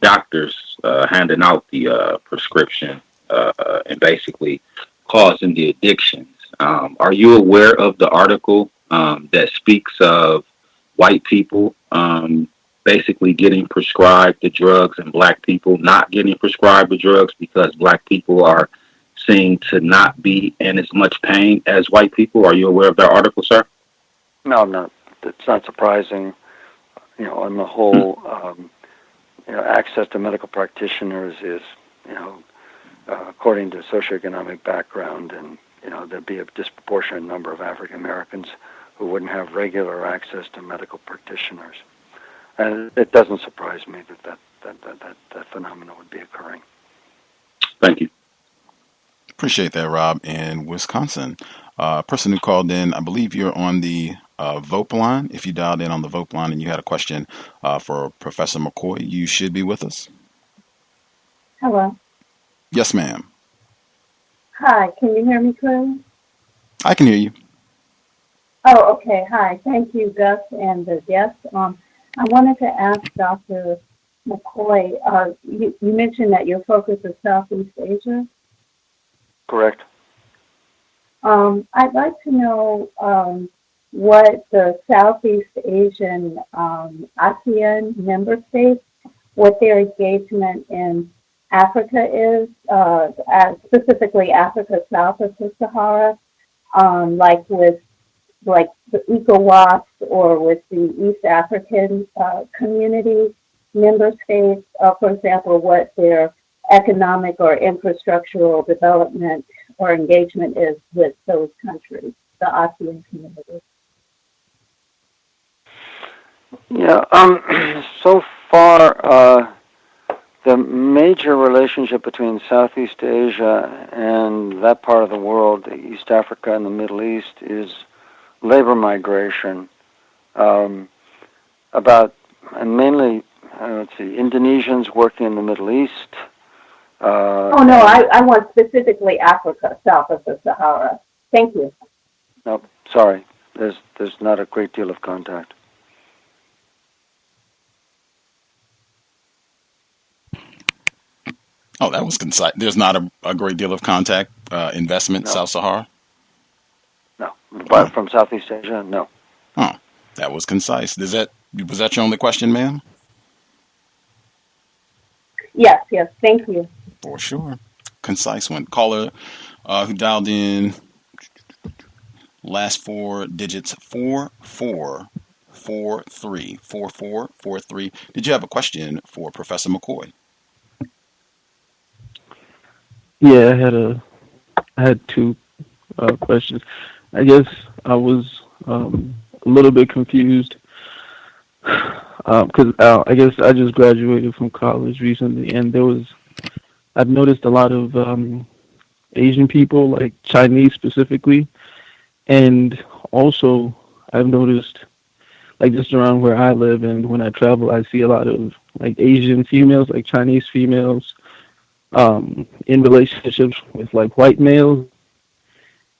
doctors handing out the prescription and basically causing the addictions. Are you aware of the article that speaks of white people basically getting prescribed the drugs and black people not getting prescribed the drugs because black people are seen to not be in as much pain as white people? Are you aware of that article, sir? No, I'm not. It's not surprising. On the whole, access to medical practitioners is, according to socioeconomic background, and there'd be a disproportionate number of African Americans who wouldn't have regular access to medical practitioners, and it doesn't surprise me that phenomenon would be occurring. Thank you. Appreciate that, Rob. In Wisconsin, person who called in, I believe you're on the VOP line. If you dialed in on the VOP line and you had a question for Professor McCoy, you should be with us. Hello. Yes, ma'am. Hi, can you hear me clearly? I can hear you. Oh, okay. Hi. Thank you, Gus, and the guests. I wanted to ask Dr. McCoy, you mentioned that your focus is Southeast Asia. Correct. I'd like to know what the Southeast Asian ASEAN member states, what their engagement in Africa is, specifically Africa south of the Sahara, like with the C.O.W.S or with the East African community member states, for example, what their economic or infrastructural development or engagement is with those countries, the ASEAN community. Yeah, so far, the major relationship between Southeast Asia and that part of the world, East Africa and the Middle East, is labor migration. And mainly, Indonesians working in the Middle East. I want specifically Africa, south of the Sahara. Thank you. No, sorry. There's not a great deal of contact. Oh, that was concise. There's not a great deal of contact, investment, No. South Sahara? No. But from Southeast Asia, no. Oh, that was concise. Was that your only question, ma'am? Yes, thank you. For sure. Concise one. Caller who dialed in, last four digits, 4443. 4443. Did you have a question for Professor McCoy? Yeah, I had two questions. I guess I was a little bit confused because I guess I just graduated from college recently, and I've noticed a lot of Asian people, like Chinese specifically, and also I've noticed, like just around where I live and when I travel, I see a lot of like Asian females, like Chinese females, in relationships with like white males.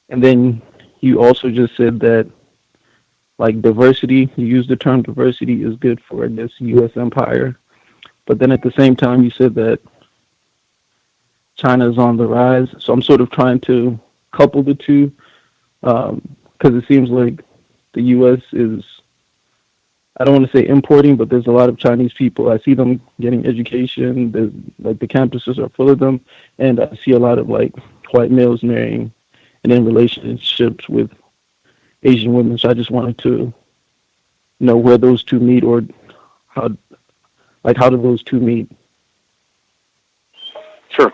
And then you also just said that like diversity, you used the term diversity is good for this U.S. empire. But then at the same time, you said that China is on the rise. So I'm sort of trying to couple the two because it seems like the U.S. is, I don't want to say importing, but there's a lot of Chinese people. I see them getting education. There's, like the campuses are full of them. And I see a lot of like white males marrying and in relationships with Asian women. So I just wanted to know where those two meet, or how do those two meet? Sure.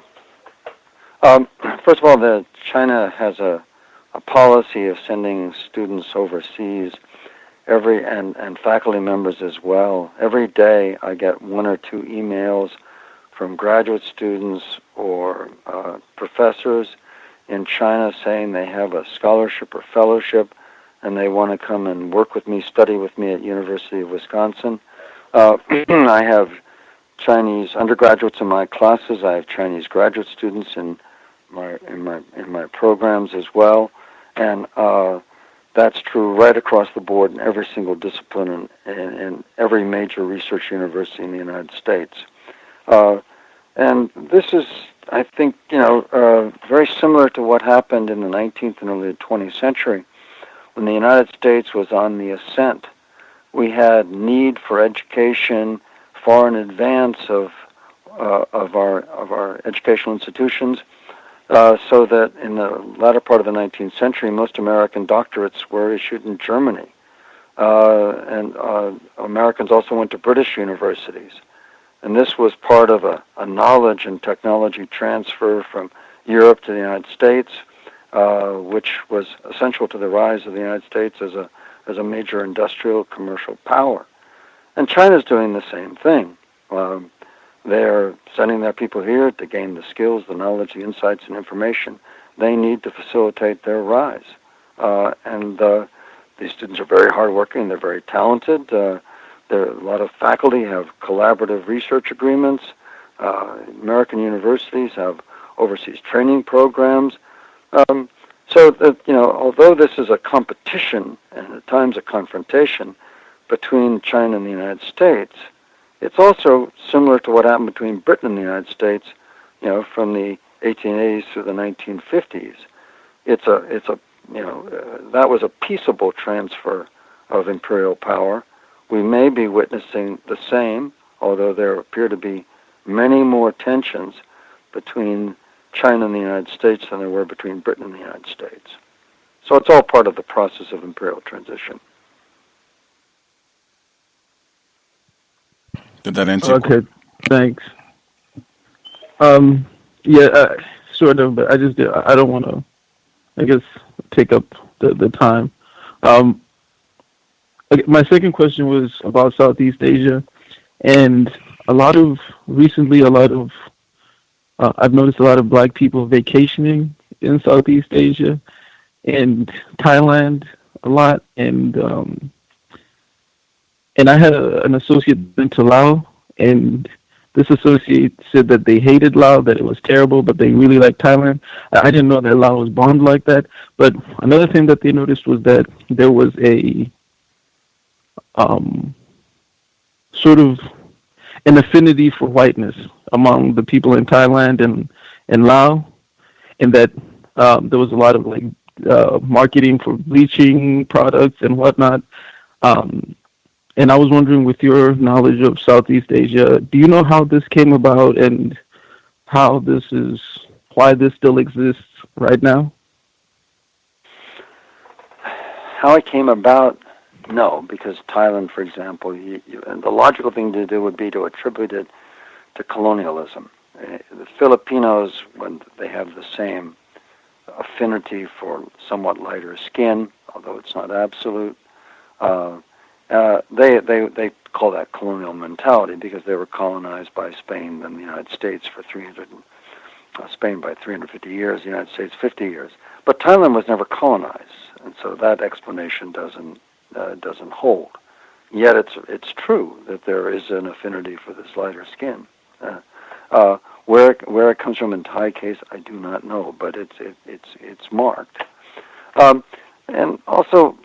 First of all, China has a policy of sending students overseas, and faculty members as well. Every day I get one or two emails from graduate students or professors in China saying they have a scholarship or fellowship and they want to come and work with me, study with me at University of Wisconsin. I have Chinese undergraduates in my classes. I have Chinese graduate students in my programs as well, and that's true right across the board in every single discipline in every major research university in the United States. And this is, I think, very similar to what happened in the 19th and early 20th century when the United States was on the ascent. We had need for education far in advance of our educational institutions, so that in the latter part of the 19th century, most American doctorates were issued in Germany. And Americans also went to British universities. And this was part of a knowledge and technology transfer from Europe to the United States, which was essential to the rise of the United States as a major industrial commercial power. And China's doing the same thing. They're sending their people here to gain the skills, the knowledge, the insights, and information they need to facilitate their rise. These students are very hardworking. They're very talented. A lot of faculty have collaborative research agreements. American universities have overseas training programs. So that, although this is a competition and at times a confrontation between China and the United States, it's also similar to what happened between Britain and the United States, from the 1880s through the 1950s. That was a peaceable transfer of imperial power. We may be witnessing the same, although there appear to be many more tensions between China and the United States than there were between Britain and the United States. So it's all part of the process of imperial transition. Did that answer? Okay, thanks. Sort of, but I don't want to, I guess, take up the time. My second question was about Southeast Asia, and recently I've noticed a lot of black people vacationing in Southeast Asia and Thailand a lot, and I had an associate into Laos, and this associate said that they hated Laos, that it was terrible, but they really liked Thailand. I didn't know that Laos was bombed like that, but another thing that they noticed was that there was a sort of an affinity for whiteness among the people in Thailand and Laos, and that there was a lot of marketing for bleaching products and whatnot. And I was wondering, with your knowledge of Southeast Asia, do you know how this came about and why this still exists right now? How it came about, no, because Thailand, for example, and the logical thing to do would be to attribute it to colonialism. The Filipinos, when they have the same affinity for somewhat lighter skin, although it's not absolute, they call that colonial mentality because they were colonized by Spain and the United States for Spain by 350 years, the United States 50 years. But Thailand was never colonized, and so that explanation doesn't hold. Yet it's true that there is an affinity for this lighter skin. Where it comes from in Thai case, I do not know, but it's marked. And also,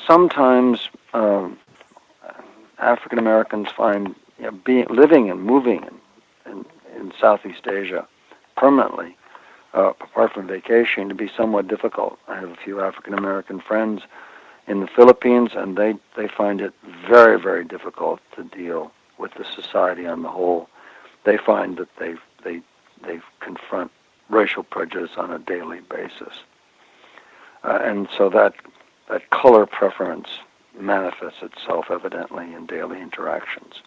sometimes African Americans find living and moving in Southeast Asia permanently, apart from vacation, to be somewhat difficult. I have a few African American friends in the Philippines, and they find it very, very difficult to deal with the society on the whole. They find that they confront racial prejudice on a daily basis, and so that color preference manifests itself evidently in daily interactions.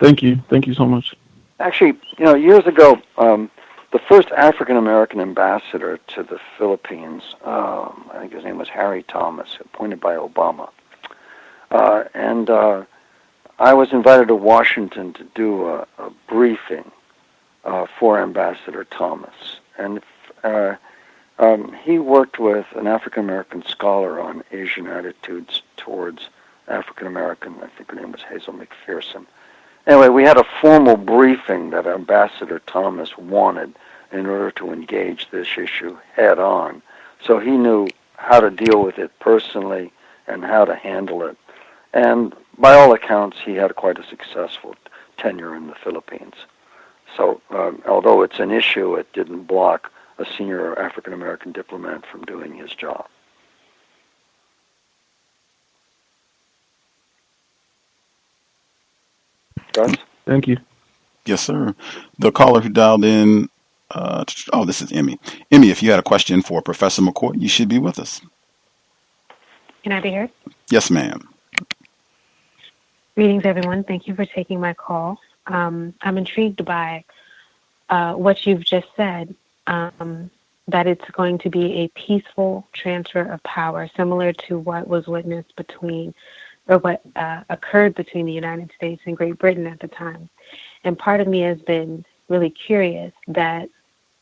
Thank you so much. Actually, years ago, the first African American ambassador to the Philippines, I think his name was Harry Thomas, appointed by Obama, and I was invited to Washington to do a briefing for Ambassador Thomas, and he worked with an African American scholar on Asian attitudes towards African American. I think her name was Hazel McPherson. Anyway, we had a formal briefing that Ambassador Thomas wanted in order to engage this issue head on, So he knew how to deal with it personally and how to handle it. And by all accounts, he had quite a successful tenure in the Philippines. So although it's an issue, it didn't block a senior African-American diplomat from doing his job. Gus? Thank you. Yes, sir. The caller who dialed in, this is Emmy. Emmy, if you had a question for Professor McCoy, you should be with us. Can I be heard? Yes, ma'am. Greetings, everyone. Thank you for taking my call. I'm intrigued by what you've just said, that it's going to be a peaceful transfer of power, similar to what was witnessed what occurred between the United States and Great Britain at the time. And part of me has been really curious that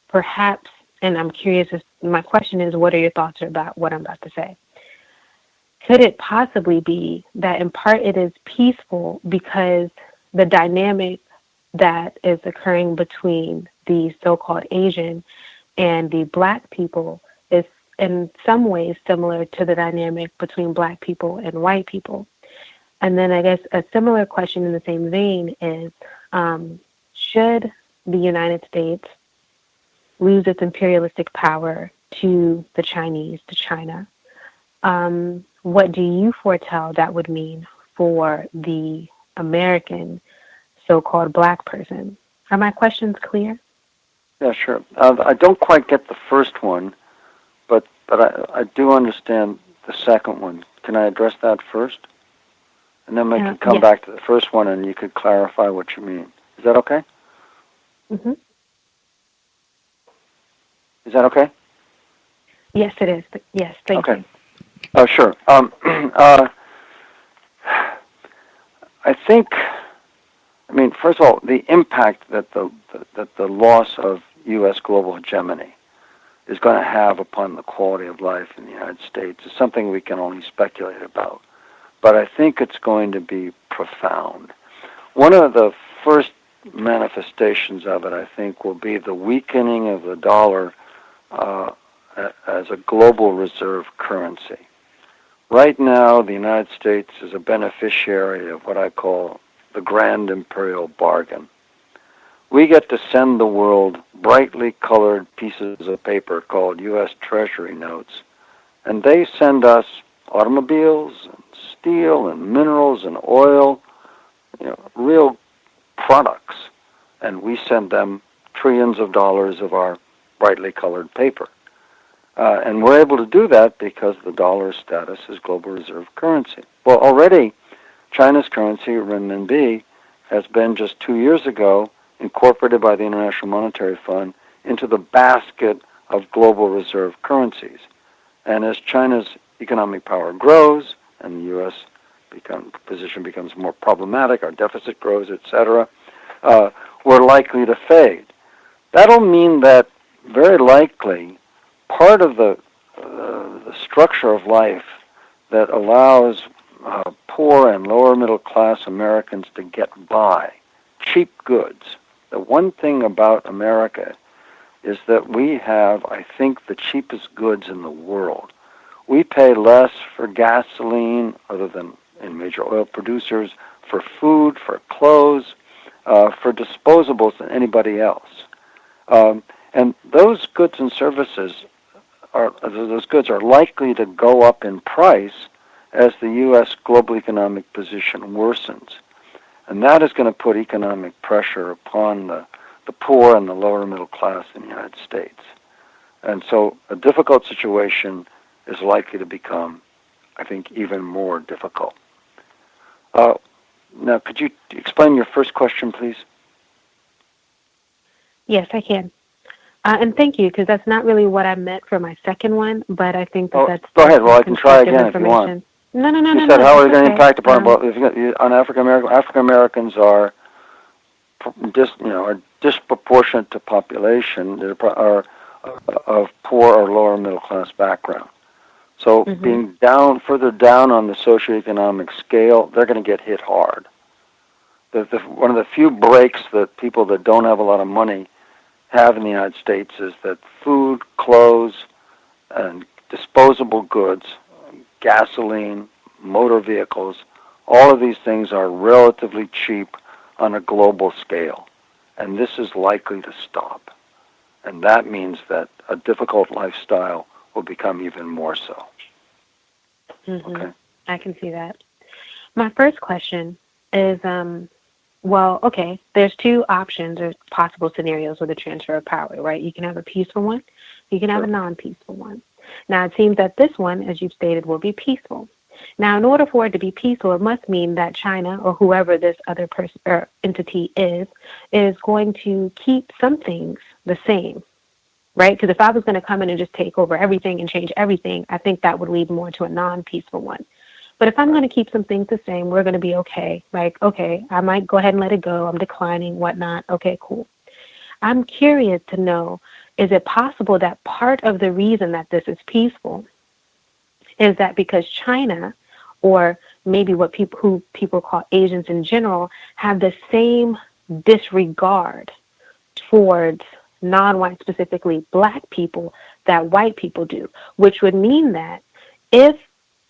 perhaps, and I'm curious, my question is, what are your thoughts about what I'm about to say? Could it possibly be that in part it is peaceful because the dynamic that is occurring between the so-called Asian and the Black people is in some ways similar to the dynamic between Black people and white people? And then I guess a similar question in the same vein is, should the United States lose its imperialistic power to the Chinese, to China, what do you foretell that would mean for the American so-called Black person? Are my questions clear? Yeah, sure. I don't quite get the first one, but I do understand the second one. Can I address that first? And then we can come back to the first one and you could clarify what you mean. Is that okay? Mm-hmm. Is that okay? Yes, it is. Yes, thank you. Oh, sure. I think, first of all, the impact that the loss of U.S. global hegemony is going to have upon the quality of life in the United States is something we can only speculate about. But I think it's going to be profound. One of the first manifestations of it, I think, will be the weakening of the dollar as a global reserve currency. Right now, the United States is a beneficiary of what I call the grand imperial bargain. We get to send the world brightly colored pieces of paper called U.S. Treasury notes, and they send us automobiles and steel and minerals and oil, real products, and we send them trillions of dollars of our brightly colored paper. And we're able to do that because the dollar's status is global reserve currency. Well, already China's currency, renminbi, has been just 2 years ago incorporated by the International Monetary Fund into the basket of global reserve currencies. And as China's economic power grows and the U.S. position becomes more problematic, our deficit grows, etc., we're likely to fade. That'll mean that very likely part of the structure of life that allows poor and lower middle class Americans to get by, cheap goods. The one thing about America is that we have, I think, the cheapest goods in the world. We pay less for gasoline, other than in major oil producers, for food, for clothes, for disposables than anybody else. And those goods and services are likely to go up in price as the U.S. global economic position worsens. And that is going to put economic pressure upon the poor and the lower middle class in the United States. And so a difficult situation is likely to become, I think, even more difficult. Now, could you explain your first question, please? Yes, I can. And thank you, because that's not really what I meant for my second one, but I think that's... Go ahead. Well, I can try again if you want. No. You said how are we going to impact upon on African Americans? African Americans are disproportionate to population, are of poor or lower middle class background. So being further down on the socioeconomic scale, they're going to get hit hard. One of the few breaks that people that don't have a lot of money have in the United States is that food, clothes, and disposable goods, gasoline, motor vehicles, all of these things are relatively cheap on a global scale. And this is likely to stop. And that means that a difficult lifestyle will become even more so. Mm-hmm. Okay. I can see that. My first question is, there's two options or possible scenarios with the transfer of power, right? You can have a peaceful one, you can have a non-peaceful one. Now, it seems that this one, as you've stated, will be peaceful. Now, in order for it to be peaceful, it must mean that China, or whoever this other person or entity is going to keep some things the same, right? Because if I was going to come in and just take over everything and change everything, I think that would lead more to a non-peaceful one. But if I'm going to keep some things the same, we're going to be okay. Like, okay, I might go ahead and let it go. I'm declining, whatnot. Okay, cool. I'm curious to know, is it possible that part of the reason that this is peaceful is that because China, or maybe what people call Asians in general, have the same disregard towards non-white, specifically black people, that white people do, which would mean that if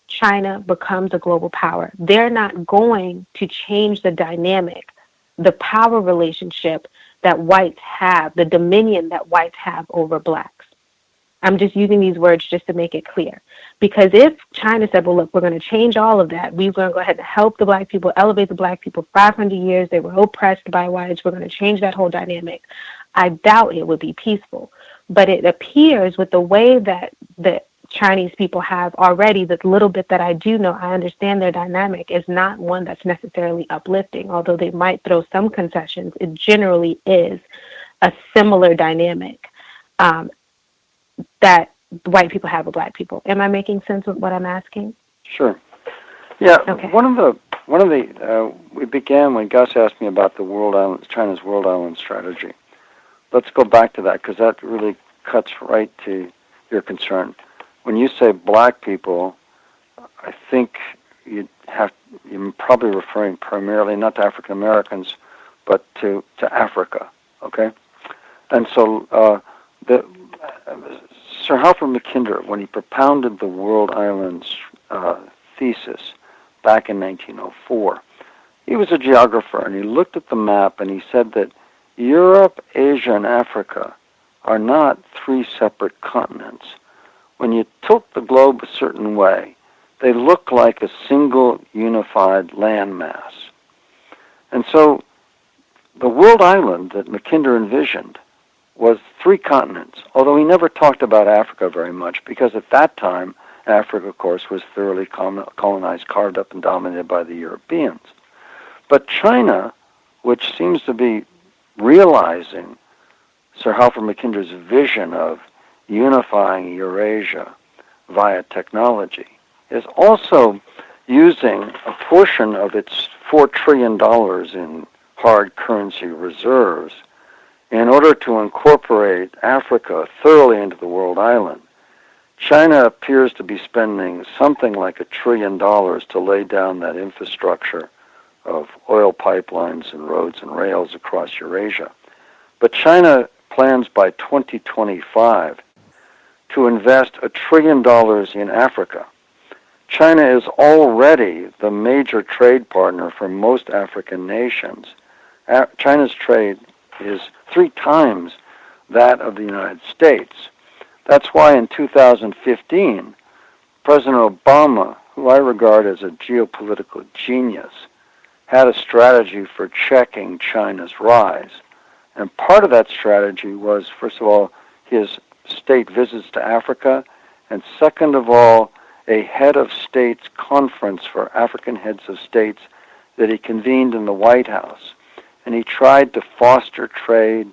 China becomes a global power, they're not going to change the dynamic, the power relationship that whites have, the dominion that whites have over blacks. I'm just using these words just to make it clear. Because if China said, well, look, we're going to change all of that. We're going to go ahead and help the black people, elevate the black people. 500 years, they were oppressed by whites. We're going to change that whole dynamic. I doubt it would be peaceful. But it appears with the way that the Chinese people have already, the little bit that I do know, I understand their dynamic is not one that's necessarily uplifting. Although they might throw some concessions, it generally is a similar dynamic that white people have with black people. Am I making sense of what I'm asking? Sure. Yeah. Okay. One of the we began when Gus asked me about the China's World Island strategy. Let's go back to that because that really cuts right to your concern. When you say black people, I think you're probably referring primarily not to African Americans, but to Africa. Okay, and so Sir Alfred McCoy, when he propounded the World Islands thesis back in 1904, he was a geographer and he looked at the map and he said that Europe, Asia, and Africa are not three separate continents. When you tilt the globe a certain way, they look like a single unified landmass. And so the world island that Mackinder envisioned was three continents, although he never talked about Africa very much, because at that time, Africa, of course, was thoroughly colonized, carved up, and dominated by the Europeans. But China, which seems to be realizing Sir Alfred Mackinder's vision of unifying Eurasia via technology, is also using a portion of its $4 trillion in hard currency reserves in order to incorporate Africa thoroughly into the world island. China appears to be spending something like $1 trillion to lay down that infrastructure of oil pipelines and roads and rails across Eurasia. But China plans by 2025 to invest $1 trillion in Africa. China is already the major trade partner for most African nations. China's trade is 3 times that of the United States. That's why in 2015, President Obama, who I regard as a geopolitical genius, had a strategy for checking China's rise. And part of that strategy was, first of all, his state visits to Africa, and second of all, a head of states conference for African heads of states that he convened in the White House. And he tried to foster trade,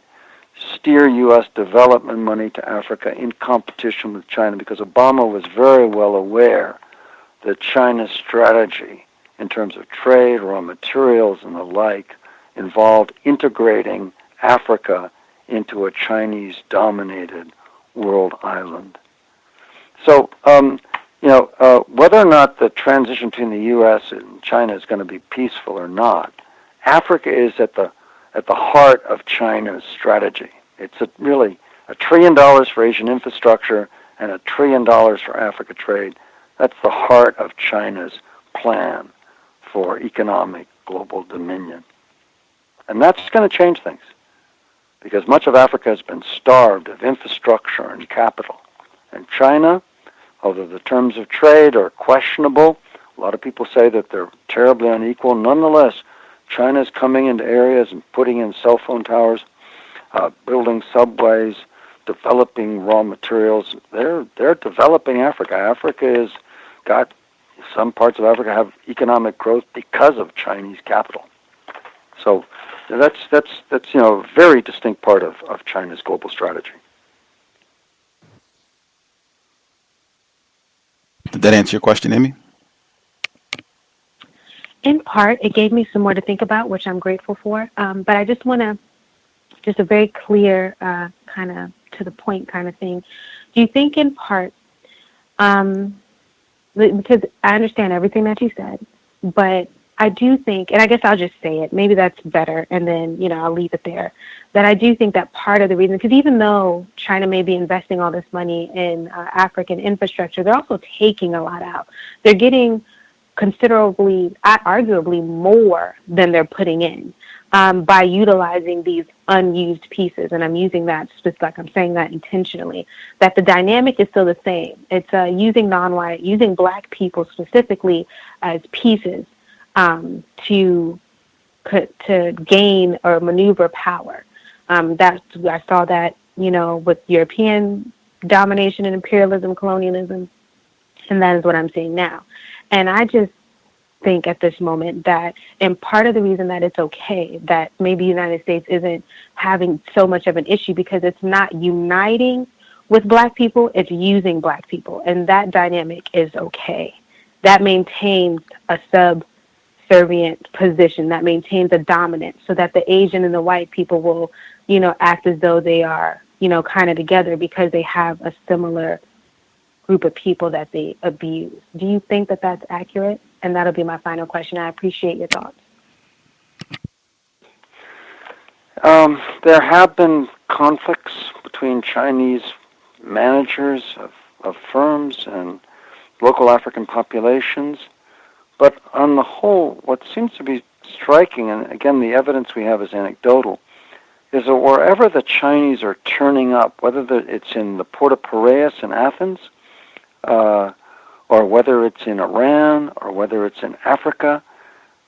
steer U.S. development money to Africa in competition with China, because Obama was very well aware that China's strategy in terms of trade, raw materials, and the like involved integrating Africa into a Chinese-dominated world island. So, whether or not the transition between the U.S. and China is going to be peaceful or not, Africa is at the heart of China's strategy. It's really $1 trillion for Asian infrastructure and $1 trillion for Africa trade. That's the heart of China's plan for economic global dominion. And that's going to change things, because much of Africa has been starved of infrastructure and capital. And China, although the terms of trade are questionable, a lot of people say that they're terribly unequal. Nonetheless, China is coming into areas and putting in cell phone towers, building subways, developing raw materials. They're developing Africa. Africa has got, some parts of Africa have economic growth because of Chinese capital. So that's a very distinct part of China's global strategy. Did that answer your question, Amy? In part, it gave me some more to think about, which I'm grateful for. But I just want to, just a very clear, kind of to the point kind of thing. Do you think in part, because I understand everything that you said, but I do think, and I guess I'll just say it, maybe that's better, and then, I'll leave it there, that I do think that part of the reason, because even though China may be investing all this money in African infrastructure, they're also taking a lot out. They're getting considerably, arguably more than they're putting in by utilizing these unused pieces. And I'm using that, like I'm saying that intentionally, that the dynamic is still the same. It's using non-white, using black people specifically as pieces to gain or maneuver power. I saw that, with European domination and imperialism, colonialism, and that is what I'm seeing now. And I just think at this moment that, and part of the reason that it's okay that maybe the United States isn't having so much of an issue, because it's not uniting with black people, it's using black people. And that dynamic is okay. That maintains a subservient position, that maintains a dominance, so that the Asian and the white people will, act as though they are, kind of together because they have a similar group of people that they abuse. Do you think that that's accurate? And that'll be my final question. I appreciate your thoughts. There have been conflicts between Chinese managers of firms and local African populations. But on the whole, what seems to be striking, and again, the evidence we have is anecdotal, is that wherever the Chinese are turning up, whether it's in the port of Piraeus in Athens, or whether it's in Iran, or whether it's in Africa,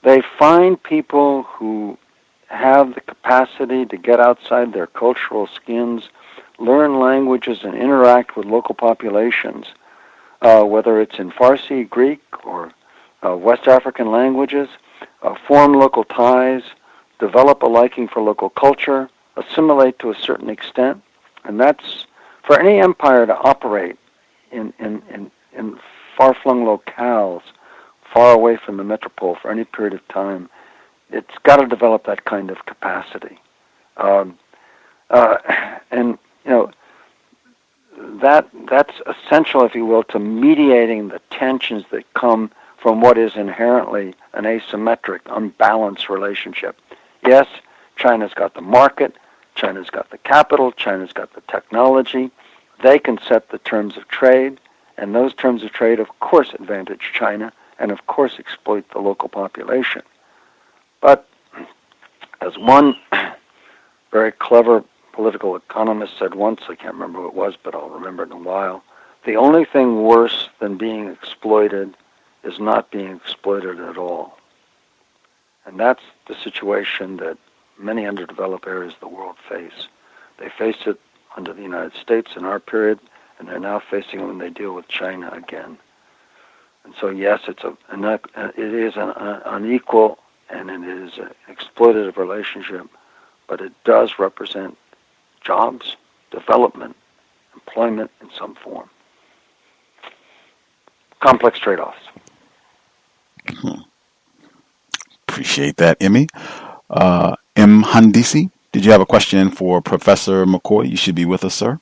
they find people who have the capacity to get outside their cultural skins, learn languages, and interact with local populations, whether it's in Farsi, Greek, or West African languages, form local ties, develop a liking for local culture, assimilate to a certain extent. And that's, for any empire to operate in far-flung locales, far away from the metropole for any period of time, it's got to develop that kind of capacity. That's essential, if you will, to mediating the tensions that come from what is inherently an asymmetric, unbalanced relationship. Yes, China's got the market, China's got the capital, China's got the technology. They can set the terms of trade, and those terms of trade, of course, advantage China, and of course exploit the local population. But as one very clever political economist said once, I can't remember who it was, but I'll remember it in a while, the only thing worse than being exploited is not being exploited at all. And that's the situation that many underdeveloped areas of the world face. They faced it under the United States in our period, and they're now facing it when they deal with China again. And so, yes, it is an unequal and it is an exploitative relationship, but it does represent jobs, development, employment in some form. Complex trade-offs. Appreciate that, Emmy. M. Handisi, did you have a question for Professor McCoy? You should be with us, sir.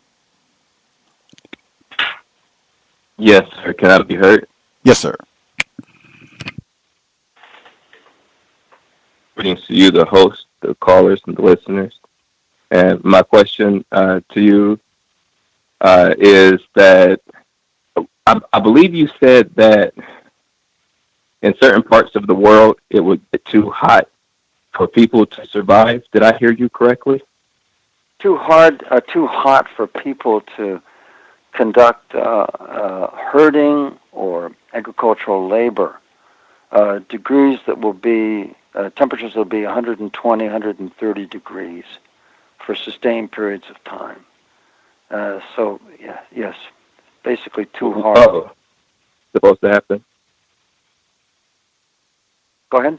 Yes, sir. Can I be heard? Yes, sir. Greetings to you, the host, the callers, and the listeners. And my question to you is that I believe you said that in certain parts of the world it would get too hot for people to survive. Did I hear you correctly? Too hot for people to conduct herding or agricultural labor. Degrees that will be, temperatures will be 120, 130 degrees for sustained periods of time. So, yeah, yes, basically too hard. Oh, supposed to happen. Go ahead.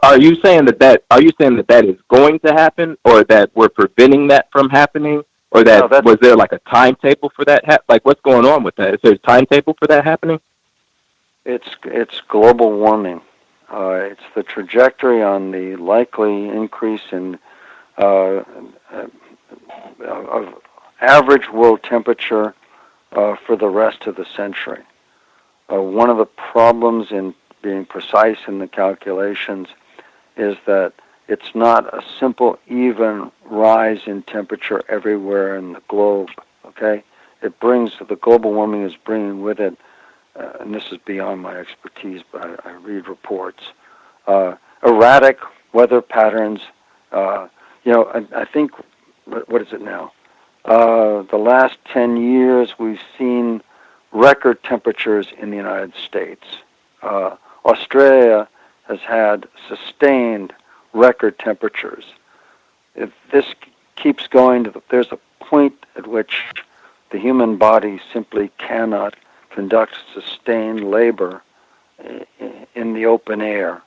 Are you saying that is going to happen, or that we're preventing that from happening, or that was there like a timetable for that? Like, what's going on with that? Is there a timetable for that happening? It's global warming. It's the trajectory on the likely increase in of average world temperature for the rest of the century. One of the problems in being precise in the calculations is that it's not a simple, even rise in temperature everywhere in the globe. Okay, the global warming is bringing with it, and this is beyond my expertise, but I read reports, erratic weather patterns. I think, what is it now? The last 10 years, we've seen record temperatures in the United States. Australia has had sustained record temperatures. If this keeps going, there's a point at which the human body simply cannot conduct sustained labor in the open air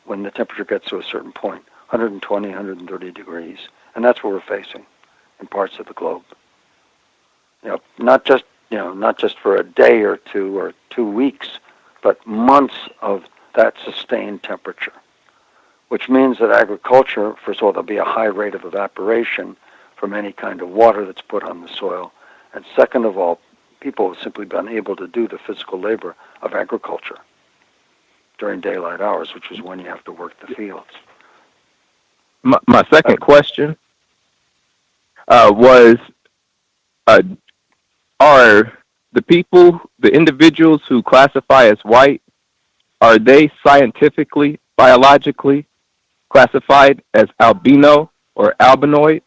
when the temperature gets to a certain point, 120, 130 degrees. And that's what we're facing in parts of the globe. Not just for a day or 2 weeks, but months of that sustained temperature, which means that agriculture, first of all, there'll be a high rate of evaporation from any kind of water that's put on the soil. And second of all, people have simply been unable to do the physical labor of agriculture during daylight hours, which is when you have to work the fields. My second question was, are the individuals who classify as white, are they scientifically, biologically classified as albino or albinoid?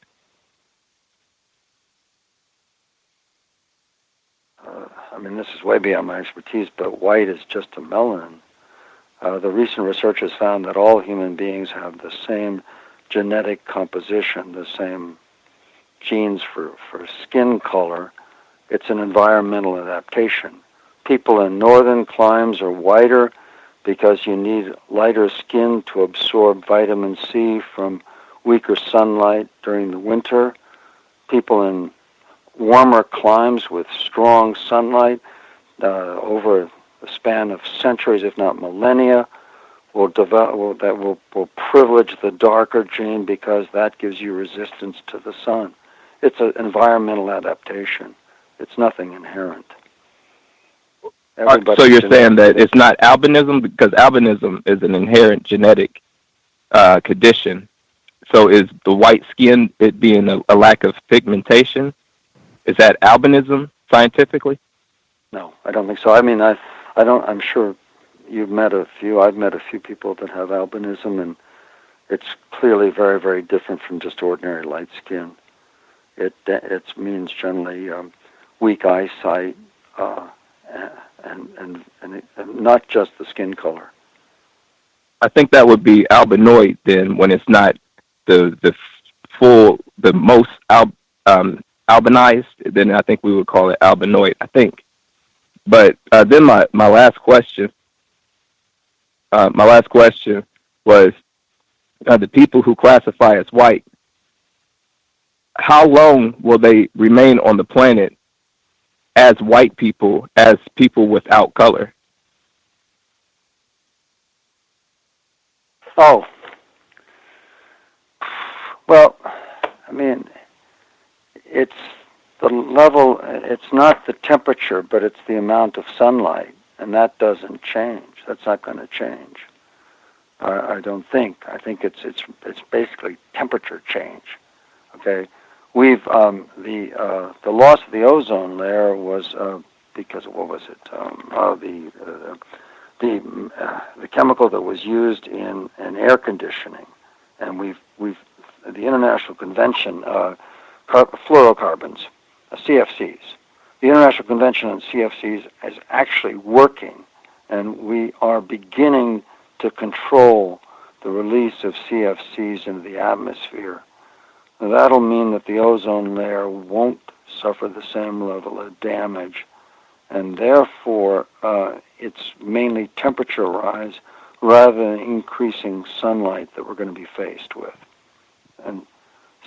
This is way beyond my expertise, but white is just a melanin. The recent research has found that all human beings have the same genetic composition, the same genes for skin color. It's an environmental adaptation. People in northern climes are whiter because you need lighter skin to absorb vitamin C from weaker sunlight during the winter. People in warmer climes with strong sunlight over a span of centuries, if not millennia, will privilege the darker gene because that gives you resistance to the sun. It's an environmental adaptation. It's nothing inherent. So you're saying that it's not albinism, because albinism is an inherent genetic condition. So is the white skin, it being a lack of pigmentation, is that albinism scientifically? No, I don't think so. I'm sure you've met a few. I've met a few people that have albinism, and it's clearly very, very different from just ordinary light skin. It means generally weak eyesight, and not just the skin color. I think that would be albinoid then, when it's not the most albinized. Then I think we would call it albinoid, I think. But then my last question was, the people who classify as white, how long will they remain on the planet as white people, as people without color? Oh, well, it's the level, it's not the temperature, but it's the amount of sunlight, and that doesn't change. That's not going to change. I don't think. I think it's basically temperature change. Okay, we've the loss of the ozone layer was because of, what was it? The chemical that was used in air conditioning, and we've the International Convention fluorocarbons, CFCs. The International Convention on CFCs is actually working, and we are beginning to control the release of CFCs into the atmosphere. Now, that'll mean that the ozone layer won't suffer the same level of damage, and therefore it's mainly temperature rise rather than increasing sunlight that we're going to be faced with. And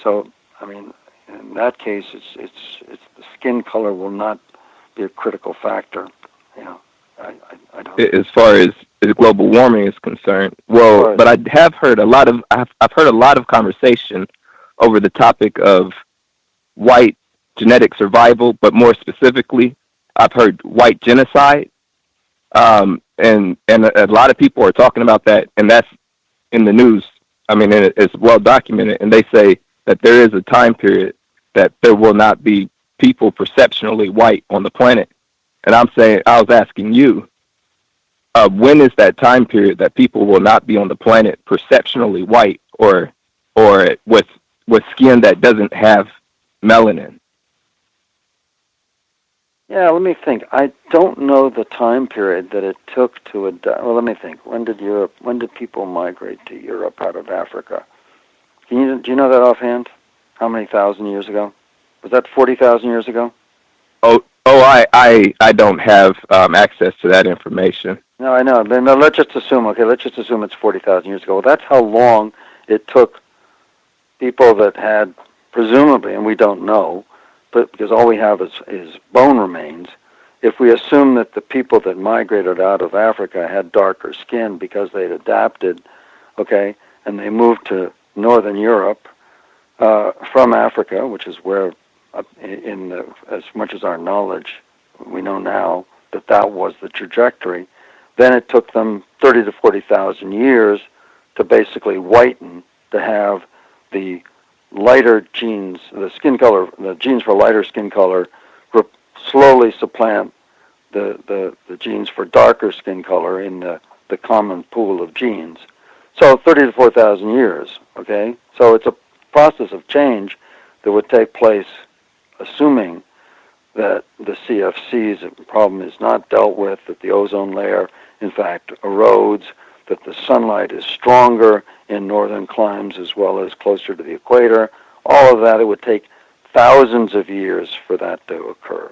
so, I mean, in that case, it's the skin color will not be a critical factor. You know, I don't. As far as global warming is concerned, well, but I have heard I've heard a lot of conversation over the topic of white genetic survival, but more specifically, I've heard white genocide, and a lot of people are talking about that, and that's in the news. I mean, it's well documented, and they say that there is a time period that there will not be people perceptionally white on the planet. And I was asking you, when is that time period that people will not be on the planet perceptionally white, or with skin that doesn't have melanin? Yeah, let me think. I don't know the time period that it took to adapt. Well, let me think. When did people migrate to Europe out of Africa? Do you know that offhand? How many thousand years ago? Was that 40,000 years ago? I don't have access to that information. No, I know. But no, let's just assume it's 40,000 years ago. Well, that's how long it took people that had, presumably, and we don't know, but because all we have is bone remains, if we assume that the people that migrated out of Africa had darker skin because they'd adapted, okay, and they moved to northern Europe from Africa, which is where, as much as our knowledge, we know now that was the trajectory, then it took them 30 to 40,000 years to basically whiten, to have the lighter genes, the genes for lighter skin color slowly supplant the genes for darker skin color in the common pool of genes. So 30 to 4,000 years, okay? So it's a process of change that would take place assuming that the CFCs problem is not dealt with, that the ozone layer, in fact, erodes, that the sunlight is stronger in northern climes as well as closer to the equator. All of that, it would take thousands of years for that to occur.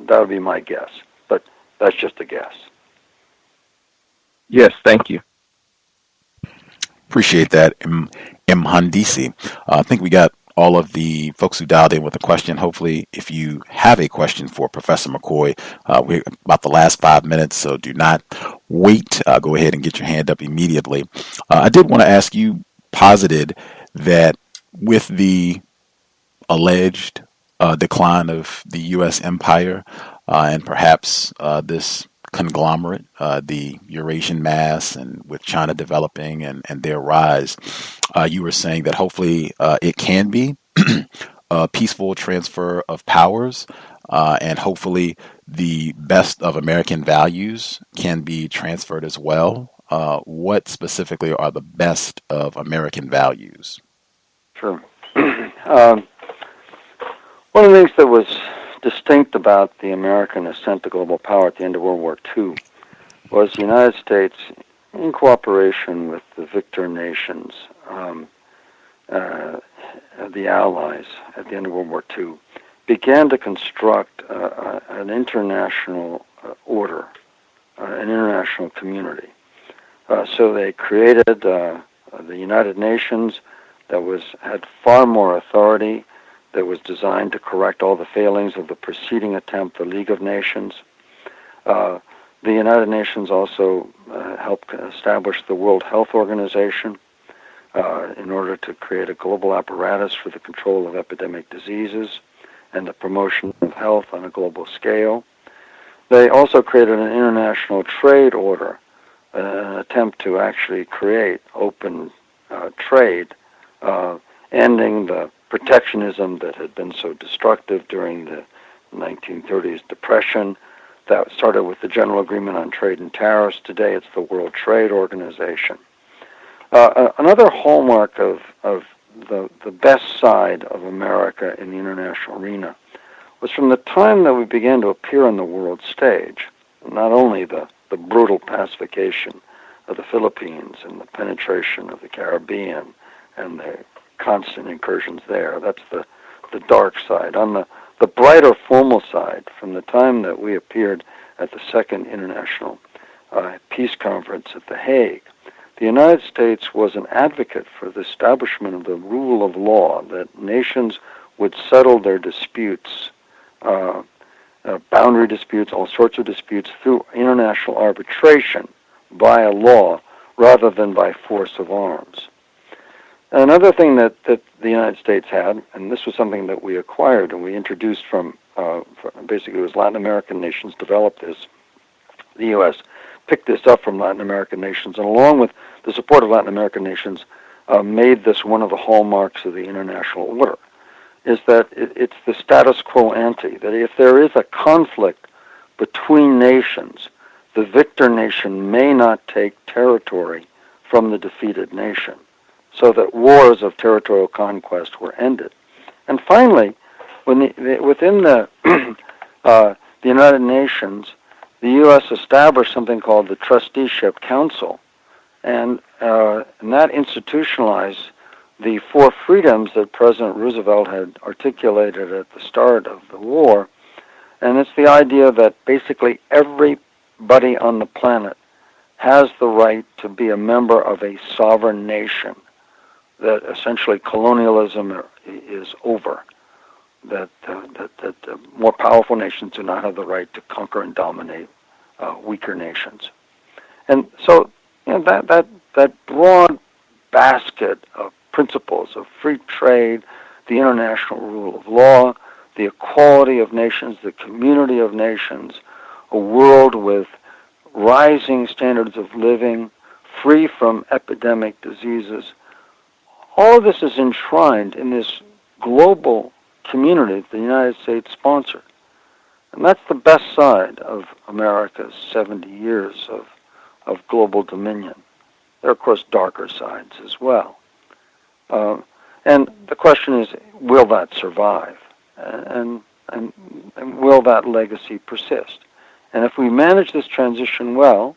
That would be my guess, but that's just a guess. Yes, thank you. Appreciate that, Mhandisi. I think we got all of the folks who dialed in with a question. Hopefully, if you have a question for Professor McCoy, we're about the last 5 minutes, so do not wait. Go ahead and get your hand up immediately. I did want to ask you, posited that with the alleged decline of the U.S. empire and perhaps this conglomerate, the Eurasian mass, and with China developing and their rise, you were saying that hopefully it can be a peaceful transfer of powers, and hopefully the best of American values can be transferred as well. What specifically are the best of American values? Sure. One of the things that was distinct about the American ascent to global power at the end of World War II was the United States, in cooperation with the victor nations, the Allies at the end of World War II, began to construct an international order, an international community. So they created the United Nations that had far more authority, that was designed to correct all the failings of the preceding attempt, the League of Nations. The United Nations also helped establish the World Health Organization in order to create a global apparatus for the control of epidemic diseases and the promotion of health on a global scale. They also created an international trade order, an attempt to actually create open trade ending the protectionism that had been so destructive during the 1930s depression. That started with the General Agreement on Trade and Tariffs. Today it's the World Trade Organization. Another hallmark of the best side of America in the international arena was from the time that we began to appear on the world stage, not only the brutal pacification of the Philippines and the penetration of the Caribbean and the constant incursions there. That's the dark side. On the brighter formal side, from the time that we appeared at the Second International Peace Conference at The Hague, the United States was an advocate for the establishment of the rule of law, that nations would settle their disputes, boundary disputes, all sorts of disputes, through international arbitration via law rather than by force of arms. Another thing that the United States had, and this was something that we acquired and we introduced from basically it was Latin American nations developed this. The U.S. picked this up from Latin American nations, and along with the support of Latin American nations, made this one of the hallmarks of the international order, is that it's the status quo ante, that if there is a conflict between nations, the victor nation may not take territory from the defeated nation, so that wars of territorial conquest were ended. And finally, within the United Nations, the U.S. established something called the Trusteeship Council, and that institutionalized the four freedoms that President Roosevelt had articulated at the start of the war. And it's the idea that basically everybody on the planet has the right to be a member of a sovereign nation, that essentially colonialism is over, that more powerful nations do not have the right to conquer and dominate weaker nations. And so that broad basket of principles of free trade, the international rule of law, the equality of nations, the community of nations, a world with rising standards of living, free from epidemic diseases, all of this is enshrined in this global community that the United States sponsored. And that's the best side of America's 70 years of global dominion. There are, of course, darker sides as well. And the question is, will that survive? And will that legacy persist? And if we manage this transition well,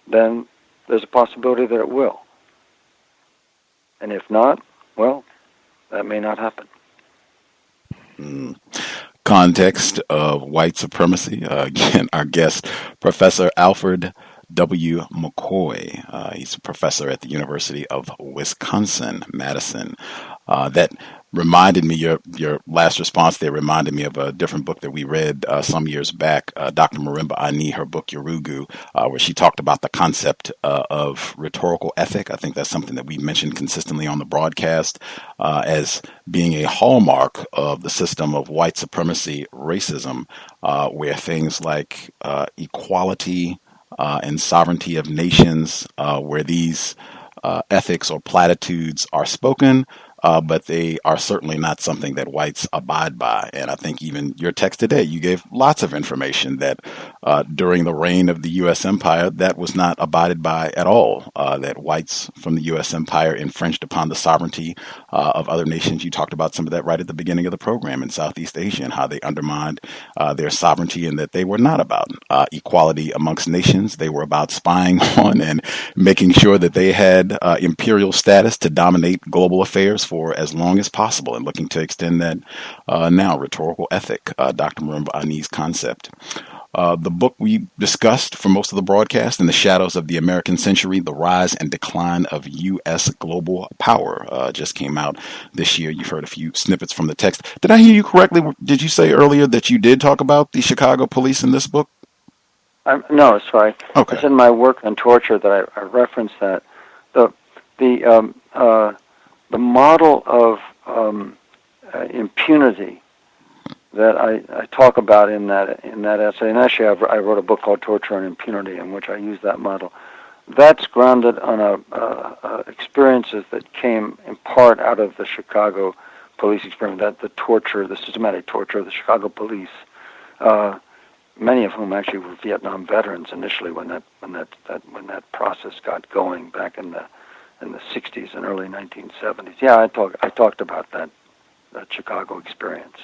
then there's a possibility that it will. And if not, well, that may not happen. Context of White Supremacy. Again, our guest, Professor Alfred W. McCoy. He's a professor at the University of Wisconsin-Madison. That reminded me, your last response there reminded me of a different book that we read some years back, Dr. Marimba Ani, her book Yorugu, where she talked about the concept of rhetorical ethic. I think that's something that we mentioned consistently on the broadcast as being a hallmark of the system of white supremacy, racism, where things like equality and sovereignty of nations, where these ethics or platitudes are spoken, but they are certainly not something that whites abide by. And I think even your text today, you gave lots of information that during the reign of the U.S. Empire, that was not abided by at all, that whites from the U.S. Empire infringed upon the sovereignty of other nations. You talked about some of that right at the beginning of the program in Southeast Asia and how they undermined their sovereignty, and that they were not about equality amongst nations. They were about spying on and making sure that they had imperial status to dominate global affairs for as long as possible, and looking to extend that now, rhetorical ethic, Dr. Marimba Ani's concept. The book we discussed for most of the broadcast, In the Shadows of the American Century, The Rise and Decline of U.S. Global Power, just came out this year. You've heard a few snippets from the text. Did I hear you correctly? Did you say earlier that you did talk about the Chicago police in this book? No, sorry. Okay. It's in my work on torture that I referenced that. The model of impunity that I talk about in that essay, and actually I wrote a book called Torture and Impunity, in which I use that model. That's grounded on experiences that came in part out of the Chicago police experience, that the torture, the systematic torture of the Chicago police, many of whom actually were Vietnam veterans initially when that process got going back in the 60s and early 1970s. Yeah, I talked about that Chicago experience.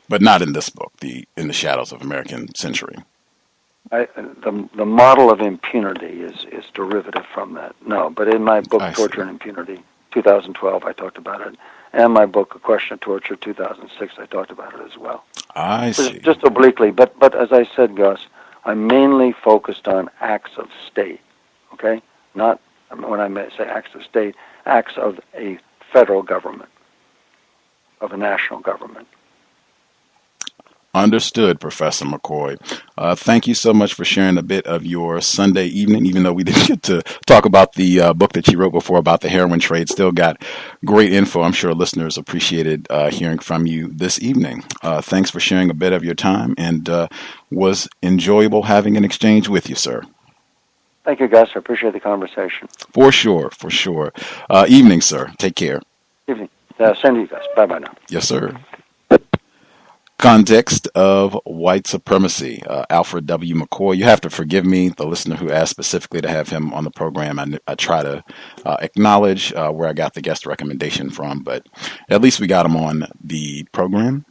But not in this book, In the Shadows of American Century. The model of impunity is derivative from that. No, but in my book, Torture and Impunity, 2012, I talked about it. And my book, A Question of Torture, 2006, I talked about it as well. I see. Just obliquely, but as I said, Gus, I'm mainly focused on acts of state, okay? Not, when I say acts of state, acts of a federal government, of a national government. Understood, Professor McCoy. Thank you so much for sharing a bit of your Sunday evening, even though we didn't get to talk about the book that you wrote before about the heroin trade. Still got great info. I'm sure listeners appreciated hearing from you this evening. Thanks for sharing a bit of your time, and was enjoyable having an exchange with you, sir. Thank you, Gus. I appreciate the conversation. For sure, for sure. Evening, sir. Take care. Evening. Same to you, Gus. Bye-bye now. Yes, sir. Context of White Supremacy, Alfred W. McCoy. You have to forgive me, the listener who asked specifically to have him on the program. I try to acknowledge where I got the guest recommendation from, but at least we got him on the program.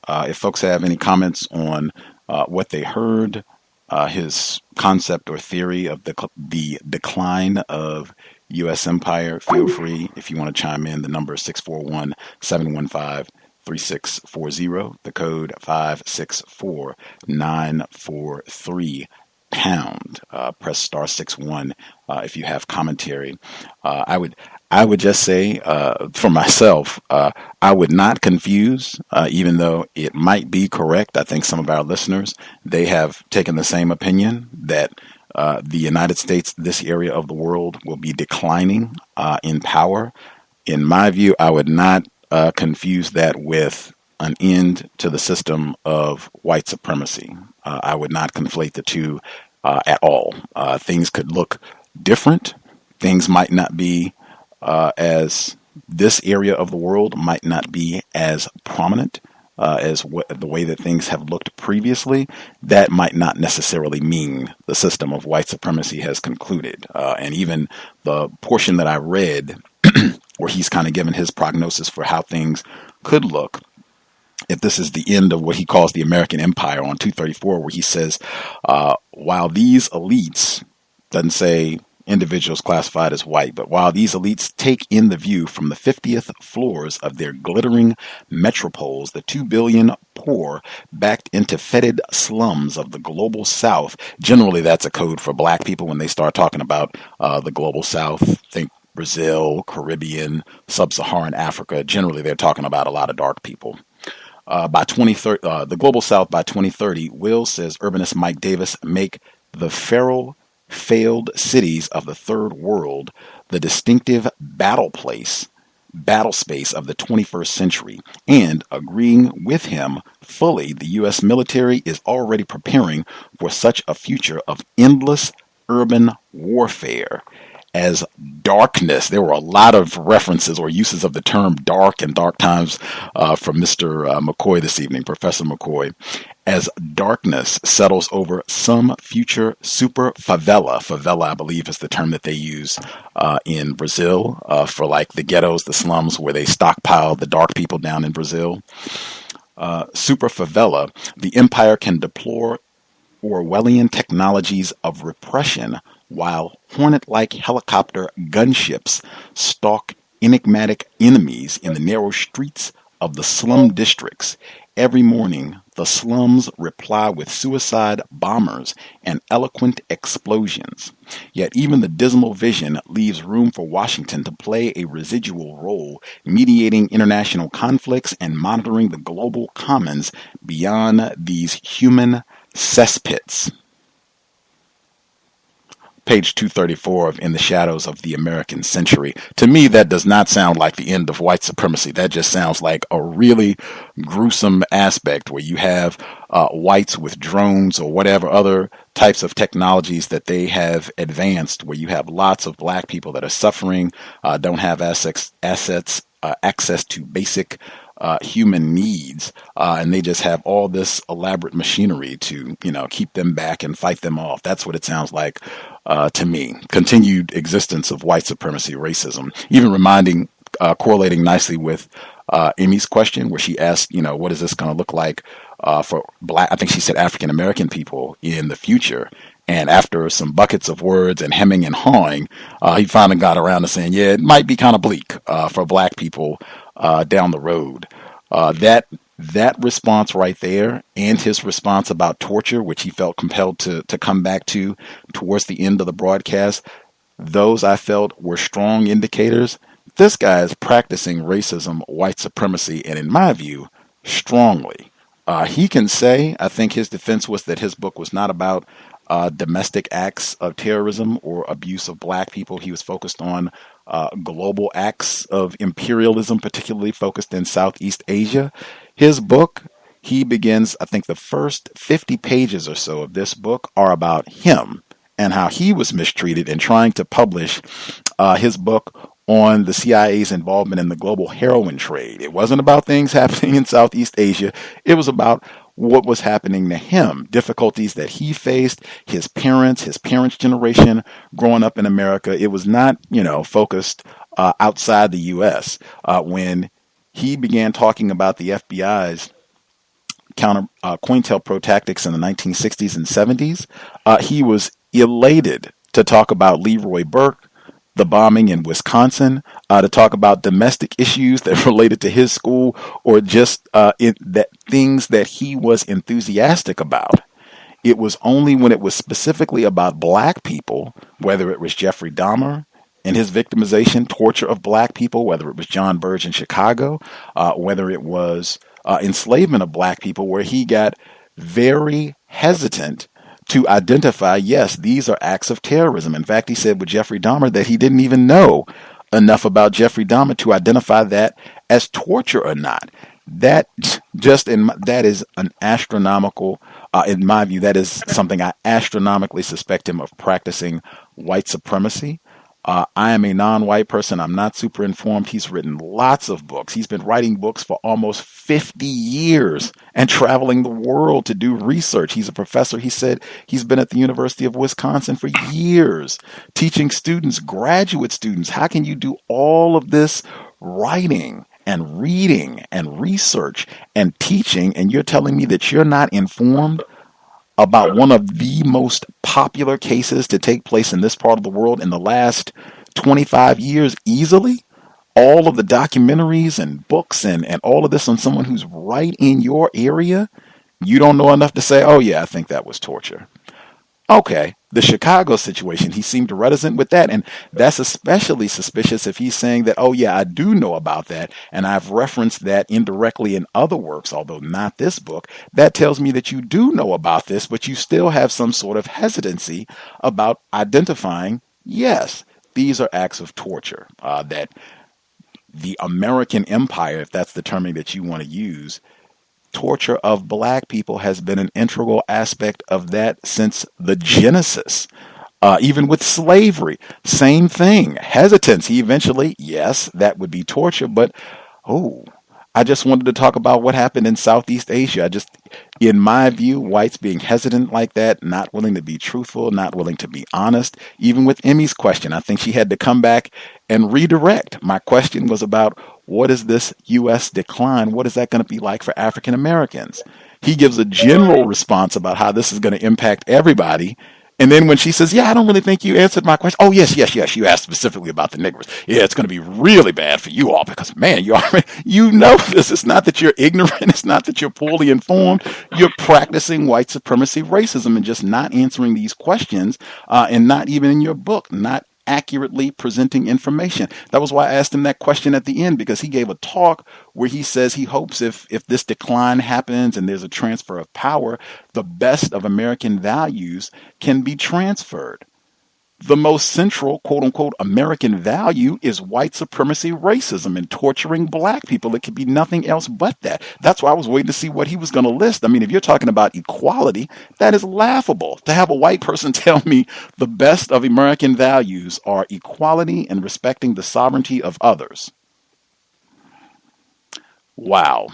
If folks have any comments on what they heard, his concept or theory of the decline of U.S. empire, feel free. If you want to chime in, the number is 641-715-3640, the code 564943 pound. Press star 61 if you have commentary. I would just say for myself, I would not confuse, even though it might be correct. I think some of our listeners, they have taken the same opinion that the United States, this area of the world, will be declining in power. In my view, I would not confuse that with an end to the system of white supremacy. I would not conflate the two at all. Things could look different. Things might not be as this area of the world might not be as prominent as the way that things have looked previously. That might not necessarily mean the system of white supremacy has concluded. And even the portion that I read where he's kind of given his prognosis for how things could look, if this is the end of what he calls the American Empire on 234, where he says, while these elites, doesn't say individuals classified as white, but while these elites take in the view from the 50th floors of their glittering metropoles, the 2 billion poor backed into fetid slums of the global South. Generally, that's a code for black people when they start talking about the global South. Think Brazil, Caribbean, Sub-Saharan Africa. Generally, they're talking about a lot of dark people. By 2030, the global South by 2030 will, says urbanist Mike Davis, make the feral, failed cities of the third world the distinctive battle space of the 21st century. And agreeing with him fully, the U.S. military is already preparing for such a future of endless urban warfare as darkness. There were a lot of references or uses of the term dark and dark times from Mr. McCoy this evening, Professor McCoy. As darkness settles over some future super favela. Favela, I believe, is the term that they use in Brazil for like the ghettos, the slums where they stockpile the dark people down in Brazil. Super favela, the empire can deploy Orwellian technologies of repression while hornet-like helicopter gunships stalk enigmatic enemies in the narrow streets of the slum districts. Every morning, the slums reply with suicide bombers and eloquent explosions. Yet even the dismal vision leaves room for Washington to play a residual role, mediating international conflicts and monitoring the global commons beyond these human cesspits. page 234 of In the Shadows of the American Century. To me, that does not sound like the end of white supremacy. That just sounds like a really gruesome aspect where you have whites with drones or whatever other types of technologies that they have advanced, where you have lots of black people that are suffering, don't have access to basic human needs, and they just have all this elaborate machinery to, keep them back and fight them off. That's what it sounds like to me. Continued existence of white supremacy, racism, even correlating nicely with Amy's question, where she asked, what is this going to look like for black, I think she said African American people in the future. And after some buckets of words and hemming and hawing, he finally got around to saying, yeah, it might be kind of bleak for black people down the road. That response right there, and his response about torture, which he felt compelled to come back to towards the end of the broadcast, those I felt were strong indicators. This guy is practicing racism, white supremacy, and in my view, strongly. He can say, I think his defense was that his book was not about domestic acts of terrorism or abuse of black people. He was focused on global acts of imperialism, particularly focused in Southeast Asia. His book, he begins, I think the first 50 pages or so of this book are about him and how he was mistreated in trying to publish his book on the CIA's involvement in the global heroin trade. It wasn't about things happening in Southeast Asia. It was about what was happening to him, difficulties that he faced, his parents generation growing up in America. It was not, focused outside the U.S. When he began talking about the FBI's COINTELPRO tactics in the 1960s and 70s, he was elated to talk about Leroy Burke, the bombing in Wisconsin, to talk about domestic issues that related to his school, or just things that he was enthusiastic about. It was only when it was specifically about black people, whether it was Jeffrey Dahmer and his victimization, torture of black people, whether it was John Burge in Chicago, whether it was enslavement of black people, where he got very hesitant to identify, yes, these are acts of terrorism. In fact, he said with Jeffrey Dahmer that he didn't even know enough about Jeffrey Dahmer to identify that as torture or not. That is an astronomical, in my view, that is something I astronomically suspect him of practicing white supremacy. I am a non-white person. I'm not super informed. He's written lots of books. He's been writing books for almost 50 years and traveling the world to do research. He's a professor. He said he's been at the University of Wisconsin for years, teaching students, graduate students. How can you do all of this writing and reading and research and teaching, and you're telling me that you're not informed about one of the most popular cases to take place in this part of the world in the last 25 years easily? All of the documentaries and books and all of this on someone who's right in your area? You don't know enough to say, oh yeah, I think that was torture. Okay, the Chicago situation, he seemed reticent with that, and that's especially suspicious if he's saying that, oh yeah, I do know about that, and I've referenced that indirectly in other works, although not this book. That tells me that you do know about this, but you still have some sort of hesitancy about identifying, yes, these are acts of torture, that the American empire, if that's the terming that you want to use, torture of black people has been an integral aspect of that since the Genesis. Even with slavery, same thing. Hesitancy eventually, yes, that would be torture, but I just wanted to talk about what happened in Southeast Asia. In my view, whites being hesitant like that, not willing to be truthful, not willing to be honest. Even with Emmy's question, I think she had to come back and redirect. My question was about, what is this U.S. decline? What is that going to be like for African Americans? He gives a general response about how this is going to impact everybody. And then when she says, yeah, I don't really think you answered my question. Oh, yes. You asked specifically about the niggers. Yeah, it's going to be really bad for you all because, man, you know this. It's not that you're ignorant. It's not that you're poorly informed. You're practicing white supremacy racism and just not answering these questions, and not even in your book, not accurately presenting information. That was why I asked him that question at the end, because he gave a talk where he says he hopes if this decline happens and there's a transfer of power, the best of American values can be transferred. the most central, quote unquote, American value is white supremacy, racism, and torturing black people. It could be nothing else but that. That's why I was waiting to see what he was going to list. I mean, if you're talking about equality, that is laughable. To have a white person tell me the best of American values are equality and respecting the sovereignty of others. Wow.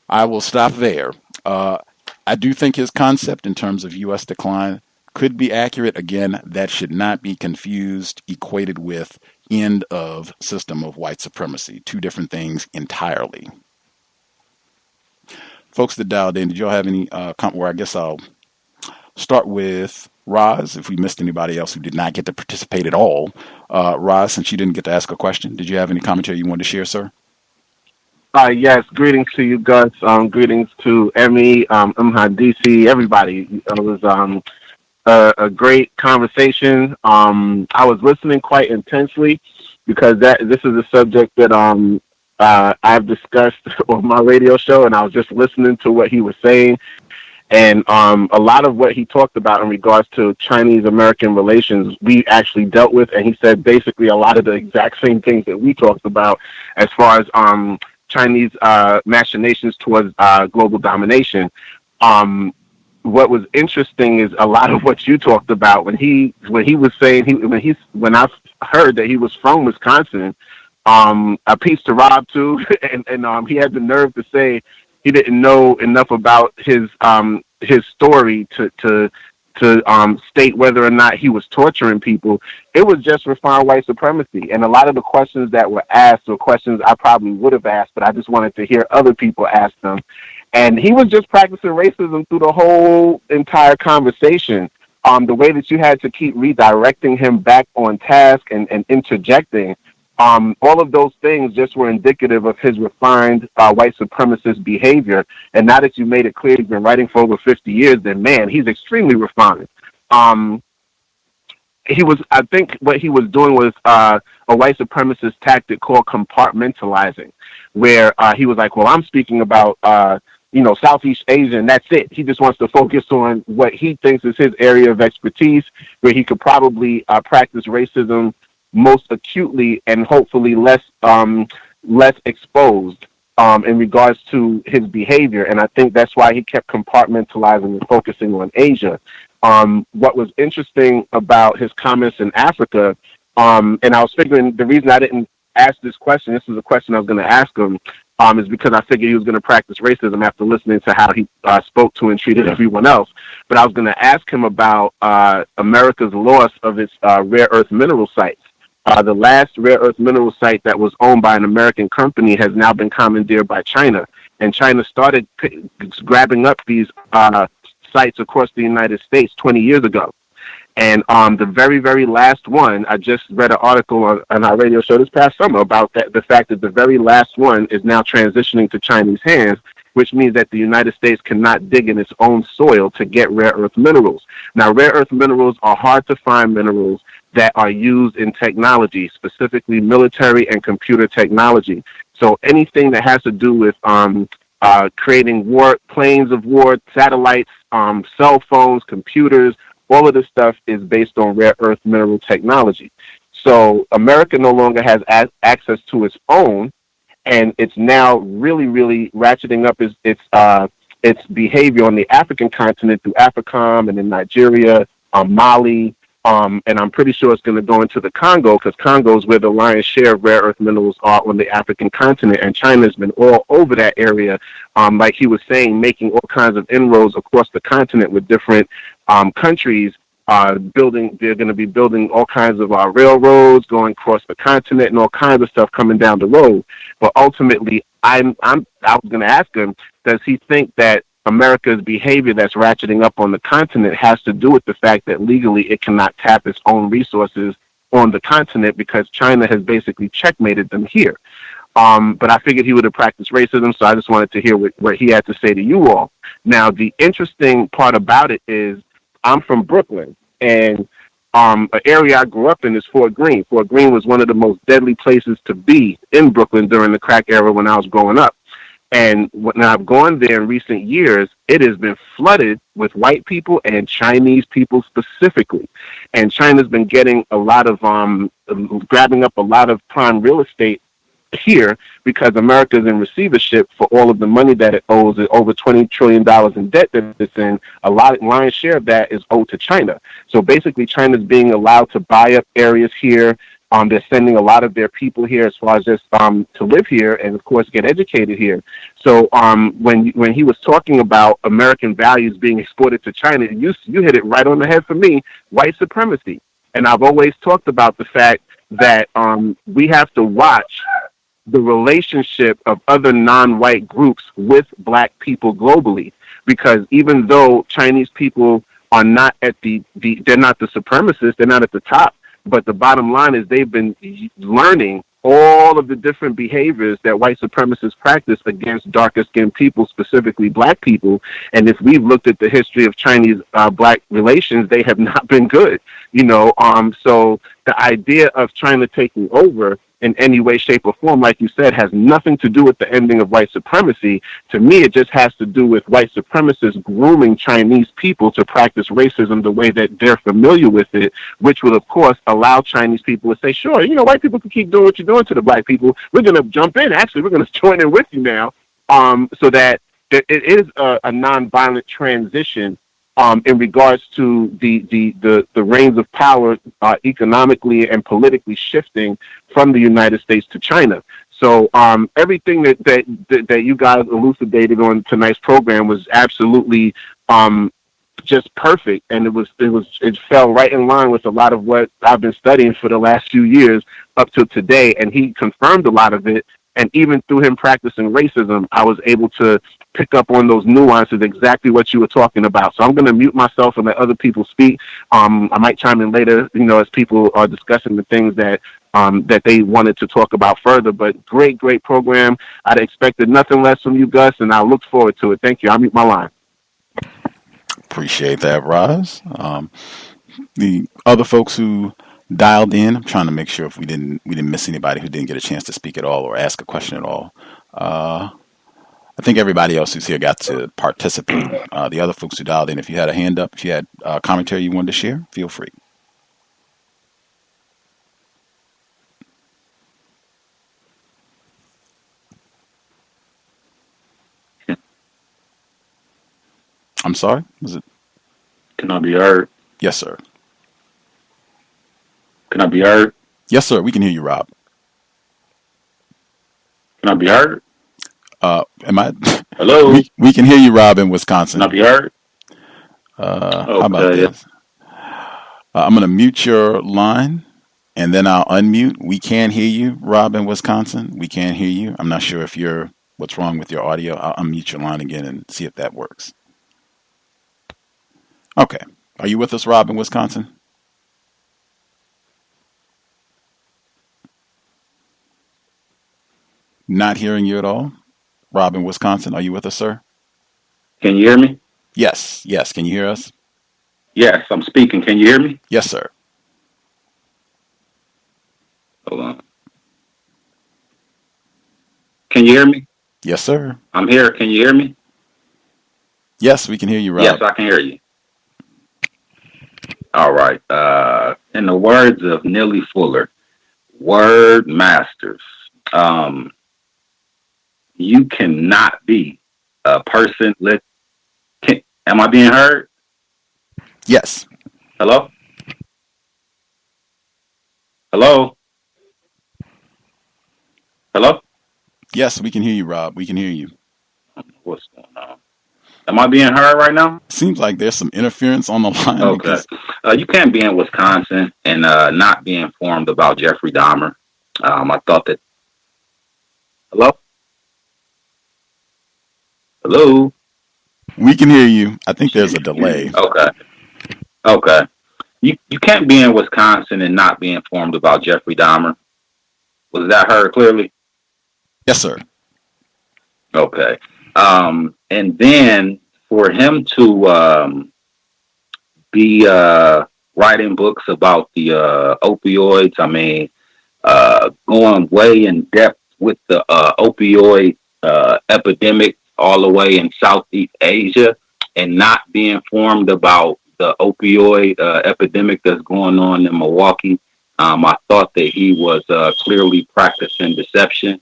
I will stop there. I do think his concept in terms of U.S. decline could be accurate. Again, that should not be confused, equated with end of system of white supremacy. Two different things entirely. Folks that dialed in, did y'all have any where I guess I'll start with Roz, if we missed anybody else who did not get to participate at all. Roz, since you didn't get to ask a question, did you have any commentary you wanted to share, sir? Yes, greetings to you, Gus. Greetings to Emmy, DC, everybody. It was a great conversation. I was listening quite intensely because this is a subject that I've discussed on my radio show, and I was just listening to what he was saying. And a lot of what he talked about in regards to Chinese-American relations, we actually dealt with, and he said basically a lot of the exact same things that we talked about as far as Chinese machinations towards global domination. What was interesting is a lot of what you talked about when I heard that he was from Wisconsin. A piece to Rob too, and he had the nerve to say he didn't know enough about his story to state whether or not he was torturing people. It was just refined white supremacy. And a lot of the questions that were asked were questions I probably would have asked, but I just wanted to hear other people ask them. And he was just practicing racism through the whole entire conversation. The way that you had to keep redirecting him back on task and interjecting, all of those things just were indicative of his refined white supremacist behavior. And now that you made it clear he's been writing for over 50 years, then man, he's extremely refined. I think what he was doing was a white supremacist tactic called compartmentalizing, where he was like, well, I'm speaking about, Southeast Asia, and that's it. He just wants to focus on what he thinks is his area of expertise, where he could probably practice racism most acutely and hopefully less exposed in regards to his behavior. And I think that's why he kept compartmentalizing and focusing on Asia. What was interesting about his comments in Africa, and I was figuring the reason I didn't ask this question, this is a question I was going to ask him, is because I figured he was going to practice racism after listening to how he spoke to and treated everyone else. But I was going to ask him about America's loss of its rare earth mineral sites. The last rare earth mineral site that was owned by an American company has now been commandeered by China. And China started grabbing up these sites across the United States 20 years ago. And the very, very last one, I just read an article on our radio show this past summer about the fact that the very last one is now transitioning to Chinese hands, which means that the United States cannot dig in its own soil to get rare earth minerals. Now, rare earth minerals are hard to find minerals that are used in technology, specifically military and computer technology. So anything that has to do with creating planes of war, satellites, cell phones, computers, all of this stuff is based on rare earth mineral technology. So America no longer has access to its own, and it's now really, really ratcheting up its behavior on the African continent through AFRICOM and in Nigeria, Mali, and I'm pretty sure it's going to go into the Congo, because Congo is where the lion's share of rare earth minerals are on the African continent, and China's been all over that area, like he was saying, making all kinds of inroads across the continent with different countries. They're going to be building all kinds of railroads going across the continent and all kinds of stuff coming down the road. But ultimately, I was going to ask him, does he think that America's behavior that's ratcheting up on the continent has to do with the fact that legally it cannot tap its own resources on the continent because China has basically checkmated them here? But I figured he would have practiced racism, so I just wanted to hear what he had to say to you all. Now, the interesting part about it is I'm from Brooklyn, and an area I grew up in is Fort Greene. Fort Greene was one of the most deadly places to be in Brooklyn during the crack era when I was growing up. And when I've gone there in recent years, it has been flooded with white people and Chinese people specifically. And China's been getting a lot of, grabbing up a lot of prime real estate here because America is in receivership for all of the money that it owes, over $20 trillion in debt that it's in. Lion's share of that is owed to China. So basically, China's being allowed to buy up areas here. They're sending a lot of their people here as far as just to live here and, of course, get educated here. So when he was talking about American values being exported to China, you hit it right on the head for me, white supremacy. And I've always talked about the fact that we have to watch the relationship of other non-white groups with black people globally, because even though Chinese people are not at they're not the supremacists, they're not at the top, but the bottom line is they've been learning all of the different behaviors that white supremacists practice against darker skinned people, specifically black people. And if we've looked at the history of Chinese black relations, they have not been good, so the idea of China taking over in any way, shape, or form, like you said, has nothing to do with the ending of white supremacy. To me, it just has to do with white supremacists grooming Chinese people to practice racism the way that they're familiar with it, which will, of course, allow Chinese people to say, sure, white people can keep doing what you're doing to the black people. We're going to jump in. Actually, we're going to join in with you now, so that it is a nonviolent transition in regards to the reins of power economically and politically shifting from the United States to China. So everything that you guys elucidated on tonight's program was absolutely just perfect, and it fell right in line with a lot of what I've been studying for the last few years up to today, and he confirmed a lot of it. And even through him practicing racism, I was able to pick up on those nuances, exactly what you were talking about. So I'm going to mute myself and let other people speak. I might chime in later, as people are discussing the things that they wanted to talk about further. But great program. I'd expected nothing less from you, Gus, and I look forward to it. Thank you. I'll mute my line. Appreciate that, Roz. The other folks who dialed in, I'm trying to make sure if we didn't miss anybody who didn't get a chance to speak at all or ask a question at all. I think everybody else who's here got to participate. The other folks who dialed in, if you had a hand up, if you had commentary you wanted to share, feel free. I'm sorry? Was it? Can I be heard? Yes, sir. Can I be heard? Yes, sir. We can hear you, Rob. Can I be heard? Am I? Hello? We can hear you, Rob, in Wisconsin. Can I be heard? How about this? I'm going to mute your line, and then I'll unmute. We can hear you, Rob, in Wisconsin. We can hear you. I'm not sure if what's wrong with your audio. I'll unmute your line again and see if that works. Okay. Are you with us, Rob, in Wisconsin? Not hearing you at all. Rob in Wisconsin, are you with us, sir? Can you hear me? Yes. Can you hear us? Yes, I'm speaking. Can you hear me? Yes, sir. Hold on. Can you hear me? Yes, sir. I'm here. Can you hear me? Yes, we can hear you, Rob. Yes, I can hear you. All right. In the words of Nellie Fuller, word masters, you cannot be a person. Am I being heard? Yes. Hello? Hello? Hello? Yes, we can hear you, Rob. We can hear you. What's going on? Am I being heard right now? Seems like there's some interference on the line. Okay. You can't be in Wisconsin and not be informed about Jeffrey Dahmer. I thought that. Hello? Hello? We can hear you. I think there's a delay. Okay. You can't be in Wisconsin and not be informed about Jeffrey Dahmer. Was that heard clearly? Yes, sir. Okay. And then for him to be writing books about the opioids, I mean, going way in depth with the opioid epidemic all the way in Southeast Asia and not be informed about the opioid epidemic that's going on in Milwaukee. I thought that he was clearly practicing deception.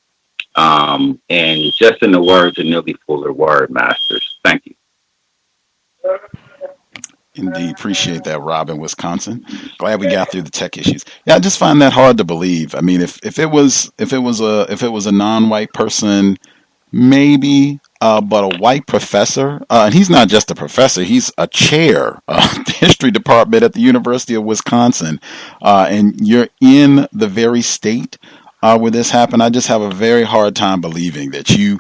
And just in the words of Neely Fuller, word masters. Thank you. Indeed, appreciate that, Rob in Wisconsin. Glad we got through the tech issues. Yeah, I just find that hard to believe. I mean, if it was a non-white person, maybe, but a white professor, and he's not just a professor; he's a chair of the history department at the University of Wisconsin, and you're in the very state where this happened. I just have a very hard time believing that you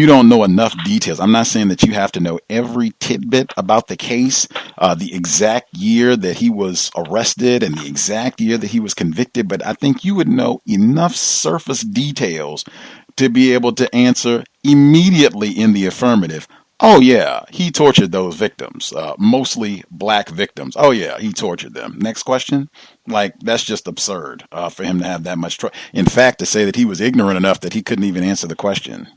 don't know enough details. I'm not saying that you have to know every tidbit about the case, the exact year that he was arrested and the exact year that he was convicted, but I think you would know enough surface details to be able to answer immediately in the affirmative. Oh yeah, he tortured those victims, mostly black victims. Oh yeah, he tortured them. Next question. Like, that's just absurd for him to have that much trouble. In fact, to say that he was ignorant enough that he couldn't even answer the question.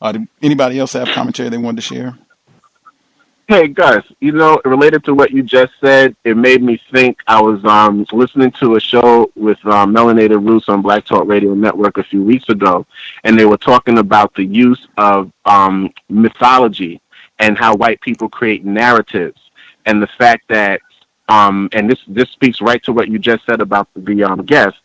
Did anybody else have commentary they wanted to share? Hey, Gus, related to what you just said, it made me think. I was listening to a show with Melanated Roots on Black Talk Radio Network a few weeks ago, and they were talking about the use of mythology and how white people create narratives, and the fact that, and this speaks right to what you just said about the guest,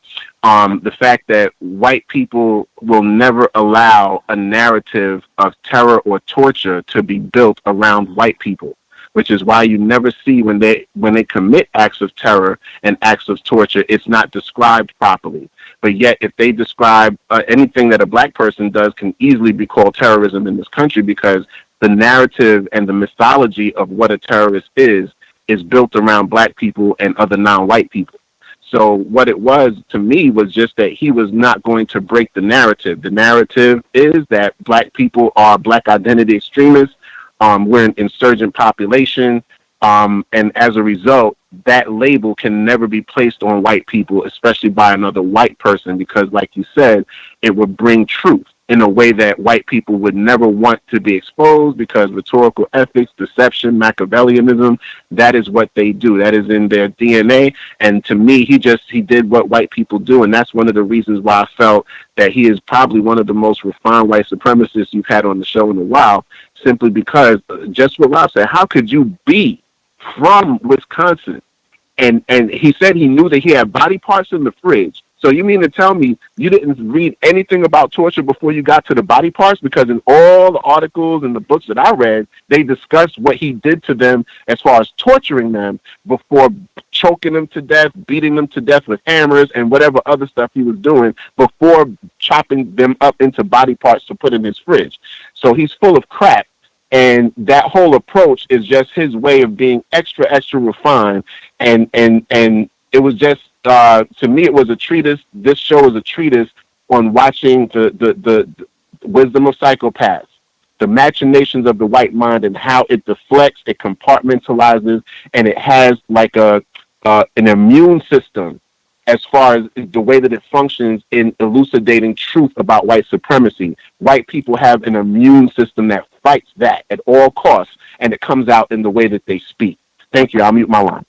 the fact that white people will never allow a narrative of terror or torture to be built around white people, which is why you never see when they commit acts of terror and acts of torture, it's not described properly. But yet, if they describe anything that a black person does can easily be called terrorism in this country, because the narrative and the mythology of what a terrorist is built around black people and other non-white people. So what it was to me was just that he was not going to break the narrative. The narrative is that black people are black identity extremists. We're an insurgent population. And as a result, that label can never be placed on white people, especially by another white person, because like you said, it would bring truth in a way that white people would never want to be exposed, because rhetorical ethics, deception, Machiavellianism, that is what they do. That is in their DNA. And to me, he did what white people do. And that's one of the reasons why I felt that he is probably one of the most refined white supremacists you've had on the show in a while, simply because, just what Rob said, how could you be from Wisconsin? And he said he knew that he had body parts in the fridge. So you mean to tell me you didn't read anything about torture before you got to the body parts? Because in all the articles and the books that I read, they discussed what he did to them as far as torturing them before choking them to death, beating them to death with hammers, and whatever other stuff he was doing before chopping them up into body parts to put in his fridge. So he's full of crap. And that whole approach is just his way of being extra, extra refined. And it was just, to me, it was a treatise. This show is a treatise on watching the wisdom of psychopaths, the machinations of the white mind, and how it deflects, it compartmentalizes, and it has like an immune system as far as the way that it functions in elucidating truth about white supremacy. White people have an immune system that fights that at all costs, and it comes out in the way that they speak. Thank you. I'll mute my line.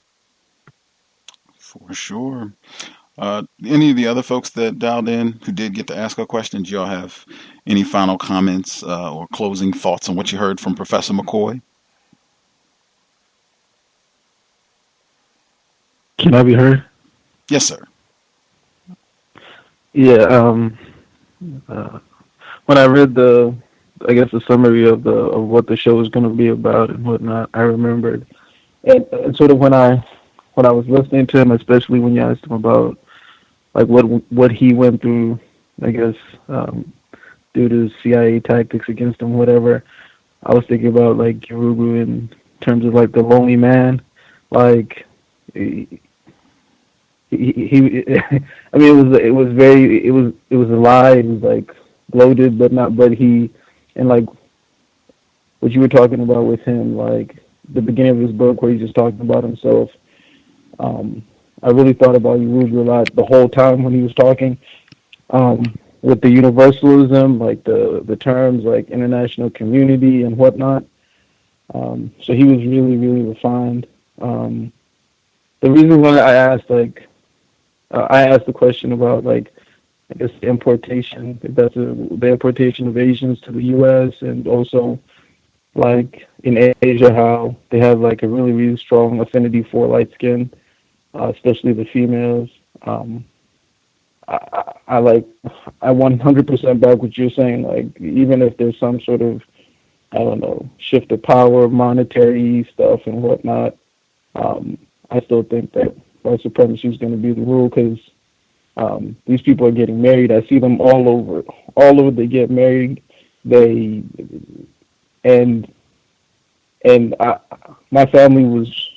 For sure. Any of the other folks that dialed in who did get to ask a question, do y'all have any final comments or closing thoughts on what you heard from Professor McCoy? Can I be heard? Yes, sir. Yeah. When I read the summary of what the show was going to be about and whatnot, I remembered, and sort of when I was listening to him, especially when you asked him about like what he went through, I guess, due to CIA tactics against him, whatever, I was thinking about like Girugu in terms of like the lonely man, like he I mean, it was a lie. It was like bloated, and like what you were talking about with him, like the beginning of his book where he's just talking about himself. I really thought about Yurugu a lot the whole time when he was talking. with the universalism, like the terms like international community and whatnot. So he was really, really refined. The reason why I asked, I asked the question about, I guess, the importation, if that's the importation of Asians to the U.S., and also, in Asia, how they have, a really, really strong affinity for light skin, especially the females. I 100% back what you're saying. Even if there's some sort of, I don't know, shift of power, monetary stuff and whatnot, I still think that white supremacy is going to be the rule, because these people are getting married. I see them all over. They get married. My family's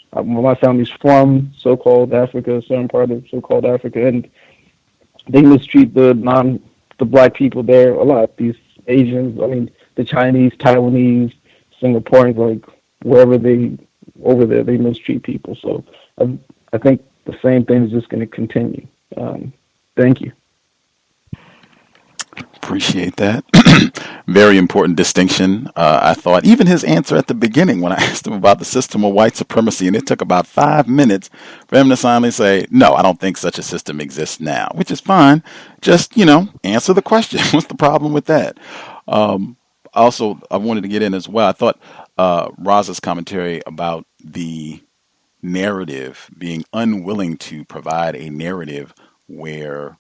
from so-called Africa, a certain part of so-called Africa, and they mistreat the black people there a lot. These Asians, the Chinese, Taiwanese, Singaporeans, wherever over there, they mistreat people. So I think the same thing is just going to continue. Thank you. Appreciate that. Very important distinction. I thought even his answer at the beginning when I asked him about the system of white supremacy, and it took about 5 minutes for him to finally say, no, I don't think such a system exists now, which is fine. Just, answer the question. What's the problem with that? Also, I wanted to get in as well. I thought Raza's commentary about the narrative, being unwilling to provide a narrative where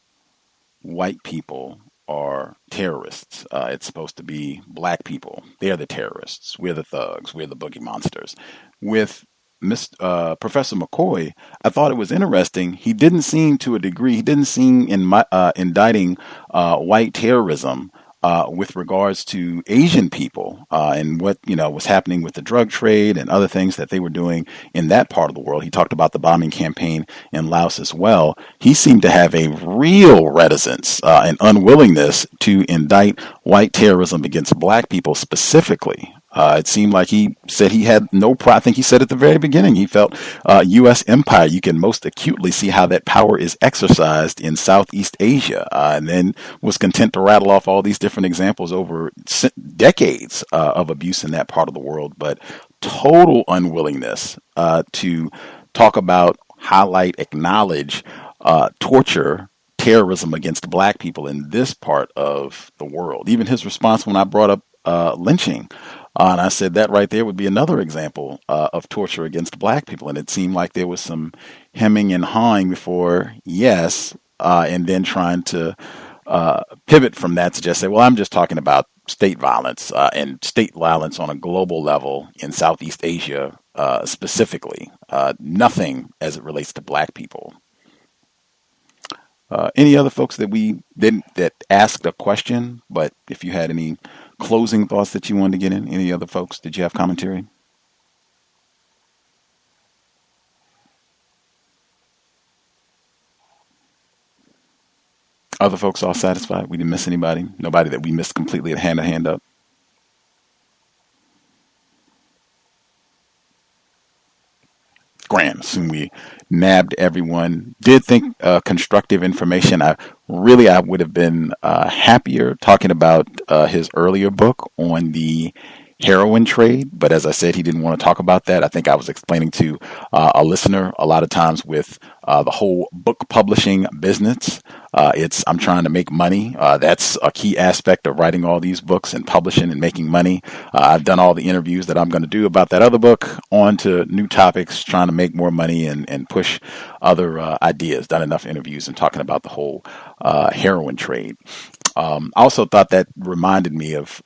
white people are terrorists. It's supposed to be black people. They're the terrorists. We're the thugs. We're the boogie monsters. With Professor McCoy, I thought it was interesting. He didn't seem, to a degree, indicting white terrorism with regards to Asian people and what was happening with the drug trade and other things that they were doing in that part of the world. He talked about the bombing campaign in Laos as well. He seemed to have a real reticence and unwillingness to indict white terrorism against black people specifically. It seemed like he said he had no pride. I think he said at the very beginning, he felt U.S. empire, you can most acutely see how that power is exercised in Southeast Asia, and then was content to rattle off all these different examples over decades of abuse in that part of the world, but total unwillingness to talk about, highlight, acknowledge torture, terrorism against black people in this part of the world. Even his response when I brought up lynching, and I said that right there would be another example of torture against black people. And it seemed like there was some hemming and hawing before yes, and then trying to pivot from that to just say, well, I'm just talking about state violence and state violence on a global level in Southeast Asia specifically. Nothing as it relates to black people. Any other folks that asked a question, but if you had any closing thoughts that you wanted to get in? Any other folks? Did you have commentary? Other folks all satisfied? We didn't miss anybody? Nobody that we missed completely at a hand up? Grand. Assume we nabbed everyone. Did think constructive information. I would have been happier talking about his earlier book on the heroin trade, but as I said, he didn't want to talk about that. I think I was explaining to a listener a lot of times with the whole book publishing business. I'm trying to make money. That's a key aspect of writing all these books and publishing and making money. I've done all the interviews that I'm going to do about that other book on to new topics, trying to make more money and push other ideas. Done enough interviews and talking about the whole heroin trade. I also thought that reminded me of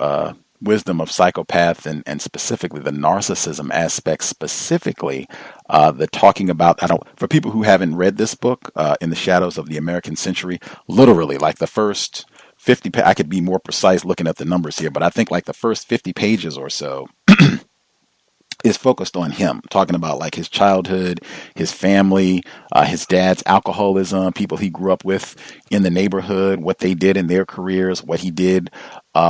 wisdom of psychopath and specifically the narcissism aspect, specifically the talking about, for people who haven't read this book, In the Shadows of the American Century, literally like the first 50, I could be more precise looking at the numbers here, but I think like the first 50 pages or so is focused on him, talking about like his childhood, his family, his dad's alcoholism, people he grew up with in the neighborhood, what they did in their careers, what he did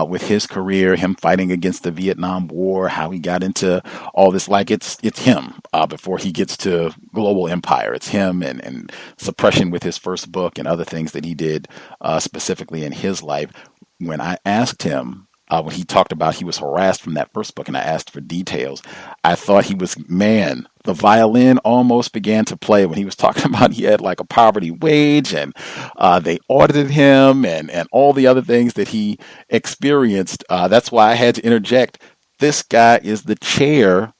with his career, him fighting against the Vietnam War, how he got into all this. Like it's him before he gets to global empire. It's him and suppression with his first book and other things that he did specifically in his life. When I asked him, when he talked about he was harassed from that first book and I asked for details, I thought he was, man, the violin almost began to play when he was talking about he had like a poverty wage and they audited him and all the other things that he experienced. That's why I had to interject. This guy is the chair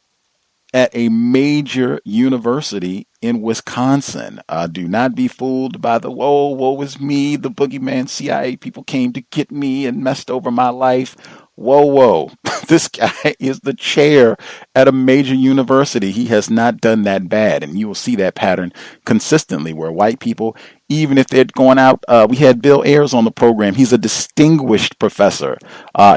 at a major university in Wisconsin. Do not be fooled by the, woe is me, the boogeyman CIA people came to get me and messed over my life. Whoa. This guy is the chair at a major university. He has not done that bad. And you will see that pattern consistently where white people, even if they're going out, we had Bill Ayers on the program. He's a distinguished professor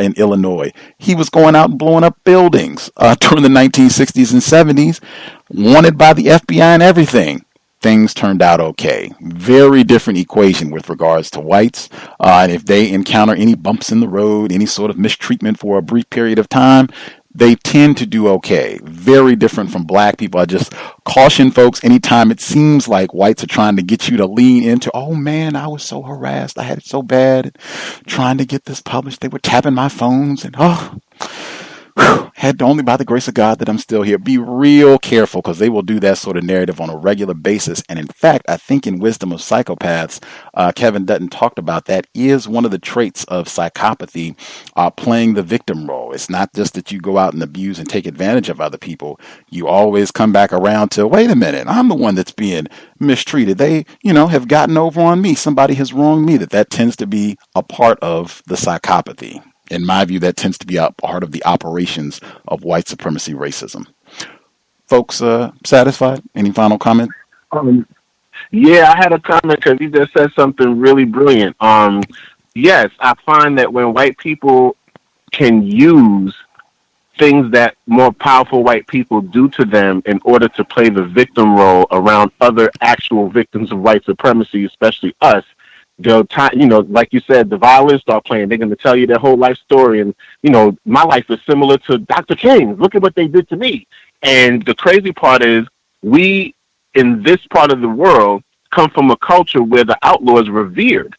in Illinois. He was going out and blowing up buildings during the 1960s and 70s, wanted by the FBI and everything. Things turned out okay. Very different equation with regards to whites. And if they encounter any bumps in the road, any sort of mistreatment for a brief period of time, they tend to do okay. Very different from black people. I just caution folks anytime it seems like whites are trying to get you to lean into, oh man, I was so harassed. I had it so bad. Trying to get this published. They were tapping my phones and had only by the grace of God that I'm still here. Be real careful because they will do that sort of narrative on a regular basis. And in fact, I think in Wisdom of Psychopaths, Kevin Dutton talked about that is one of the traits of psychopathy, playing the victim role. It's not just that you go out and abuse and take advantage of other people. You always come back around to, wait a minute, I'm the one that's being mistreated. They, have gotten over on me. Somebody has wronged me. That tends to be a part of the psychopathy. In my view, that tends to be a part of the operations of white supremacy racism. Folks, satisfied? Any final comment? Yeah, I had a comment because he just said something really brilliant. Yes, I find that when white people can use things that more powerful white people do to them in order to play the victim role around other actual victims of white supremacy, especially us, they'll like you said, the violins start playing. They're going to tell you their whole life story. And, my life is similar to Dr. King's. Look at what they did to me. And the crazy part is we, in this part of the world, come from a culture where the outlaw is revered.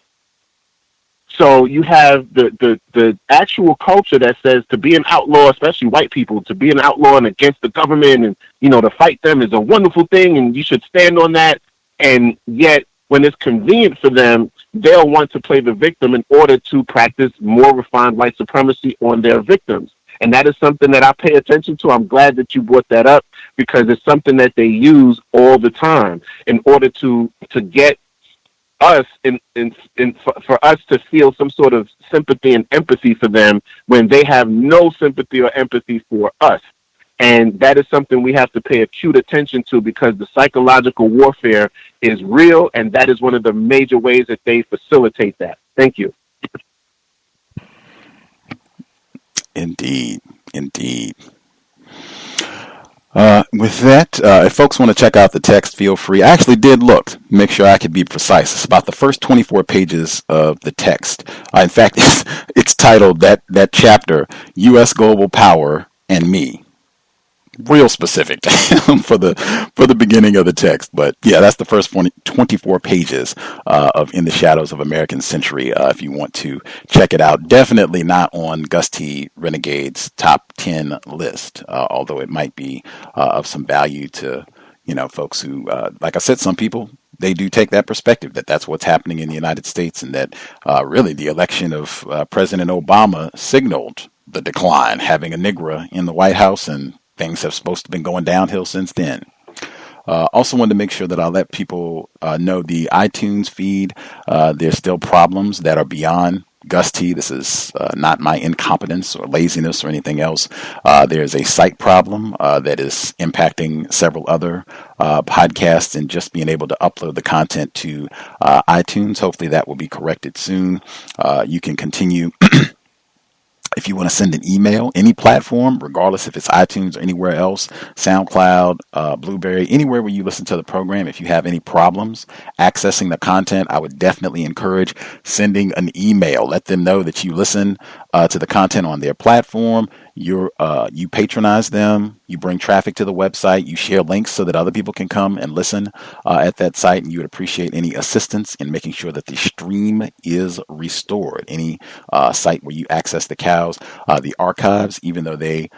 So you have the actual culture that says to be an outlaw, especially white people, to be an outlaw and against the government and, to fight them is a wonderful thing and you should stand on that. And yet, when it's convenient for them, they'll want to play the victim in order to practice more refined white supremacy on their victims. And that is something that I pay attention to. I'm glad that you brought that up because it's something that they use all the time in order to get us for us to feel some sort of sympathy and empathy for them when they have no sympathy or empathy for us. And that is something we have to pay acute attention to because the psychological warfare is real, and that is one of the major ways that they facilitate that. Thank you. Indeed. With that, if folks want to check out the text, feel free. I actually did look, make sure I could be precise. It's about the first 24 pages of the text. In fact, it's titled that chapter, U.S. Global Power and Me. Real specific for the beginning of the text, but yeah, that's the first 24 pages of In the Shadows of American Century. If you want to check it out, definitely not on Gus T Renegade's top 10 list, although it might be of some value to folks who, like I said, some people they do take that perspective that that's what's happening in the United States, and that really the election of President Obama signaled the decline, having a Negro in the White House and things have supposed to been going downhill since then. Also wanted to make sure that I let people know the iTunes feed. There's still problems that are beyond Gus T. This is not my incompetence or laziness or anything else. There's a site problem that is impacting several other podcasts and just being able to upload the content to iTunes. Hopefully that will be corrected soon. You can continue If you want to send an email, any platform, regardless if it's iTunes or anywhere else, SoundCloud, Blueberry, anywhere where you listen to the program, if you have any problems accessing the content, I would definitely encourage sending an email. Let them know that you listen to the content on their platform. You patronize them, you bring traffic to the website, you share links so that other people can come and listen at that site, and you would appreciate any assistance in making sure that the stream is restored. Any site where you access the cows, the archives, even though they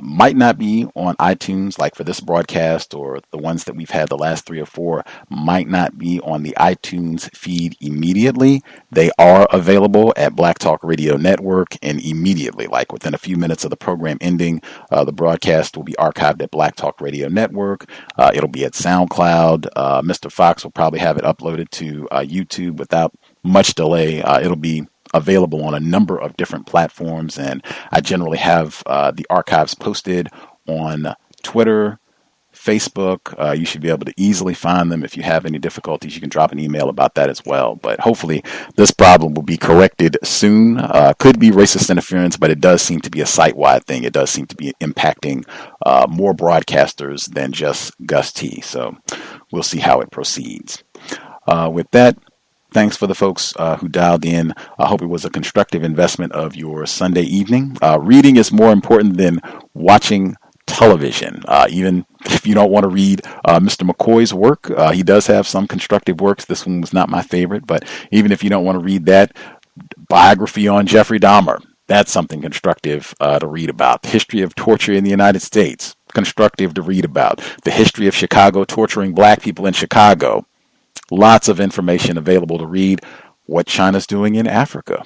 might not be on iTunes, like for this broadcast, or the ones that we've had the last 3 or 4 might not be on the iTunes feed immediately. They are available at Black Talk Radio Network, and immediately, like within a few minutes of the program ending, the broadcast will be archived at Black Talk Radio Network. It'll be at SoundCloud. Mr. Fox will probably have it uploaded to YouTube without much delay. It'll be available on a number of different platforms, and I generally have the archives posted on Twitter, Facebook. You should be able to easily find them. If you have any difficulties, you can drop an email about that as well. But hopefully this problem will be corrected soon. Could be racist interference, but it does seem to be a site-wide thing. It does seem to be impacting more broadcasters than just Gus T. So we'll see how it proceeds. With that, thanks for the folks who dialed in. I hope it was a constructive investment of your Sunday evening. Reading is more important than watching television. Even if you don't want to read Mr. McCoy's work, he does have some constructive works. This one was not my favorite, but even if you don't want to read that, biography on Jeffrey Dahmer, that's something constructive to read about. The history of torture in the United States, constructive to read about. The history of Chicago torturing black people in Chicago. Lots of information available to read. What China's doing in Africa.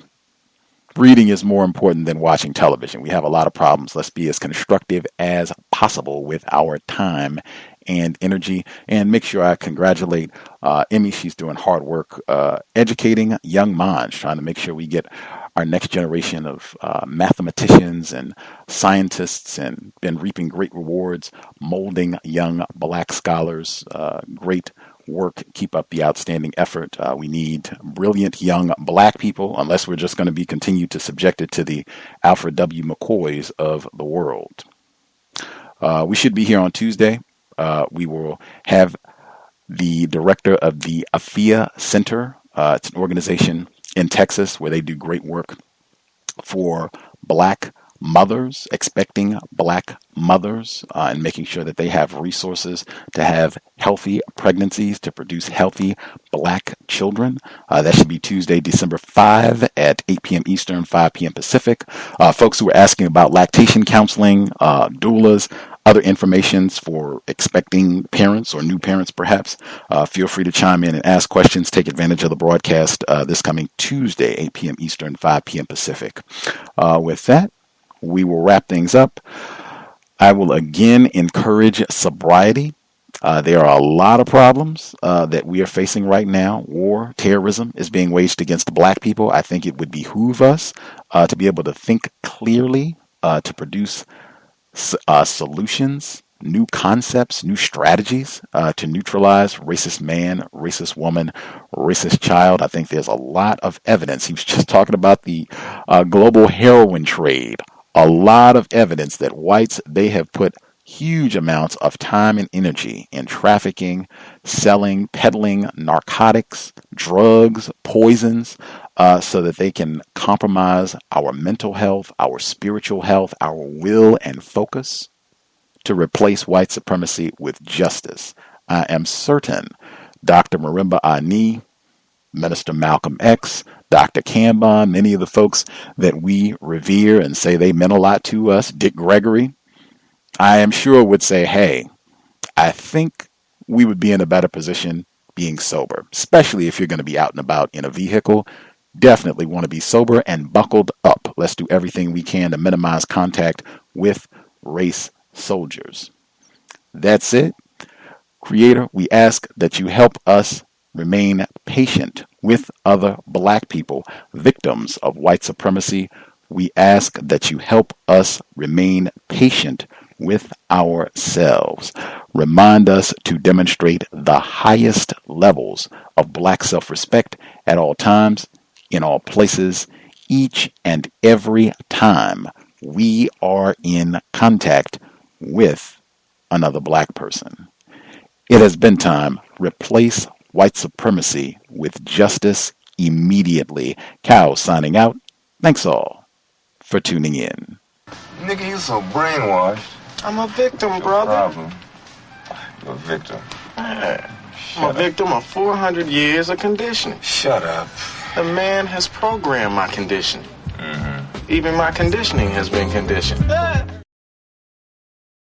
Reading is more important than watching television. We have a lot of problems. Let's be as constructive as possible with our time and energy. And make sure I congratulate Emmy. She's doing hard work educating young minds, trying to make sure we get our next generation of mathematicians and scientists, and been reaping great rewards, molding young black scholars. Great work. Keep up the outstanding effort. We need brilliant young black people, unless we're just going to be continued to subjected to the Alfred W. McCoys of the world. We should be here on Tuesday. We will have the director of the AFIA Center. It's an organization in Texas where they do great work for black mothers, expecting black mothers, and making sure that they have resources to have healthy pregnancies, to produce healthy black children. That should be Tuesday, December 5 at 8 p.m. Eastern, 5 p.m. Pacific. Folks who are asking about lactation counseling, doulas, other informations for expecting parents or new parents perhaps, feel free to chime in and ask questions. Take advantage of the broadcast this coming Tuesday, 8 p.m. Eastern, 5 p.m. Pacific. With that, we will wrap things up. I will again encourage sobriety. There are a lot of problems that we are facing right now. War, terrorism is being waged against black people. I think it would behoove us to be able to think clearly, to produce solutions, new concepts, new strategies to neutralize racist man, racist woman, racist child. I think there's a lot of evidence. He was just talking about the global heroin trade. A lot of evidence that whites, they have put huge amounts of time and energy in trafficking, selling, peddling narcotics, drugs, poisons, so that they can compromise our mental health, our spiritual health, our will and focus to replace white supremacy with justice. I am certain Dr. Marimba Ani, Minister Malcolm X, Dr. Cambon, many of the folks that we revere and say they meant a lot to us, Dick Gregory, I am sure would say, hey, I think we would be in a better position being sober, especially if you're going to be out and about in a vehicle. Definitely want to be sober and buckled up. Let's do everything we can to minimize contact with race soldiers. That's it. Creator, we ask that you help us remain patient with other black people, victims of white supremacy. We ask that you help us remain patient with ourselves. Remind us to demonstrate the highest levels of black self-respect at all times, in all places, each and every time we are in contact with another black person. It has been time. Replace white supremacy with justice immediately. Cow signing out. Thanks all for tuning in. Nigga, you so brainwashed. I'm a victim, brother. Problem. You're a victim. Man, I'm a victim of 400 years of conditioning. Shut up. The man has programmed my conditioning. Mm-hmm. Even my conditioning has been conditioned.